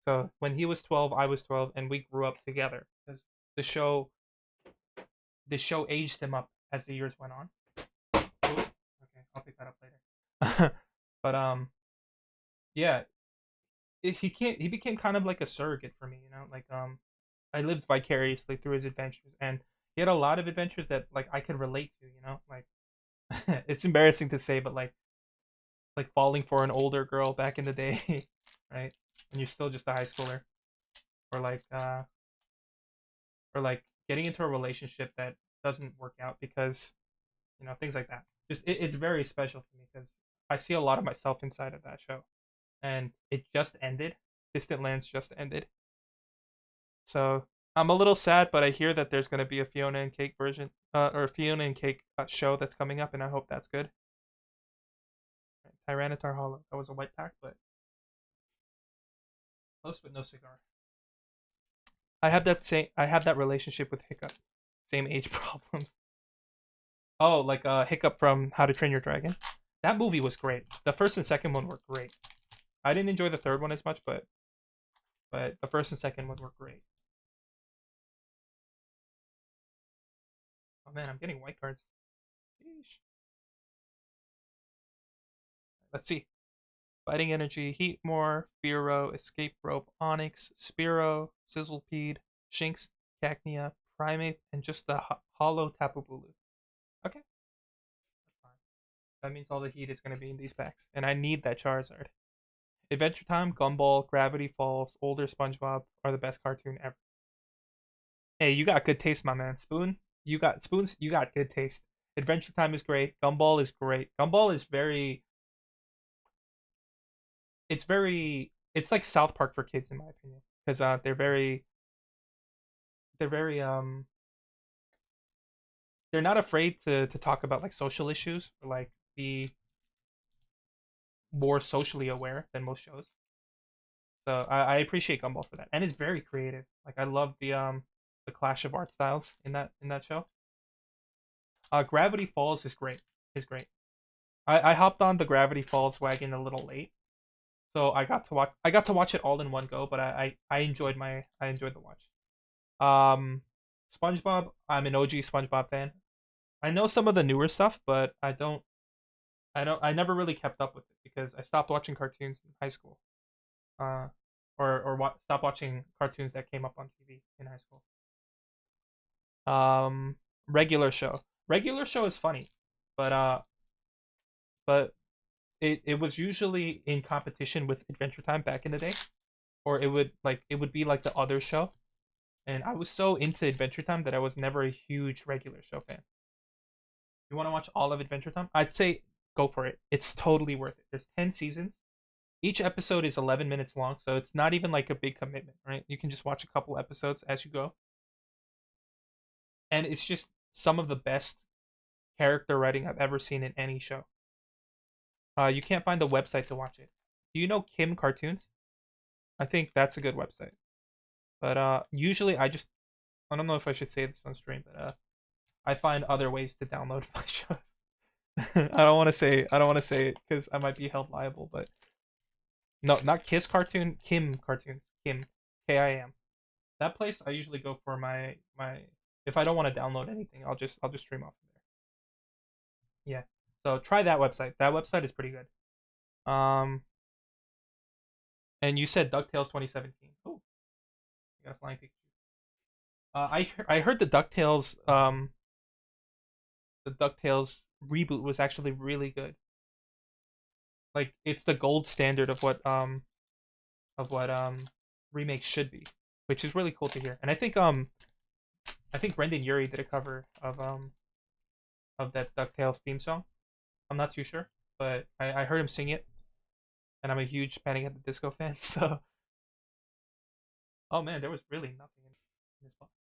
So when he was 12, I was 12, and we grew up together because the show the show aged him up as the years went on. Ooh, okay, I'll pick that up later. But yeah, he became kind of like a surrogate for me, you know. Like I lived vicariously through his adventures, and he had a lot of adventures that like I could relate to, you know. Like it's embarrassing to say, but like falling for an older girl back in the day, right? And you're still just a high schooler, or like getting into a relationship that doesn't work out because things like that. Just it's very special to me because I see a lot of myself inside of that show, and it just ended. Distant Lands just ended, so I'm a little sad. But I hear that there's gonna be a Fiona and Cake version, or Fiona and Cake show that's coming up, and I hope that's good. Tyranitar Hollow. That was a white pack, but close but no cigar. I have that relationship with Hiccup. Same age problems. Oh, like Hiccup from How to Train Your Dragon. That movie was great. The first and second one were great. I didn't enjoy the third one as much, but the first and second one were great. Oh man, I'm getting white cards. Sheesh. Let's see. Fighting Energy, Heatmore, Fearow, Escape Rope, Onyx, Spearow, Sizzlepede, Shinx, Cacnea, Primate, and just the Hollow Tapu Bulu. Okay, that's fine. That means all the heat is going to be in these packs, and I need that Charizard. Adventure Time, Gumball, Gravity Falls, older SpongeBob are the best cartoon ever. Hey, you got good taste, my man. Spoons. You got good taste. Adventure Time is great. Gumball is great. Gumball is it's like South Park for kids in my opinion because they're very they're not afraid to talk about like social issues or like be more socially aware than most shows. So I appreciate Gumball for that, and it's very creative. Like I love the clash of art styles in that show. Gravity Falls is great. Is great. I hopped on the Gravity Falls wagon a little late, so I got to watch it all in one go. But I enjoyed the watch. Um, SpongeBob. I'm an OG SpongeBob fan. I know some of the newer stuff, but I never really kept up with it because I stopped watching cartoons in high school. Uh, stopped watching cartoons that came up on TV in high school. Um, regular show. Regular show is funny, but but it was usually in competition with Adventure Time back in the day, or it would be like the other show. And I was so into Adventure Time that I was never a huge regular show fan. You want to watch all of Adventure Time? I'd say go for it. It's totally worth it. There's 10 seasons. Each episode is 11 minutes long, so it's not even like a big commitment, right? You can just watch a couple episodes as you go. And it's just some of the best character writing I've ever seen in any show. You can't find a website to watch it. Do you know Kim Cartoons? I think that's a good website. But usually I don't know if I should say this on stream, but I find other ways to download my shows. I don't want to say it because I might be held liable. But no, not Kiss Cartoon, Kim Cartoons, Kim KIM. That place I usually go for my if I don't want to download anything, I'll just stream off from there. Yeah. So try that website. That website is pretty good. Um, and you said DuckTales 2017. Oh, you got a flying Pikachu. I heard the DuckTales reboot was actually really good. Like it's the gold standard of what remakes should be, which is really cool to hear. And I think Brendan Urie did a cover of that DuckTales theme song. I'm not too sure, but I heard him sing it, and I'm a huge Panic at the Disco fan. So Oh man, there was really nothing in this box.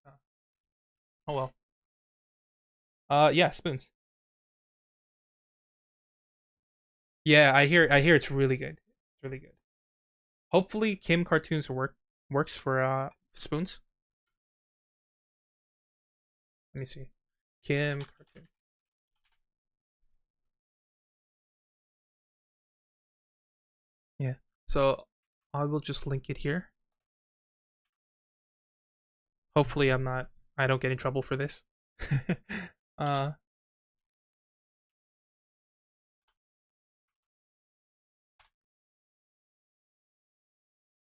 Oh well. Yeah, spoons. Yeah, I hear it's really good. It's really good. Hopefully Kim Cartoons works for spoons. Let me see. Kim Cartoon. Yeah. So I will just link it here. Hopefully I don't get in trouble for this. uh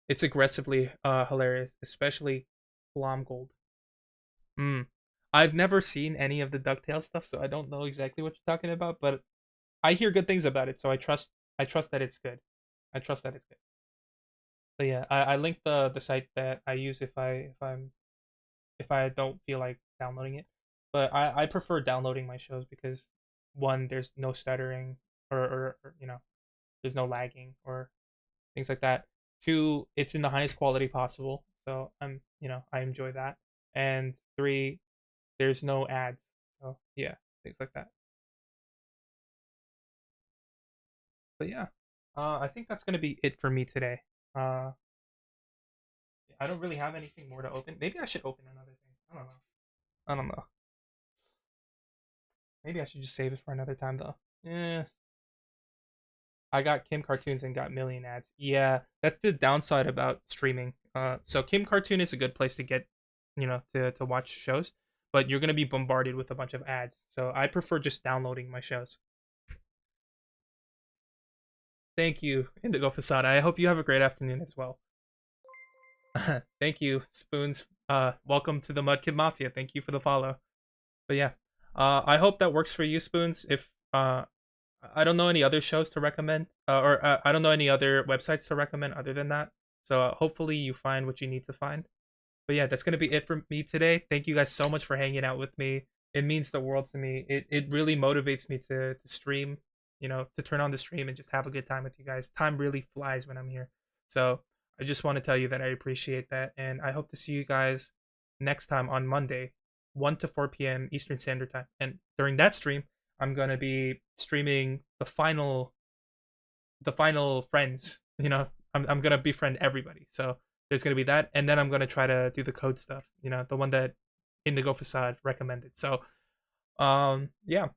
it's aggressively hilarious, especially Glom Gold. Mm. I've never seen any of the DuckTales stuff, so I don't know exactly what you're talking about, but I hear good things about it, so I trust that it's good. I trust that it's good. But yeah, I linked the site that I use if I don't feel like downloading it. But I prefer downloading my shows because one, there's no stuttering or there's no lagging or things like that. Two, it's in the highest quality possible, so I enjoy that. And three, there's no ads, so yeah, things like that. But yeah, I think that's gonna be it for me today. Uh, I don't really have anything more to open. Maybe I should open another thing. I don't know. I don't know. Maybe I should just save it for another time though. Yeah, I got Kim Cartoons and got million ads. Yeah, that's the downside about streaming. So Kim Cartoon is a good place to get, to watch shows, but you're gonna be bombarded with a bunch of ads. So I prefer just downloading my shows. Thank you, Indigo Fasada. I hope you have a great afternoon as well. Thank you, Spoons. Welcome to the Mudkip Mafia. Thank you for the follow. But yeah, I hope that works for you, Spoons. If I don't know any other shows to recommend, or I don't know any other websites to recommend other than that. So hopefully you find what you need to find. But yeah, that's gonna be it for me today. Thank you guys so much for hanging out with me. It means the world to me. It really motivates me to stream, to turn on the stream and just have a good time with you guys. Time really flies when I'm here. So I just want to tell you that I appreciate that, and I hope to see you guys next time on Monday, 1 to 4 p.m. Eastern Standard Time. And during that stream, I'm gonna be streaming the final friends. I'm gonna befriend everybody. So there's gonna be that, and then I'm gonna try to do the code stuff. The one that Indigo Facade recommended. So yeah,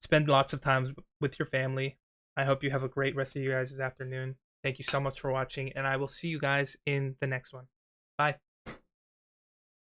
spend lots of time with your family. I hope you have a great rest of your guys' afternoon. Thank you so much for watching, and I will see you guys in the next one. Bye.